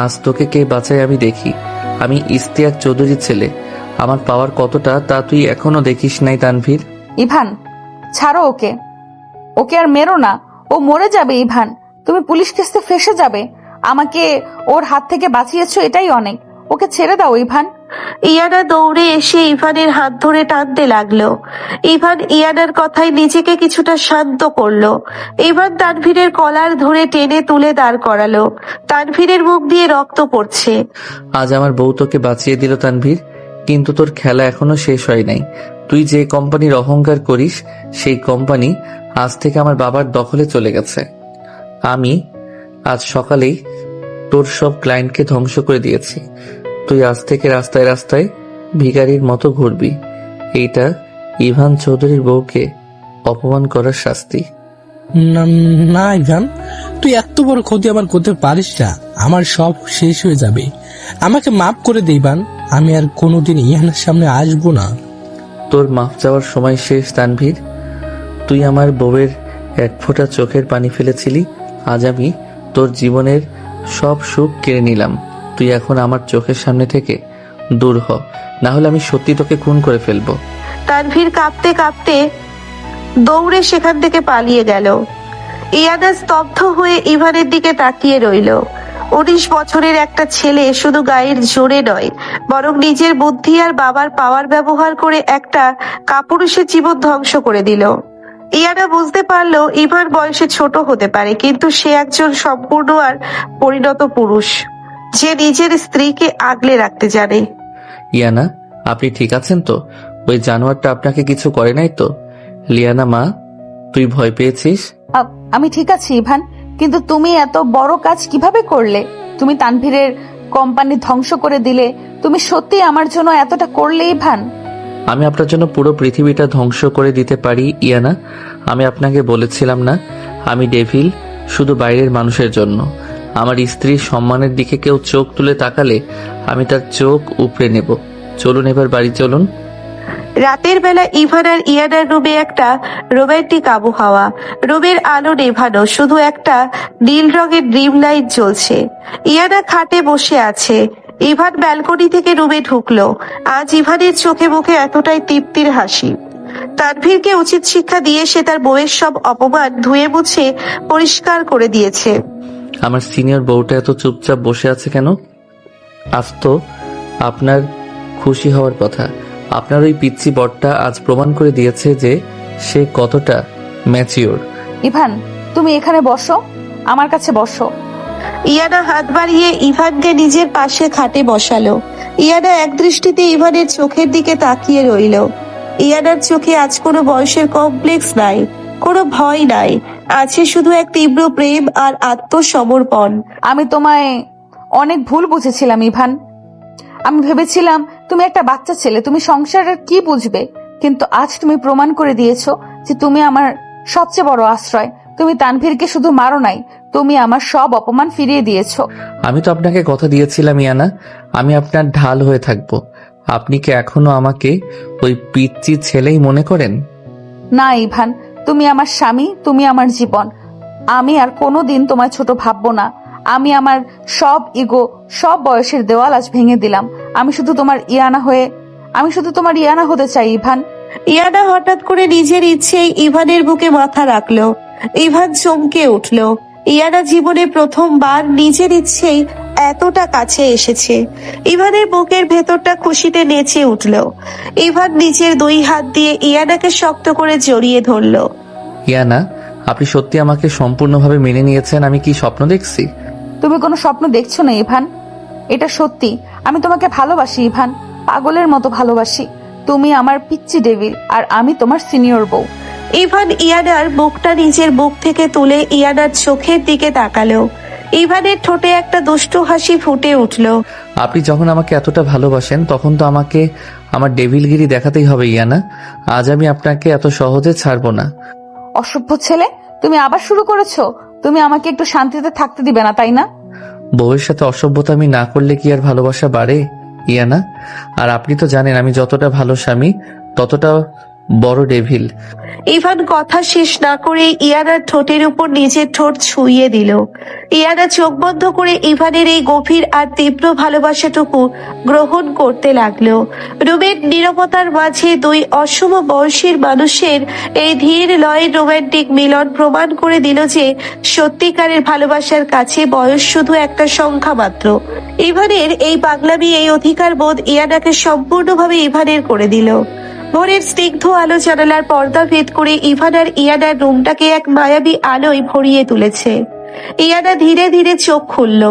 আজ তোকে কে বাঁচায় আমি দেখি। আমি ইশতিয়াক চৌধুরীর ছেলে। আমার পাওয়ার কতটা তা তুই এখনো দেখিস নাই তানভীর। ইভান, ছাড়ো ওকে। ওকে আর মেরো না। ও মরে যাবে ইভান। তুমি পুলিশ কেসে ফেঁসে যাবে। আমাকে ওর হাত থেকে বাঁচিয়েছো, এটাই অনেক। ওকে ছেড়ে দাও ইভান। ইয়ানা দৌড়ে এসে ইভানের হাত ধরে টানতে লাগলো। ইভান ইয়ানার কথায় নিজেকে কিছুটা শান্ত করলো। ইভান তানভীরের কলার ধরে টেনে তুলে দাঁড় করালো। তানভীরের মুখ দিয়ে রক্ত পড়ছে। আজ আমার বউ তোকে বাঁচিয়ে দিল তানভীর, কিন্তু তোর খেলা এখনো শেষ হয় নাই। তুই যে কোম্পানির অহংকার করিস সেই কোম্পানি আজ থেকে আমার বাবার দখলে চলে গেছে। আমি আজ সকালেই তোর সব ক্লায়েন্টকে ধ্বংস করে দিয়েছি। তুই আজ থেকে রাস্তায় রাস্তায় ভিখারির মতো ঘুরবি। এইটা ইভান চৌধুরীর বউকে অপমান করার শাস্তি। না ইভান, তুই এত বড় ক্ষতি আমার করতে পারিস না। আমার সব শেষ হয়ে যাবে। আমাকে মাফ করে দে ইভান। আমি আর কোনোদিন ইয়ানার সামনে আসবো না। তোর মাফ চাওয়ার সময় শেষ তানভীর। তুই আমার বউয়ের এক ফোঁটা চোখের পানি ফেলেছিলি। আজ আমি তোর জীবনের সব সুখ কেড়ে নিলাম। তুই এখন আমার চোখের সামনে থেকে দূর হ, না হলে আমি সত্যি তোকে খুন করে ফেলবো। তানভীর কাঁপতে কাঁপতে দৌড়ে সেখান থেকে পালিয়ে গেল। ইয়ানা স্তব্ধ হয়ে ইভানের দিকে তাকিয়ে রইল। 19 বছরের একটা ছেলে শুধু গায়ের জোরে নয়, বরং নিজের বুদ্ধি আর বাবার পাওয়ার ব্যবহার করে একটা কাপুরুষের জীবন ধ্বংস করে দিল। ইয়ানা বুঝতে পারলো ইভান বয়সে ছোট হতে পারে, কিন্তু সে একজন সম্পূর্ণ আর পরিণত পুরুষ, যে নিজের স্ত্রীকে আগলে রাখতে জানে। ইয়ানা, আপনি ঠিক আছেন তো? ওই জানোয়ারটা আপনাকে কিছু করে নাই তো? লিয়ানা মা, তুই ভয় পেয়েছিস? আমি ঠিক আছি ইভান, কিন্তু তুমি এত বড় কাজ কিভাবে করলে? তুমি তানভীরের কোম্পানি ধ্বংস করে দিলে। তুমি সত্যি আমার জন্য এতটা করলে ইভান? আমি আপনার জন্য পুরো পৃথিবীটা ধ্বংস করে দিতে পারি ইয়ানা। আমি আপনাকে বলেছিলাম না আমি ডেভিল শুধু বাইরের মানুষের জন্য। আমার স্ত্রীর সম্মানের দিকে কেউ চোখ তুলে তাকালে আমি তার চোখ উপড়ে নেব। চলুন এবার বাড়ি চলুন। রাতের বেলা ইভান আর ইয়ানার রুমে একটা রোমান্টিক আবহাওয়া। রুমের আলো নেভানো, শুধু একটা নীল রঙের ড্রিম লাইট জ্বলছে। ইয়ানা খাটে বসে আছে। ইভান ব্যালকনি থেকে রুমে ঢুকলো। আজ ইভানের চোখে মুখে এতটাই তৃপ্তির হাসি। তানভীরকে উচিত শিক্ষা দিয়ে সে তার বউয়ের সব অপমান ধুয়ে মুছে পরিষ্কার করে দিয়েছে। আমার সিনিয়র বউটা এত চুপচাপ বসে আছে কেন? আজ তো আপনার খুশি হওয়ার কথা। আপনার ওই পিচ্চি বরটা আজ প্রমাণ করে দিয়েছে যে সে কতটা ম্যাচিওর। ইভান, তুমি এখানে বসো, আমার কাছে বসো। ইয়ানা হাত বাড়িয়ে ইভানকে নিজের পাশে খাটে বসালো। ইয়ানা এক দৃষ্টিতে ইভানের চোখের দিকে তাকিয়ে রইল। ইয়ানার চোখে আজ কোনো বয়সের কমপ্লেক্স নাই, কোনো ভয় নাই, আছে শুধু এক তীব্র প্রেম আর আত্মসমর্পণ। আমি তোমায় অনেক ভুল বুঝেছিলাম ইভান। আমি ভেবেছিলাম তুমি একটা বাচ্চা ছেলে, তুমি সংসারের কি বুঝবে, কিন্তু আজ তুমি প্রমাণ করে দিয়েছো যে তুমি আমার সবচেয়ে বড় আশ্রয়। তুমি তানভীরকে শুধু মারো নাই, তুমি আমার সব অপমান ফিরিয়ে দিয়েছো। আমি তো আপনাকে কথা দিয়েছিলাম ইয়ানা, আমি আপনার ঢাল হয়ে থাকবো। আপনি কি এখনো আমাকে ওই পিচ্চি ছেলেই মনে করেন? না ইভান, তুমি আমার স্বামী, তুমি আমার জীবন। আমি আর কোনোদিন তোমায় ছোট ভাববো না। আমি আমার সব ইগো, সব বয়সের দেওয়াল আজ ভেঙে দিলাম। আমি শুধু তোমার ইয়ানা হতে চাই ইভান। ইয়ানা হঠাৎ করে নিজের ইচ্ছেই ইভানের বুকে মাথা রাখলো। ইভান চমকে উঠলো। ইয়ানা জীবনে প্রথমবার নিজের ইচ্ছেই এতটা কাছে এসেছে। ইভানের বুকের ভেতরটা খুশিতে নেচে উঠলো। ইভান নিজের দুই হাত দিয়ে ইয়ানাকে শক্ত করে জড়িয়ে ধরলো। ইয়ানা, আপনি সত্যি আমাকে সম্পূর্ণভাবে মেনে নিয়েছেন? আমি কি স্বপ্ন দেখছি? তুমি কোনো স্বপ্ন দেখছো না ইভান, এটা সত্যি। আমি তোমাকে ভালোবাসি ইভান, পাগলের মতো ভালোবাসি। তুমি আমার পিচ্চি ডেভিল আর আমি তোমার সিনিয়র বউ। ইভান ইয়ানার বুকটা নিজের বুক থেকে তুলে ইয়ানার চোখের দিকে তাকালো। ইভানের ঠোঁটে একটা দুষ্টু হাসি ফুটে উঠলো। আপনি যখন আমাকে এতটা ভালোবাসেন তখন তো আমাকে আমার ডেভিলগিরি দেখাতেই হবে ইয়ানা। আজ আমি আপনাকে এত সহজে ছাড়বো না। অসভ্য ছেলে, তুমি আবার শুরু করেছো। তুমি আমাকে একটু শান্তিতে থাকতে দিবে না, তাই না? বউয়ের সাথে অসভ্যতা আমি না করলে কি আর ভালোবাসা বাড়ে ইয়ানা? আর আপনি তো জানেন আমি যতটা ভালো স্বামী ততটা বড় ডেভিল। ইভান কথা শেষ না করে ইয়ানার ঠোঁটের উপর নিজের ঠোঁট ছুঁয়ে দিল। ইয়ানা চোখ বন্ধ করে ইভানের এই গভীর আর তীব্র ভালোবাসাটুকু গ্রহণ করতে লাগলো। রুমের নীরবতার মাঝে দুই অসম বয়সীর মানুষের এই ধীর লয়ের রোমান্টিক মিলন প্রমাণ করে দিল যে সত্যিকারের ভালোবাসার কাছে বয়স শুধু একটা সংখ্যা মাত্র। ইভানের এই পাগলামি, এই অধিকার বোধ ইয়ানাকে সম্পূর্ণভাবে ইভানের করে দিল। ভোরের স্নিগ্ধ আলো জানালার পর্দা ভেদ করে ইভান আর ইয়ানার রুমটাকে এক মায়াবী আলোয় ভরিয়ে তুলেছে। ইয়ানা ধীরে ধীরে চোখ খুলল।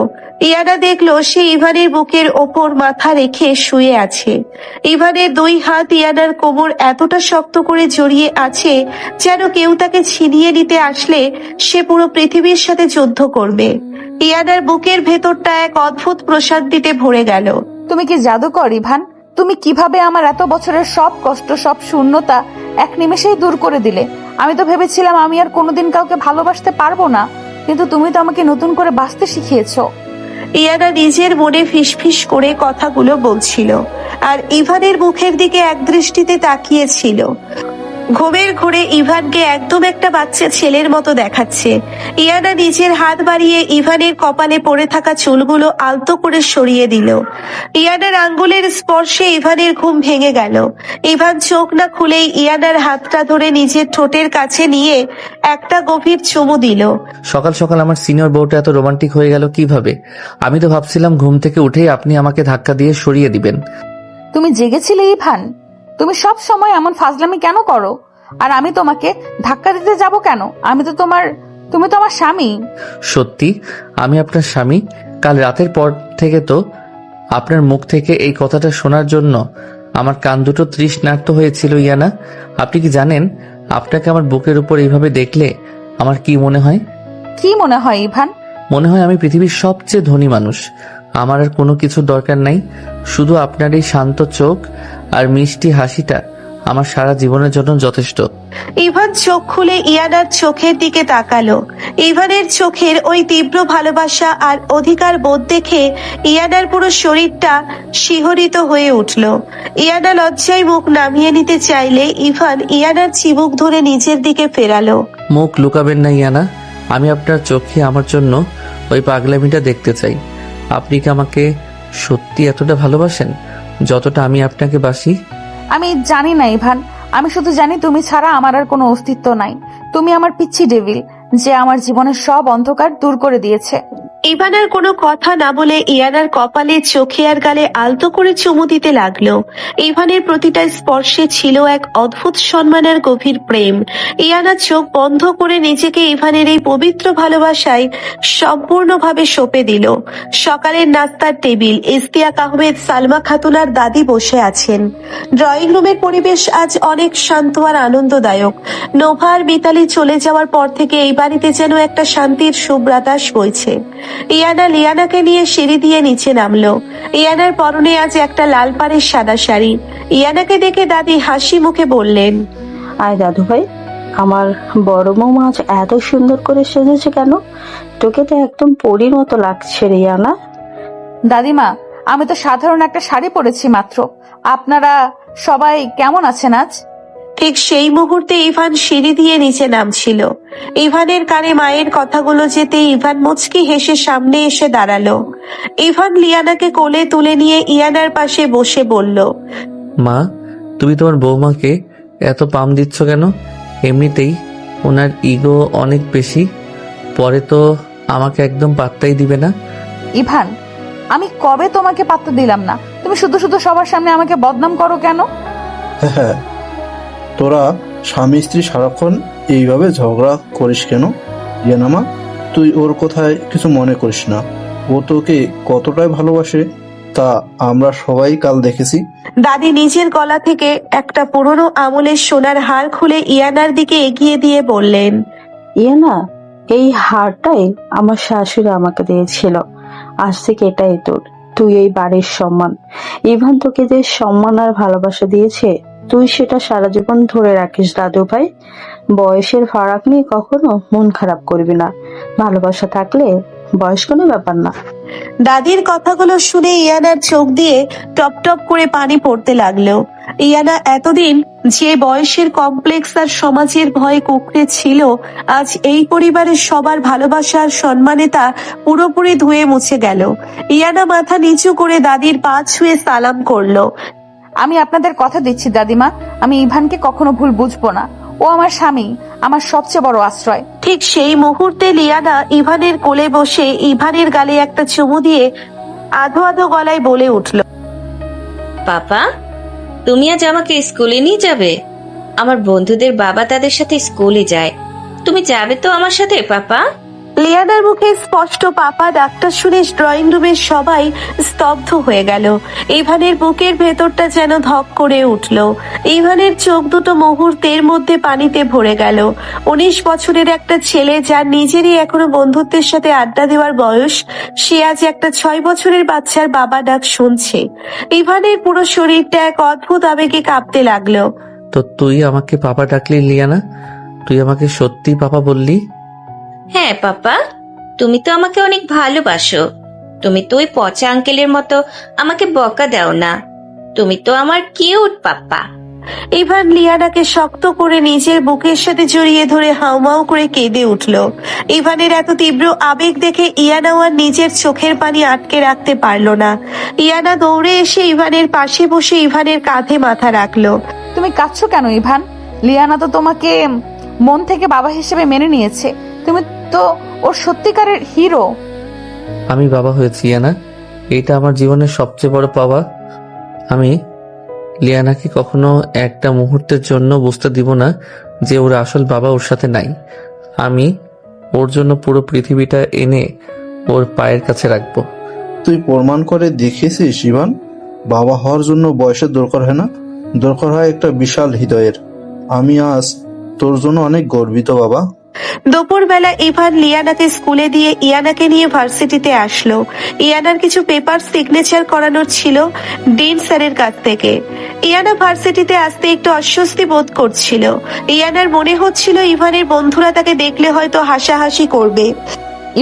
ইয়ানা দেখলো সে ইভানের বুকের ওপর মাথা রেখে শুয়ে আছে। ইভানের দুই হাত ইয়ানার কোমর এতটা শক্ত করে জড়িয়ে আছে যেন কেউ তাকে ছিনিয়ে নিতে আসলে সে পুরো পৃথিবীর সাথে যুদ্ধ করবে। ইয়ানার বুকের ভেতরটা এক অদ্ভুত প্রশান্তিতে ভরে গেল। তুমি কি জাদুকর ইভান? তুমি কিভাবে আমার এত বছরের সব কষ্ট, সব শূন্যতা এক নিমেষেই দূর করে দিলে। আমি তো ভেবেছিলাম আমি আর কোনোদিন কাউকে ভালোবাসতে পারবো না, কিন্তু তুমি তো আমাকে নতুন করে বাঁচতে শিখিয়েছো। ইয়ানা নিজের মনে ফিসফিস করে কথাগুলো বলছিল আর ইভানের মুখের দিকে এক দৃষ্টিতে তাকিয়েছিল। ঘুমের ঘোরে ইভানকে একদম একটা বাচ্চা ছেলের মতো দেখাচ্ছে। ইয়ানা নিজের হাত বাড়িয়ে ইভানের কপালে পড়ে থাকা চুলগুলো আলতো করে সরিয়ে দিল। ইয়ানার আঙ্গুলের স্পর্শে ইভানের ঘুম ভেঙে গেল। ইভান চোখ না খুলেই ইয়ানার হাতটা ধরে নিজের ঠোঁটের কাছে নিয়ে একটা গভীর চুমু দিল। সকাল সকাল আমার সিনিয়র বউটা এত রোমান্টিক হয়ে গেল কিভাবে? আমি তো ভাবছিলাম ঘুম থেকে উঠেই আপনি আমাকে ধাক্কা দিয়ে সরিয়ে দিবেন। তুমি জেগেছিলে ইভান? তুমি সব সময় এমন ফাজলামি কেন করো? আর আমি তোমাকে ধাক্কা দিতে যাব কেন? তুমি তো আমার স্বামী। সত্যি আমি আপনার স্বামী? কাল রাতের পর থেকে তো আপনার মুখ থেকে এই কথাটা শোনার জন্য আমার কান দুটো তৃষ্ণার্ত হয়েছিল ইয়ানা। আপনি কি জানেন আপনাকে আমার বুকের উপর এইভাবে দেখলে আমার কি মনে হয়? কি মনে হয় ইভান? মনে হয় আমি পৃথিবীর সবচেয়ে ধনী মানুষ। আমার আর কোনো কিছু দরকার নাই, শুধু আপনার এই শান্ত চোখ আর মিষ্টি হাসিটা আমার সারা জীবনের জন্য যথেষ্ট। ইভান চোখ খুলে ইয়ানার চোখের দিকে তাকালো। ইভানের চোখের ওই তীব্র ভালোবাসা আর অধিকার বোধ দেখে ইয়ানার পুরো শরীরটা শিহরিত হয়ে উঠল। ইয়ানা লজ্জায় মুখ নামিয়ে নিতে চাইলে ইভান ইয়ানার চিবুক ধরে নিজের দিকে ফেরালো। মুখ লুকাবেন না ইয়ানা, আমি আপনার চোখে আমার জন্য ওই পাগলামিটা দেখতে চাই। আপনি কি আমাকে সত্যি এতটা ভালোবাসেন যতটা আমি আপনাকে বাসি? আমি জানি না ইভান, আমি শুধু জানি তুমি ছাড়া আমার আর কোনো অস্তিত্ব নাই। তুমি আমার পিচ্ছি ডেভিল, যে আমার জীবনের সব অন্ধকার দূর করে দিয়েছে। ইভান আর কোনো কথা না বলে ইয়ানার কপালে, চোখে আর গালে আলতো করে চুমু দিতে লাগলো। ইভানের প্রতিটা স্পর্শে ছিল এক অদ্ভুত সম্মান আর গভীর প্রেম। ইয়ানা চোখ বন্ধ করে নিজেকে ইভানের এই পবিত্র ভালোবাসায় সম্পূর্ণভাবে সঁপে দিল। সকালের নাস্তার টেবিল, ইস্তিয়াক আহমেদ, সালমা খাতুন আর দাদি বসে আছেন। ড্রয়িং রুমের পরিবেশ আজ অনেক শান্ত আর আনন্দদায়ক। নোভা আর মিতালি চলে যাওয়ার পর থেকে এই বাড়িতে যেন একটা শান্তির সুবাতাস বইছে। ইয়ানা লিয়ানাকে নিয়ে সিঁড়ি দিয়ে নিচে নামলো। ইয়ানার পরনে আজ একটা লাল পাড়ের সাদা শাড়ি। ইয়ানাকে দেখে দাদি হাসি মুখে বললেন, আয় দাদু ভাই, আমার বড় বৌমা আজ এত সুন্দর করে সেজেছে কেন? তোকে তো একদম পরীর মতো লাগছে রে ইয়ানা। দাদিমা, আমি তো সাধারণ একটা শাড়ি পরেছি মাত্র। আপনারা সবাই কেমন আছেন আজ? ঠিক সেই মুহূর্তে ইভান সিঁড়ি দিয়ে নিচে নামছিল। ইভানের কানে মায়ের কথাগুলো যেতে ইভান মুচকি হেসে সামনে এসে দাঁড়ালো। ইভান লিয়ানাকে কোলে তুলে নিয়ে ইয়ানার পাশে বসে বলল, মা, তুমি তোমার বৌমাকে এত পাম দিচ্ছ কেন? এমনিতেই ওনার ইগো অনেক বেশি, পরে তো আমাকে একদম পাত্তাই দিবে না। ইভান, আমি কবে তোমাকে পাত্তা দিলাম না? তুমি শুধু শুধু সবার সামনে আমাকে বদনাম করো কেন? হ্যাঁ, তোরা স্বামী স্ত্রী সারাক্ষণ এইভাবে ঝগড়া করিস কেন? ইয়ানামা, তুই ওর কথায় কিছু মনে করিস না। ও তোকে কতটাই ভালোবাসে তা আমরা সবাই কাল দেখেছি। দাদি নিজের গলা থেকে একটা পুরনো আমলের সোনার হার খুলে ইয়ানার দিকে এগিয়ে দিয়ে বললেন, ইয়ানা, এই হারটাই আমার শাশুড়ি আমাকে দিয়েছিল। আজ থেকে এটাই তোর। তুই এই বাড়ির সম্মান। ইভান তোকে যে সম্মান আর ভালোবাসা দিয়েছে, তুই সেটা সারা জীবন ধরে রাখিস দাদু ভাই। বয়সের ফারাক নিয়ে কখনো মন খারাপ করবি না। ভালোবাসা থাকলে বয়স কোনো ব্যাপার না। দাদির কথাগুলো শুনে ইয়ানার চোখ দিয়ে টপ টপ করে পানি পড়তে লাগলো। ইয়ানা এতদিন যে বয়সের কমপ্লেক্স আর সমাজের ভয়ে কুঁকড়ে ছিল, আজ এই পরিবারের সবার ভালোবাসা আর সম্মানে তা পুরোপুরি ধুয়ে মুছে গেল। ইয়ানা মাথা নিচু করে দাদির পা ছুঁয়ে সালাম করলো। আমি আপনাদের কথা দিচ্ছি দাদিমা, আমি ইভানকে কখনো ভুল বুঝবো না। ও আমার স্বামী, আমার সবচেয়ে বড় আশ্রয়। ঠিক সেই মুহূর্তে লিয়ানা ইভানের কোলে বসে ইভানের গালে একটা চুমু দিয়ে আধো আধো গলায় বলে উঠল, পাপা, তুমি আজ আমাকে স্কুলে নিয়ে যাবে? আমার বন্ধুদের বাবা তাদের সাথে স্কুলে যায়। তুমি যাবে তো আমার সাথে পাপা? লিয়ানার মুখে স্পষ্ট পাপা ডাকটা শুনে ড্রয়িং রুমের সবাই স্তব্ধ হয়ে গেল। ইভানের বুকের ভেতরটা যেন ধক করে উঠল। ইভানের চোখ দুটো মুহূর্তের মধ্যে পানিতে ভরে গেল। 19 বছরের একটা ছেলে, যার নিজেরই এখনো বন্ধুত্বের সাথে আড্ডা দেওয়ার বয়স, সে আজ একটা 6 বছরের বাচ্চার বাবা ডাক শুনছে। ইভানের পুরো শরীরটা এক অদ্ভুত আবেগে কাঁপতে লাগলো। তো তুই আমাকে পাপা ডাকলি লিয়ানা? তুই আমাকে সত্যি পাপা বললি? হ্যাঁ পাপা, তুমি তো আমাকে অনেক ভালোবাসো। তুমি তো ওই পচা আঙ্কেলের মতো আমাকে বকা দাও না। তুমি তো আমার কিউট পাপা। ইভান লিয়ানাকে শক্ত করে নিজের বুকের সাথে জড়িয়ে ধরে হাউমাউ করে কেঁদে উঠল। ইভানের এত তীব্র আবেগ দেখে ইয়ানাও আর নিজের চোখের পানি আটকে রাখতে পারল না। ইয়ানা দৌড়ে এসে ইভানের পাশে বসে ইভানের কাঁধে মাথা রাখলো। তুমি কাঁদছো কেন ইভান? লিয়ানা তো তোমাকে মন থেকে বাবা হিসেবে মেনে নিয়েছে। তুমি তো ওর সত্যিকারের হিরো। আমি বাবা হয়েছি ইয়ানা, এটা আমার জীবনের সবচেয়ে বড় পাওয়া। আমি লিয়ানাকে কখনো একটা মুহূর্তের জন্য বুঝতে দিব না যে ওর আসল বাবা ওর সাথে নাই। আমি ওর জন্য পুরো পৃথিবীটা এনে ওর পায়ের কাছে রাখবো। তুই প্রমাণ করে দেখিয়েছিস ইভান, বাবা হওয়ার জন্য বয়সের দরকার হয় না, দরকার হয় একটা বিশাল হৃদয়ের। আমি আজ তোর জন্য অনেক গর্বিত বাবা। দুপুরবেলা ইভান লিয়ানাকে স্কুলে দিয়ে ইয়ানাকে নিয়ে ভার্সিটিতে আসলো। ইয়ানার কিছু পেপার সিগনেচার করানোর ছিল ডিন স্যারের কাছ থেকে। ইয়ানা ভার্সিটিতে আসতে একটু অস্বস্তি বোধ করছিল। ইয়ানার মনে হচ্ছিল ইভানের বন্ধুরা তাকে দেখলে হয়তো হাসাহাসি করবে।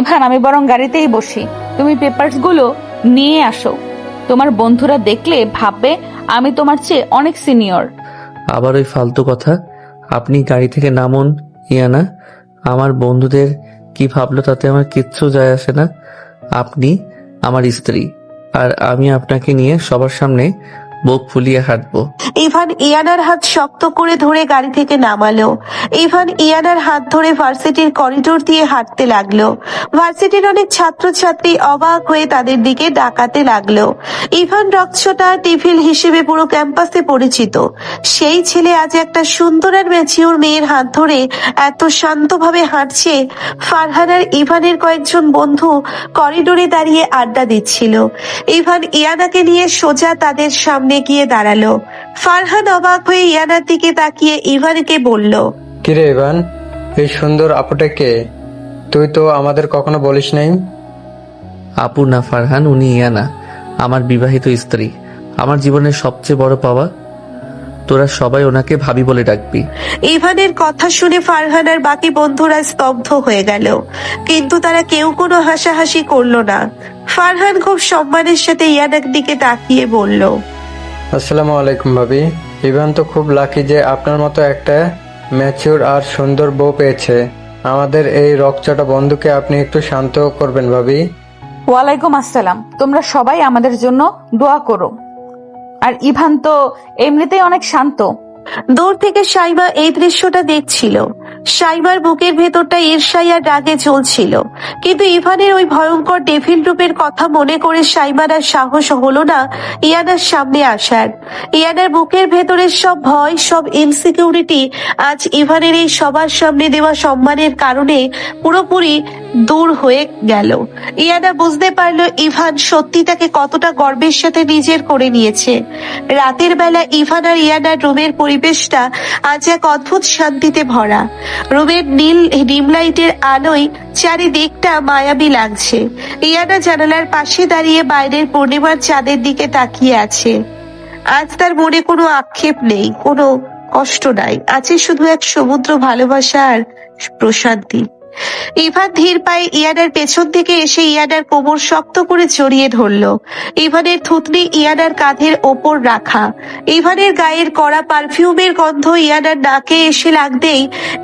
ইভান, আমি বরং গাড়িতেই বসি, তুমি পেপারস গুলো নিয়ে আসো। তোমার বন্ধুরা দেখলে ভাববে আমি তোমার চেয়ে অনেক সিনিয়র। আবার ওই ফালতু কথা। আপনি গাড়ি থেকে নামুন ইয়ানা। আমার বন্ধুদের কি ভাবলো তাতে আমার কিচ্ছু যায় আসে না। আপনি আমার স্ত্রী, আর আমি আপনাকে নিয়ে সবার সামনে বুক ফুলিয়ে হাঁটবো। ইভান ইয়ানার হাত শক্ত করে ধরে গাড়ি থেকে নামালো। ইভান ইয়ানার হাত ধরে ভার্সিটির করিডোর দিয়ে হাঁটতে লাগলো। ভার্সিটির অনেক ছাত্রছাত্রী অবাক হয়ে তাদের দিকে ডাকাতে লাগলো। ইভান রকচটা টিফিল হিসেবে পুরো ক্যাম্পাসে পরিচিত। সেই ছেলে আজ একটা সুন্দর আর ম্যাচিওর মেয়ের হাত ধরে এত শান্তভাবে হাঁটছে। ফারহান আর ইভানের কয়েকজন বন্ধু করিডোরে দাঁড়িয়ে আড্ডা দিচ্ছিল। ইভান ইয়ানাকে নিয়ে সোজা তাদের সামনে গিয়ে দাঁড়ালো। ফারহান অবাক হয়ে ইয়ানার দিকে তাকিয়ে ইভানকে বলল, কিরে ইভান, এই সুন্দর আপুটা কে? তুই তো আমাদের কখনো বলিস নাই। আপু না ফারহান, উনি ইয়ানা, আমার বিবাহিত স্ত্রী, আমার জীবনের সবচেয়ে বড় পাওয়া। তোরা সবাই ওনাকে ভাবি বলে ডাকবি। ইভানের কথা শুনে ফারহান আর বাকি বন্ধুরা স্তব্ধ হয়ে গেল, কিন্তু তারা কেউ কোনো হাসাহাসি করলো না। ফারহান খুব সম্মানের সাথে ইয়ানার দিকে তাকিয়ে বলল, আসসালামু আলাইকুম ভাবি। ইভান তো খুব লাকি যে আপনার মতো একটা ম্যাচিওর আর সুন্দর বউ পেয়েছে। আমাদের এই রকচটা বন্ধুকে আপনি একটু শান্ত করবেন ভাবি। ওয়ালাইকুম আসসালাম। তোমরা সবাই আমাদের জন্য দোয়া করো। আর ইভান তো এমনিতেই অনেক শান্ত। দূর থেকে সাইমা এই দৃশ্যটা দেখছিল। সাইমার বুকের ভেতরটা ঈর্ষাই আর রাগে চলছিল, কিন্তু ইভানের ওই ভয়ঙ্কর ডেভিল রূপের কথা মনে করে সাইমার আর সাহস হলো না ইয়ানার সামনে আসার। ইয়ানার বুকের ভেতরের সব ভয়, সব ইনসিকিউরিটি আজ ইভানের এই সবার সামনে দেওয়া সম্মানের কারণে পুরোপুরি দূর হয়ে গেল। ইয়ানা বুঝতে পারলো ইভান সত্যি তাকে কতটা গর্বের সাথে নিজের করে নিয়েছে। রাতের বেলা ইভান আর ইয়ানার রুমের পরিবেশটা আজ এক অদ্ভুত শান্তিতে ভরা। রুমের নীল ডিমলাইটের আলোয় চারিদিকটা মায়াবী লাগছে। ইয়ানা জানালার পাশে দাঁড়িয়ে বাইরের পূর্ণিমার চাঁদের দিকে তাকিয়ে আছে। আজ তার মনে কোনো আক্ষেপ নেই, কোনো কষ্ট নাই, আছে শুধু এক সমুদ্র ভালোবাসা আর প্রশান্তি। ইভান ধীর পায়ে ইয়ানার পেছন থেকে এসে ইয়ানার কোমর শক্ত করে জড়িয়ে ধরলো। ইভানের থুতনি ইয়ানার কাঁধের ওপর রাখা। ইভানের গায়ের কড়া পারফিউমের গন্ধ ইয়ানার নাকে এসে লাগতেই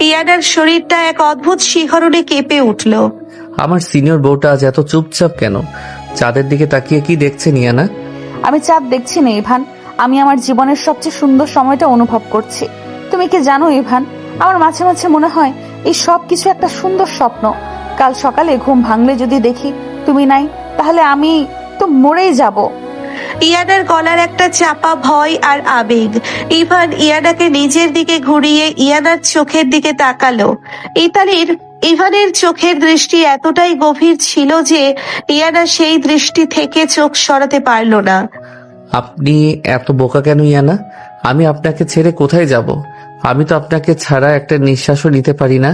ইয়ানার শরীরটা এক অদ্ভুত শিহরণে কেঁপে উঠল। আমার সিনিয়র বউটা আজ এত চুপচাপ কেন? চাঁদের দিকে তাকিয়ে কি দেখছেন ইয়ানা? আমি চাঁদ দেখছি না ইভান, আমি আমার জীবনের সবচেয়ে সুন্দর সময়টা অনুভব করছি। তুমি কি জানো ইভান, আমার মাঝে মাঝে মনে হয় এই সব কিছু একটা সুন্দর স্বপ্ন। কাল সকালে ঘুম ভাঙলে যদি দেখি তুমি নাই, তাহলে আমি তো মরেই যাব। ইয়ানার গলার একটা চাপা ভয় আর আবেগ। ইভান ইয়ানাকে নিজের দিকে ঘুরিয়ে ইয়ানার চোখের দিকে তাকালো। ইভানের চোখের দৃষ্টি এতটাই গভীর ছিল যে ইয়ানা সেই দৃষ্টি থেকে চোখ সরাতে পারল না। আপনি এত বোকা কেন ইয়ানা? আমি আপনাকে ছেড়ে কোথায় যাব? আমি তো আপনাকে ছাড়া একটা নিঃশ্বাসও নিতে পারি না।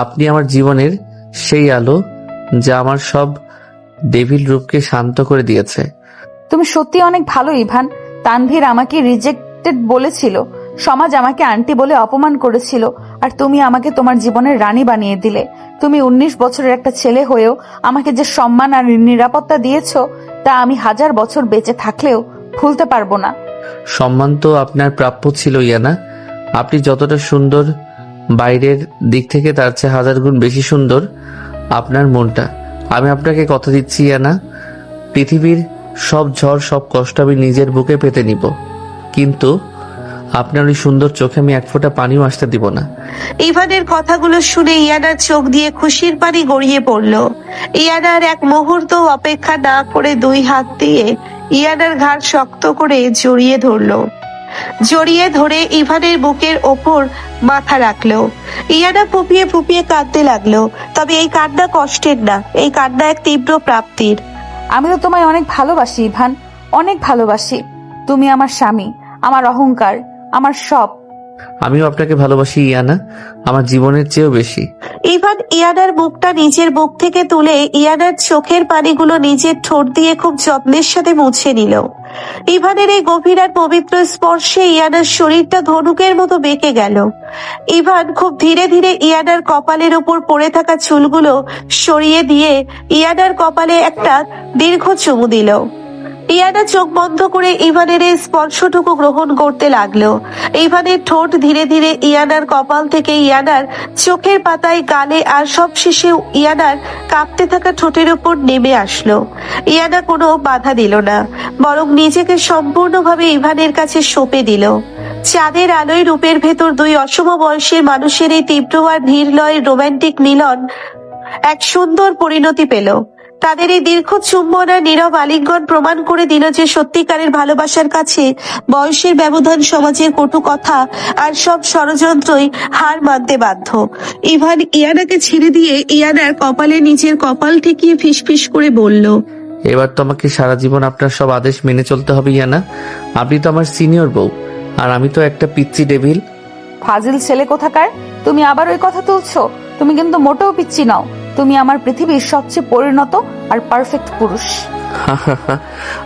আপনি আমার জীবনের সেই আলো যা আমার সব ডেভিল রূপকে শান্ত করে দিয়েছে। তুমি সত্যি অনেক ভালো ইভান। তানভীর আমাকে রিজেক্টেড বলেছিল, সমাজ আমাকে আন্টি বলে অপমান করেছিল, আর তুমি আমাকে তোমার জীবনের রানী বানিয়ে দিলে। তুমি 19 বছরের একটা ছেলে হয়েও আমাকে যে সম্মান আর নিরাপত্তা দিয়েছো, তা আমি 1000 বছর বেঁচে থাকলেও ভুলতে পারবো না। সম্মান তো আপনার প্রাপ্য ছিল ইয়ানা। আপনি যতটা সুন্দর বাইরের দিক থেকে, তার চেয়ে 1000 গুণ বেশি সুন্দর আপনার মনটা। আমি আপনাকে কথা দিচ্ছি ইয়ানা, পৃথিবীর সব ঝড়, সব কষ্ট আমি নিজের বুকে পেতে নিব, কিন্তু আপনার ওই সুন্দর চোখে আমি এক ফোঁটা পানিও আসতে দিব না। ইভানের কথাগুলো শুনে ইয়ানার চোখ দিয়ে খুশির পানি গড়িয়ে পড়ল। ইয়ানার এক মুহূর্ত অপেক্ষা না করে 2 হাত দিয়ে ইয়ানার ঘাড় শক্ত করে জড়িয়ে ধরে ইভানের বুকের ওপর মাথা রাখলো। ইয়ানা ফুপিয়ে ফুপিয়ে কাঁদতে লাগলো। তবে এই কান্না কষ্টের না, এই কান্না এক তীব্র প্রাপ্তির। আমি তো তোমায় অনেক ভালোবাসি ইভান, অনেক ভালোবাসি। তুমি আমার স্বামী, আমার অহংকার, আমার সব। আমিও আপনাকে ভালোবাসি ইয়ানা, আমার জীবনের চেয়েও বেশি। ইভান ইয়ানার বুকটা নিজের বুক থেকে তুলে ইয়ানার চোখের পানিগুলো নিজের ঠোঁট দিয়ে খুব যত্নের সাথে মুছে নিল। ইভানের এই গভীর আর পবিত্র স্পর্শে ইয়ানার শরীরটা ধনুকের মতো বেঁকে গেল। ইভান খুব ধীরে ধীরে ইয়ানার কপালের উপর পড়ে থাকা চুলগুলো সরিয়ে দিয়ে ইয়ানার কপালে একটা দীর্ঘ চুমু দিল। ইয়ানা চোখ বন্ধ করে ইভানের এই স্পর্শটুকু গ্রহণ করতে লাগলো। ইভানের ঠোঁট ধীরে ধীরে ইয়ানার কপাল থেকে ইয়ানার চোখের পাতায়, গালে আর সব শেষে ইয়ানার কাঁপতে থাকা ঠোঁটের উপর নেমে আসলো। ইয়ানা কোনো বাধা দিল না, বরং নিজেকে সম্পূর্ণভাবে ইভানের কাছে সঁপে দিল। চাঁদের আলোয় রূপের ভেতর দুই অসম বয়সের মানুষের এই তীব্র আর ধীরলয়ের রোমান্টিক মিলন এক সুন্দর পরিণতি পেল। তাদের এই দীর্ঘ চুম্বন আর নীরব আলিঙ্গন প্রমাণ করে দিল যে সত্যিকারের ভালোবাসার কাছে বয়সের ব্যবধান, সমাজের কটু কথা আর সব ষড়যন্ত্রই হার মানতে বাধ্য। ইভান ইয়ানাকে ছেড়ে দিয়ে ইয়ানার কপালে নিজের কপাল ঠেকিয়ে ফিসফিস করে বলল, এবার তো আমাকে সারা জীবন আপনার সব আদেশ মেনে চলতে হবে ইয়ানা। আপনি তো আমার সিনিয়র বউ, আর আমি তো একটা পিচ্চি ডেভিল। ফাজিল ছেলে কোথাকার, তুমি আবার ওই কথা তুলছো? তুমি কিন্তু মোটেও পিচ্ছি নাও, তুমি আমার পৃথিবীর সবচেয়ে পরিণত আর পারফেক্ট পুরুষ।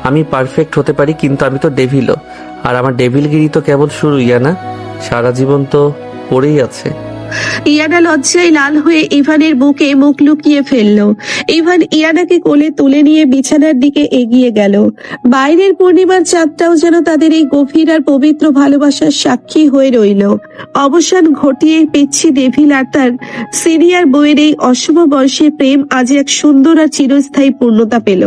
আমি পারফেক্ট হতে পারি, কিন্তু আমি তো ডেভিলও, আর আমার ডেভিলগিরি তো কেবল শুরু ইয়ানা, সারা জীবন তো পড়েই আছে। ইয়ানা লজ্জায় লাল হয়ে ইভানের বুকে মুখ লুকিয়ে ফেলল। ইভান ইয়ানাকে কোলে তুলে নিয়ে বিছানার দিকে এগিয়ে গেল। বাইরের পূর্ণিমার চাঁদটাও যেন তাদের এই গভীর আর পবিত্র ভালোবাসার সাক্ষী হয়ে রইল। অবসান ঘটিয়ে পিচ্ছি ডেভিল আর তার সিনিয়র বউয়ের এই অশুভ বয়সের প্রেম আজ এক সুন্দর আর চিরস্থায়ী পূর্ণতা পেল।